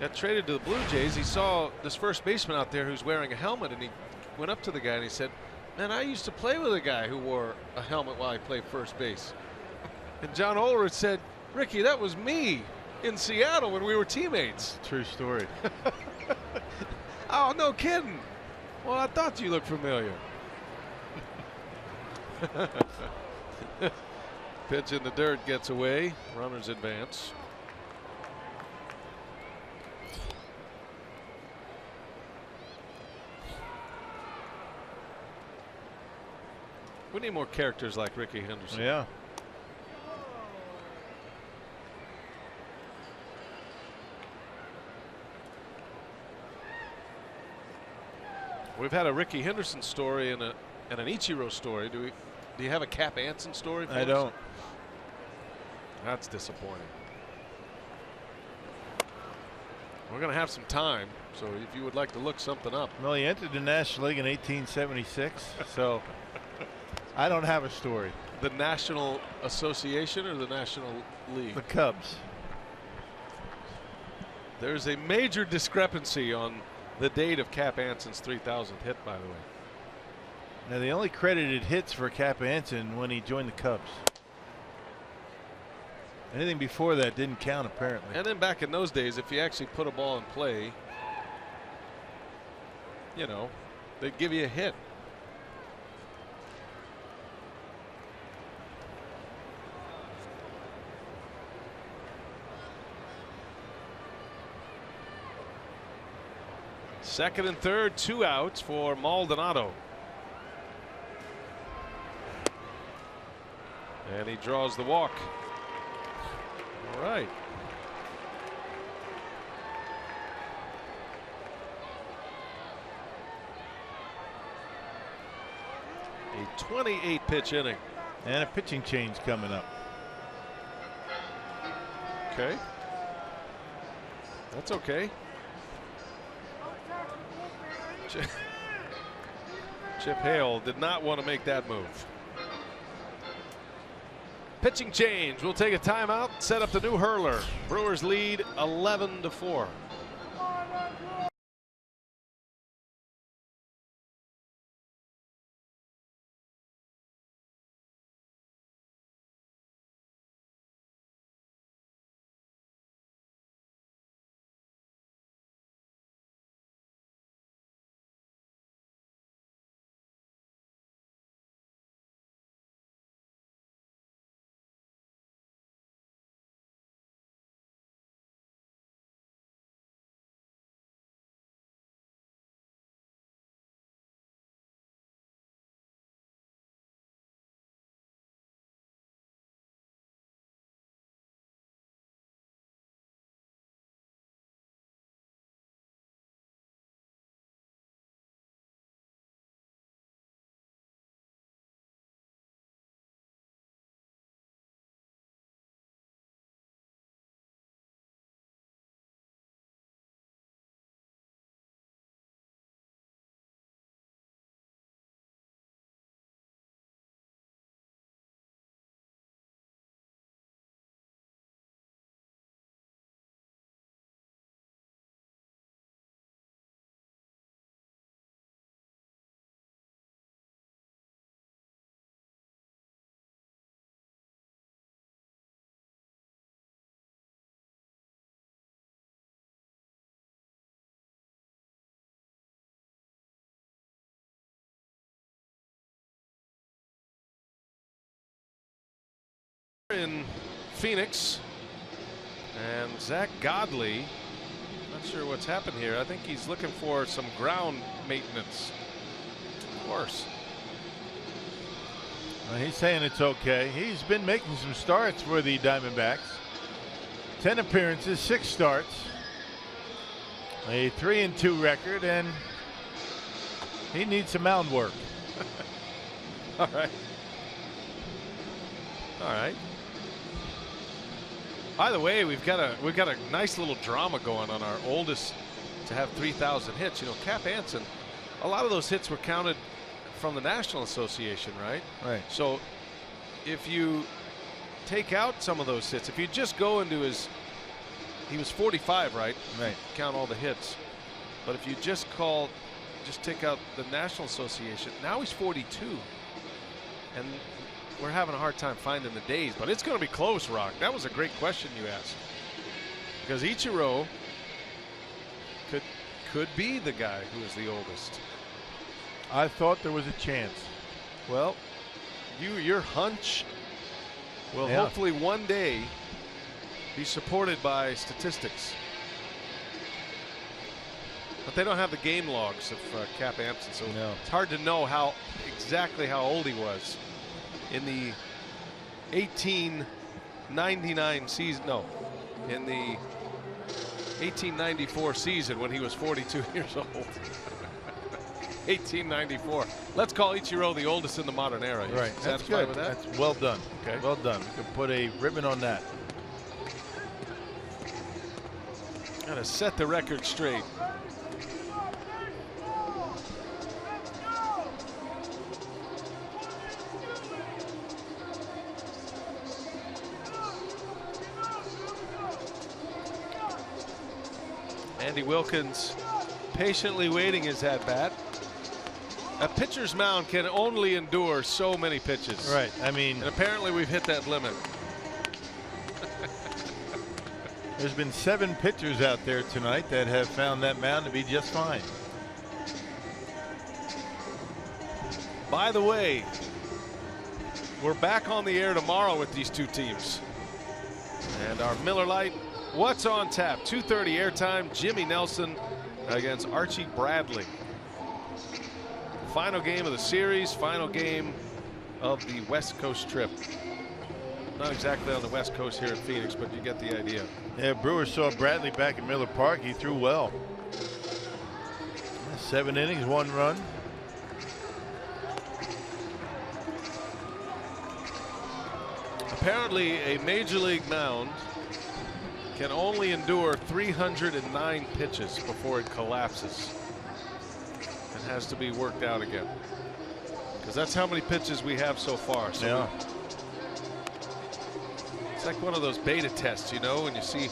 got traded to the Blue Jays. He saw this first baseman out there who's wearing a helmet, and he went up to the guy and he said, "Man, I used to play with a guy who wore a helmet while he played first base." And John Olerud said, "Ricky, that was me in Seattle when we were teammates." True story. Oh, no kidding. Well, I thought you looked familiar. Pitch in the dirt gets away. Runners advance. We need more characters like Ricky Henderson. Yeah. We've had a Ricky Henderson story and an Ichiro story. Do you have a Cap Anson story? I don't. That's disappointing. We're going to have some time, so if you would like to look something up. Well, he entered the National League in 1876, so I don't have a story. The National Association or the National League? The Cubs. There's a major discrepancy on the date of Cap Anson's 3,000th hit, by the way. Now, they only credited hits for Cap Anson when he joined the Cubs. Anything before that didn't count, apparently. And then back in those days, if you actually put a ball in play, you know, they'd give you a hit. Second and third, 2 outs for Maldonado. And he draws the walk. All right. A 28-pitch inning. And a pitching change coming up. Okay. That's okay. Chip Hale did not want to make that move. Pitching change. We'll take a timeout, set up the new hurler. Brewers lead 11-4. In Phoenix, and Zach Godley, not sure what's happened here. I think he's looking for some ground maintenance. Of course. He's saying it's okay. He's been making some starts for the Diamondbacks. 10 appearances, 6 starts, a 3-2 record, and he needs some mound work. All right. All right. By the way, we've got a nice little drama going on our oldest to have 3,000 hits. You know, Cap Anson, a lot of those hits were counted from the National Association, right? Right. So if you take out some of those hits, if you just go into his, he was 45, right? Right. Count all the hits. But if you just take out the National Association, now he's 42. And we're having a hard time finding the days, but it's going to be close, Rock. That was a great question you asked. Because Ichiro could be the guy who is the oldest. I thought there was a chance. Well, your hunch will hopefully one day be supported by statistics. But they don't have the game logs of Cap Anson, so it's hard to know exactly how old he was in the 1899 season. No, in the 1894 season when he was 42 years old. 1894. Let's call Ichiro the oldest in the modern era. Right. That's good. With that? That's well done. Okay. Well done. We can put a ribbon on that. Gotta set the record straight. Andy Wilkins patiently waiting his at-bat. A pitcher's mound can only endure so many pitches. Right. I mean, and apparently we've hit that limit. There's been 7 pitchers out there tonight that have found that mound to be just fine. By the way, we're back on the air tomorrow with these two teams. And our Miller Lite, what's on tap? 2:30 airtime. Jimmy Nelson against Archie Bradley. Final game of the series, final game of the West Coast trip. Not exactly on the West Coast here in Phoenix, but you get the idea. Yeah, Brewers saw Bradley back in Miller Park. He threw well. 7 innings, 1 run. Apparently, a major league mound can only endure 309 pitches before it collapses and has to be worked out again. Because that's how many pitches we have so far. So yeah. It's like one of those beta tests, you know, when you see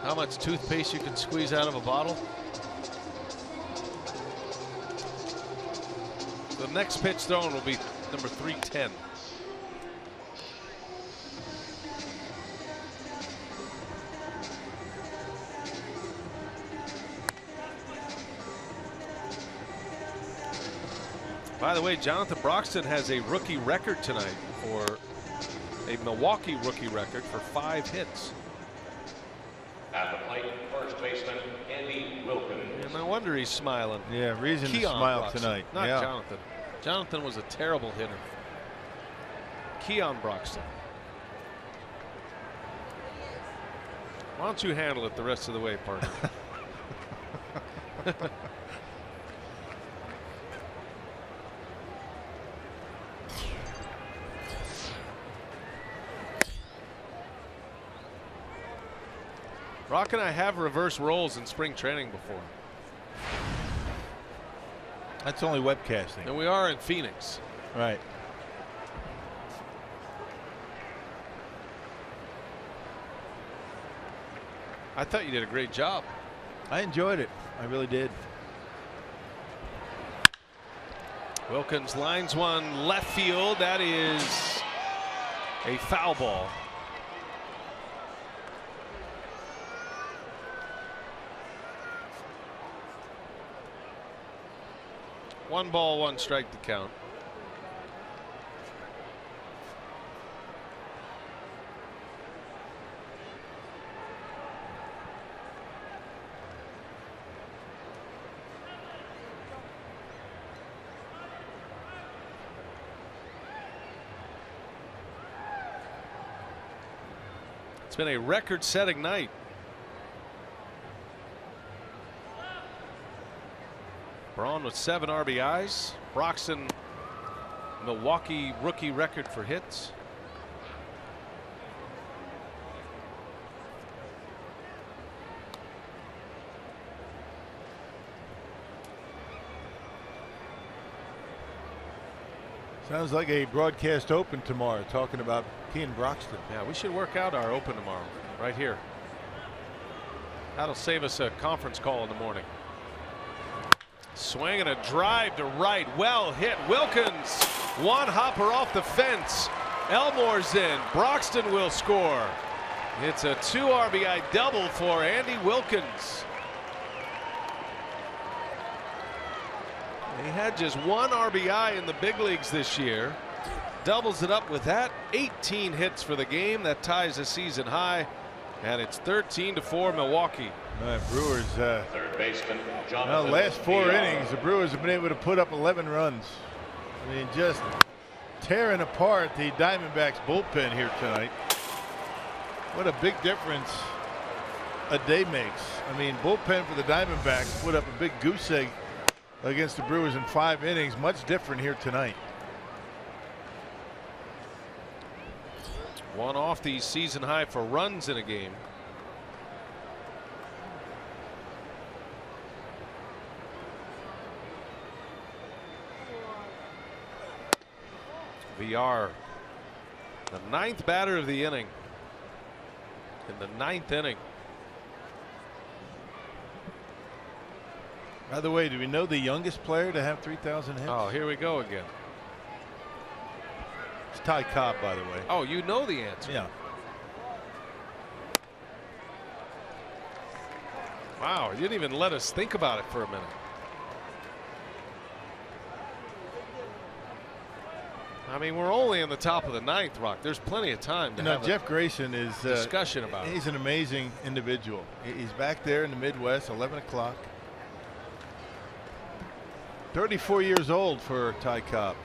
how much toothpaste you can squeeze out of a bottle. The next pitch thrown will be number 310. By the way, Jonathan Broxton has a rookie record tonight for a Milwaukee rookie record for 5 hits. At the plate, first baseman Andy Wilkins. And no wonder he's smiling. Yeah, reason to smile Broxton, tonight. Not yeah. Jonathan. Jonathan was a terrible hitter. Keon Broxton. Why don't you handle it the rest of the way, partner? Rock and I have reverse roles in spring training before. That's only webcasting. And we are in Phoenix. Right. I thought you did a great job. I enjoyed it. I really did. Wilkins lines one left field. That is a foul ball. One ball, one strike to count. It's been a record-setting night. Braun with 7 RBIs. Broxton, Milwaukee rookie record for hits. Sounds like a broadcast open tomorrow, talking about Kean Broxton. Yeah, we should work out our open tomorrow, right here. That'll save us a conference call in the morning. Swing and a drive to right. Well hit. Wilkins. One hopper off the fence. Elmore's in. Broxton will score. It's a 2 RBI double for Andy Wilkins. He had just 1 RBI in the big leagues this year. Doubles it up with that. 18 hits for the game. That ties a season high. And it's 13-4 Milwaukee. All right, Brewers. Third baseman, Jonathan. Last 4 DR. innings, the Brewers have been able to put up 11 runs. I mean, just tearing apart the Diamondbacks bullpen here tonight. What a big difference a day makes. I mean, bullpen for the Diamondbacks put up a big goose egg against the Brewers in 5 innings. Much different here tonight. One off the season high for runs in a game. VR, the 9th batter of the inning. In the 9th inning. By the way, do we know the youngest player to have 3,000 hits? Oh, here we go again. It's Ty Cobb, by the way. Oh, you know the answer. Yeah. Wow, you didn't even let us think about it for a minute. I mean, we're only in the top of the 9th, Rock. There's plenty of time to have Jeff Grayson is discussion about it. He's an amazing individual. He's back there in the Midwest, 11 o'clock. 34 years old for Ty Cobb.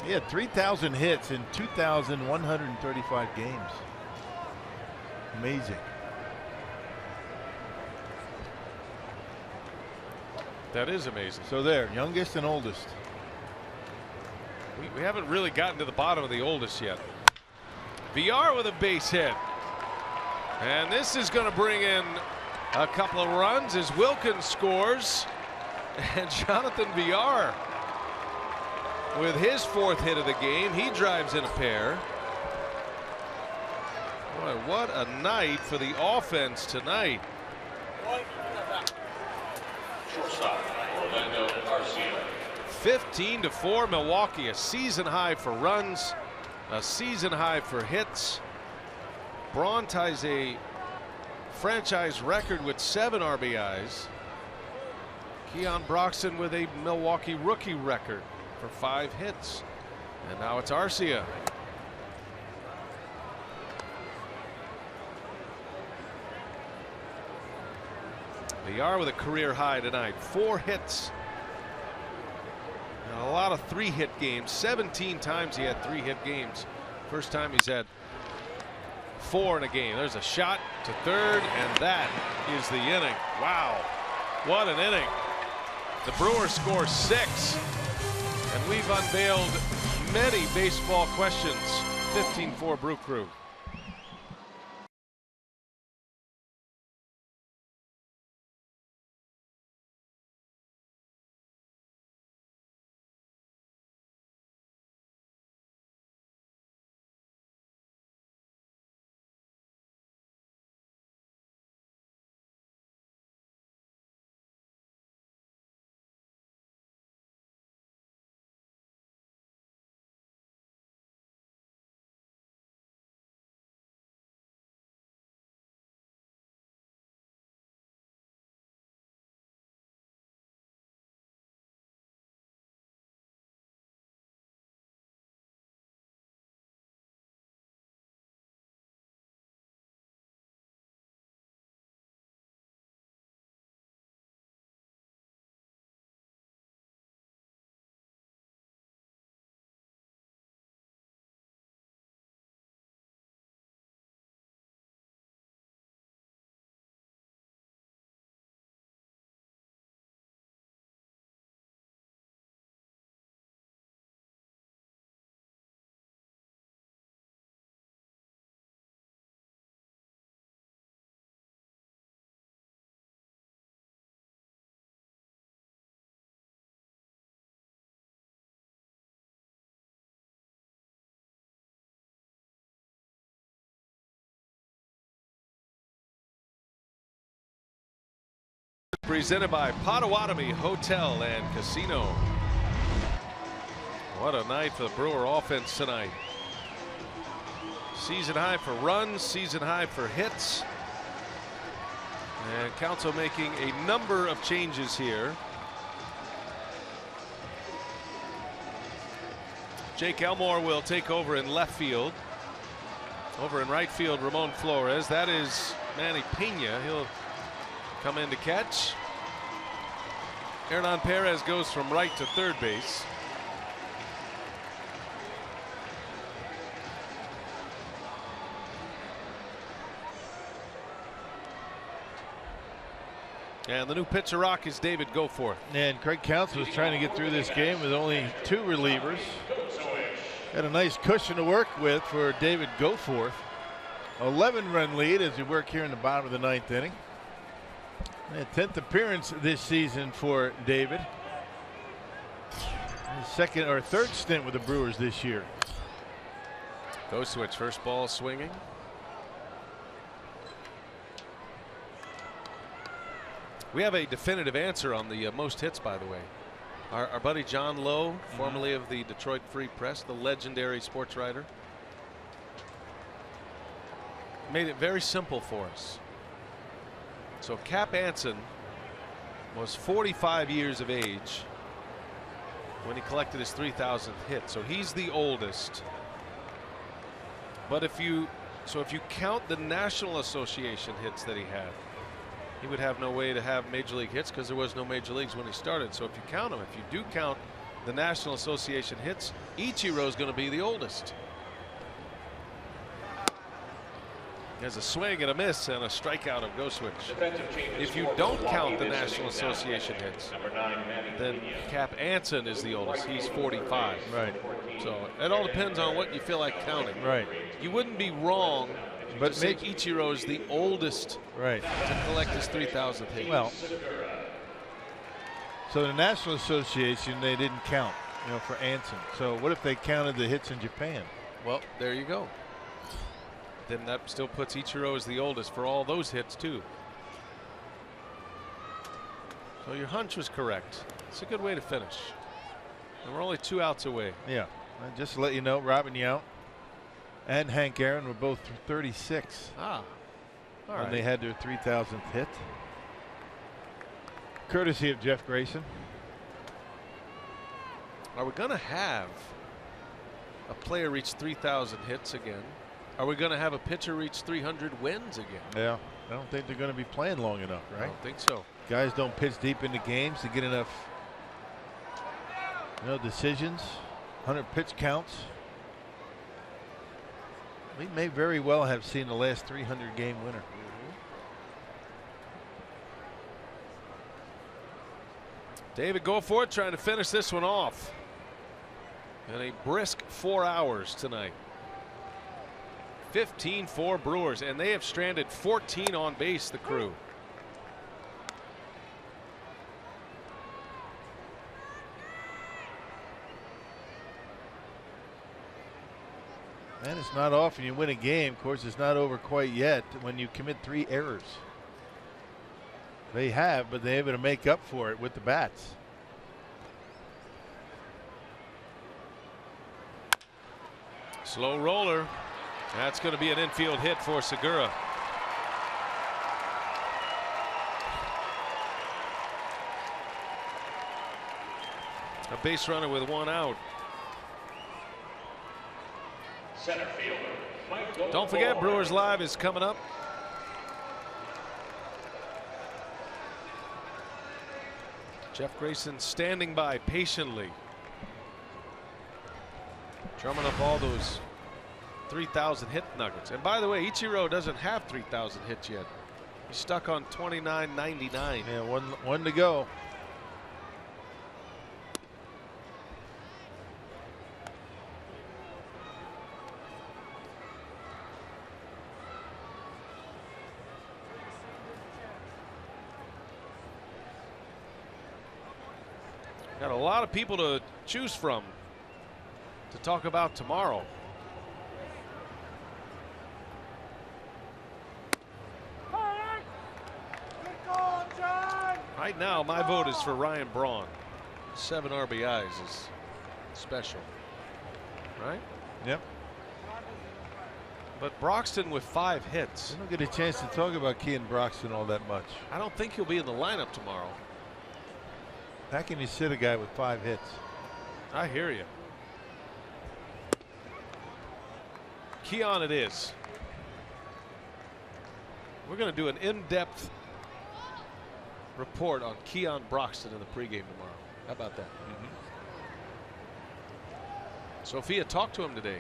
He had 3,000 hits in 2,135 games. Amazing. That is amazing. So there, youngest and oldest. We haven't really gotten to the bottom of the oldest yet. VR with a base hit. And this is going to bring in a couple of runs as Wilkins scores. And Jonathan VR with his 4th hit of the game. He drives in a pair. Boy, what a night for the offense tonight. Shortstop, Orlando Garcia. 15-4 Milwaukee, a season high for runs, a season high for hits. Braun ties a franchise record with 7 RBIs. Kean Broxton with a Milwaukee rookie record for 5 hits. And now it's Arcia. VR with a career high tonight, 4 hits. And a lot of 3-hit games. 17 times he had 3-hit games. First time he's had 4 in a game. There's a shot to third, and that is the inning. Wow, what an inning. The Brewers score 6, and we've unveiled many baseball questions. 15-4 Brew Crew. Presented by Potawatomi Hotel and Casino. What a night for the Brewer offense tonight. Season high for runs, season high for hits. And Council making a number of changes here. Jake Elmore will take over in left field. Over in right field, Ramon Flores. That is Manny Pena. He'll come in to catch. Hernan Perez goes from right to third base. And the new pitcher rock is David Goforth. And Craig Counsell was trying to get through this game with only 2 relievers. Had a nice cushion to work with for David Goforth. 11-run lead as we work here in the bottom of the 9th inning. And 10th appearance this season for David. His second or third stint with the Brewers this year. Go switch, first ball swinging. We have a definitive answer on the most hits, by the way. Our buddy John Lowe, formerly of the Detroit Free Press, the legendary sports writer, made it very simple for us. So Cap Anson was 45 years of age when he collected his 3,000th hit. So he's the oldest. But if you count the National Association hits that he had, he would have no way to have major league hits because there was no major leagues when he started. So if you count them, if you do count the National Association hits, Ichiro is going to be the oldest. There's a swing and a miss and a strikeout of Go Switch. If you don't count the National Association hits, then Cap Anson is the oldest. He's 45. Right. So it all depends on what you feel like counting. Right. You wouldn't be wrong but to say Ichiro is the oldest to collect his 3,000th hit. Well, so the National Association, they didn't count, for Anson. So what if they counted the hits in Japan? Well, there you go. Then that still puts Ichiro as the oldest for all those hits too. So your hunch was correct. It's a good way to finish. And we're only 2 outs away. Yeah. And just to let you know, Robin Yount and Hank Aaron were both 36. All when right. they had their 3,000th hit. Courtesy of Jeff Grayson. Are we going to have a player reach 3,000 hits again? Are we going to have a pitcher reach 300 wins again? Yeah. I don't think they're going to be playing long enough, right? I don't think so. Guys don't pitch deep into games to get enough decisions, 100 pitch counts. We may very well have seen the last 300 game winner. David Goforth trying to finish this one off. And a brisk 4 hours tonight. 15 for Brewers, and they have stranded 14 on base, the Crew. And it's not often you win a game. Of course, it's not over quite yet when you commit 3 errors. They have, but they're able to make up for it with the bats. Slow roller. That's going to be an infield hit for Segura. A base runner with 1 out. Center fielder. Don't forget, Brewers Live is coming up. Jeff Grayson standing by patiently, drumming up all those 3,000 hit nuggets. And by the way, Ichiro doesn't have 3,000 hits yet. He's stuck on 29.99. Yeah, one to go. Got a lot of people to choose from to talk about tomorrow. Right now, my vote is for Ryan Braun. 7 RBIs is special, right? Yep. But Broxton with 5 hits. We don't get a chance to talk about Kean Broxton all that much. I don't think he'll be in the lineup tomorrow. How can you sit a guy with 5 hits? I hear you. Keon it is. We're going to do an in-depth report on Keon Broxton in the pregame tomorrow. How about that? Sophia talked to him today.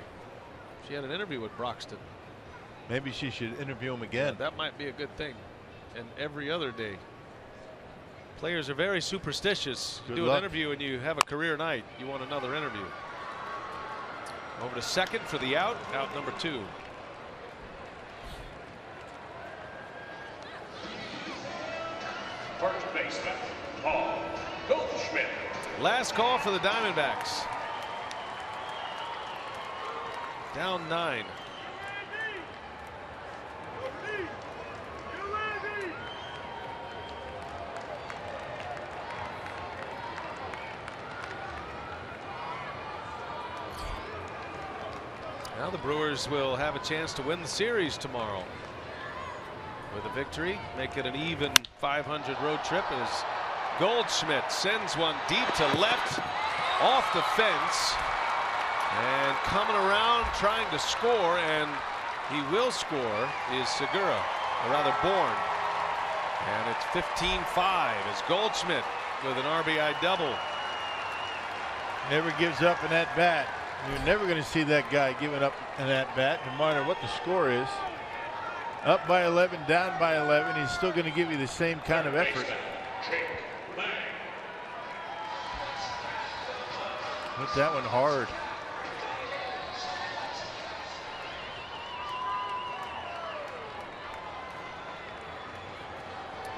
She had an interview with Broxton. Maybe she should interview him again. That might be a good thing. And every other day. Players are very superstitious. You do an interview and you have a career night. You want another interview. Over to second for the out. Out number 2. First baseman, Paul Goldschmidt. Last call for the Diamondbacks. Down 9. Now the Brewers will have a chance to win the series tomorrow. With a victory, make it an even 500 road trip as Goldschmidt sends one deep to left, off the fence, and coming around trying to score, and he will score, is Segura, or rather Bourne. And it's 15-5 as Goldschmidt with an RBI double. Never gives up an at-bat. You're never going to see that guy giving up an at-bat, no matter what the score is. Up by 11, down by 11, he's still going to give you the same kind of effort. Hit that one hard.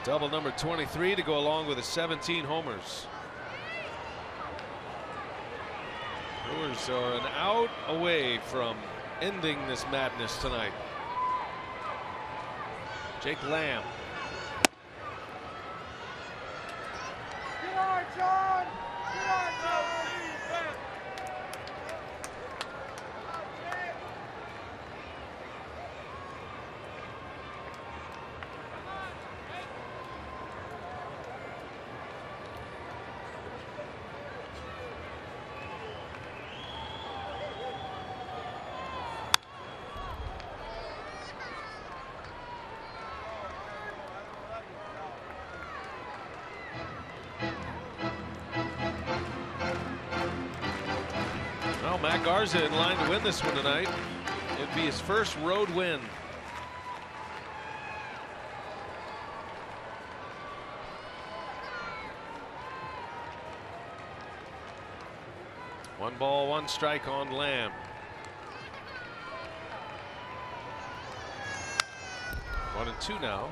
Double number 23 to go along with the 17 homers. Brewers are an out away from ending this madness tonight. Jake Lamb. Get on, John! Get on, John! Matt Garza in line to win this one tonight. It'd be his first road win. One ball, one strike on Lamb. One and 2 now.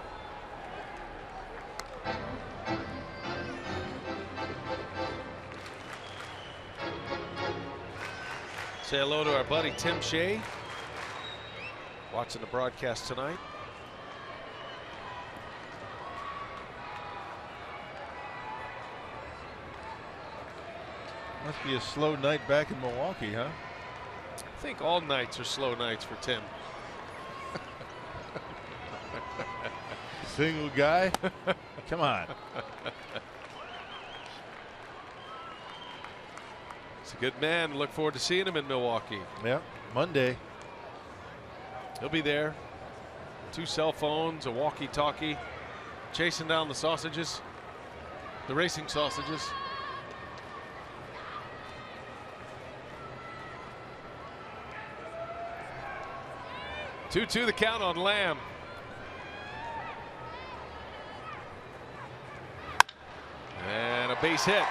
Say hello to our buddy Tim Shea, watching the broadcast tonight. Must be a slow night back in Milwaukee, huh? I think all nights are slow nights for Tim. Single guy? Come on. He's a good man. Look forward to seeing him in Milwaukee. Yeah, Monday. He'll be there. 2 cell phones, a walkie-talkie, chasing down the sausages, the racing sausages. 2-2 the count on Lamb. And a base hit.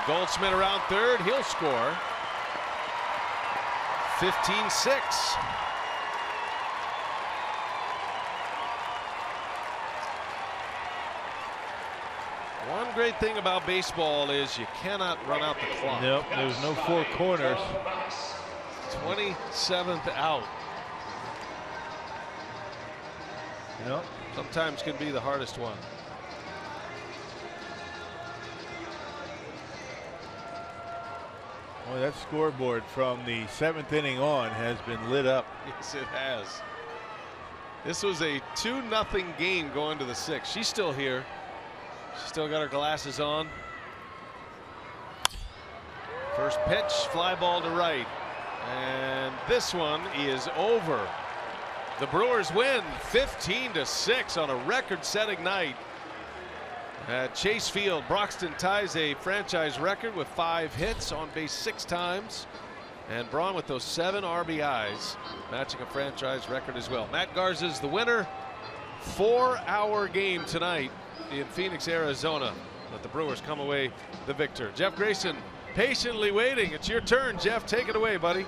Goldschmidt around third. He'll score. 15-6. One great thing about baseball is you cannot run out the clock. Nope, there's no 4 corners. 27th out. Yep. Sometimes can be the hardest one. Well, that scoreboard from the 7th inning on has been lit up. Yes, it has. This was a 2-0 game going to the 6th. She's still here. She's still got her glasses on. First pitch, fly ball to right. And this one is over. The Brewers win 15-6 on a record-setting night at Chase Field. Broxton ties a franchise record with 5 hits, on base 6 times. And Braun with those 7 RBIs, matching a franchise record as well. Matt Garza's the winner. 4-hour game tonight in Phoenix, Arizona. Let the Brewers come away the victor. Jeff Grayson patiently waiting. It's your turn, Jeff. Take it away, buddy.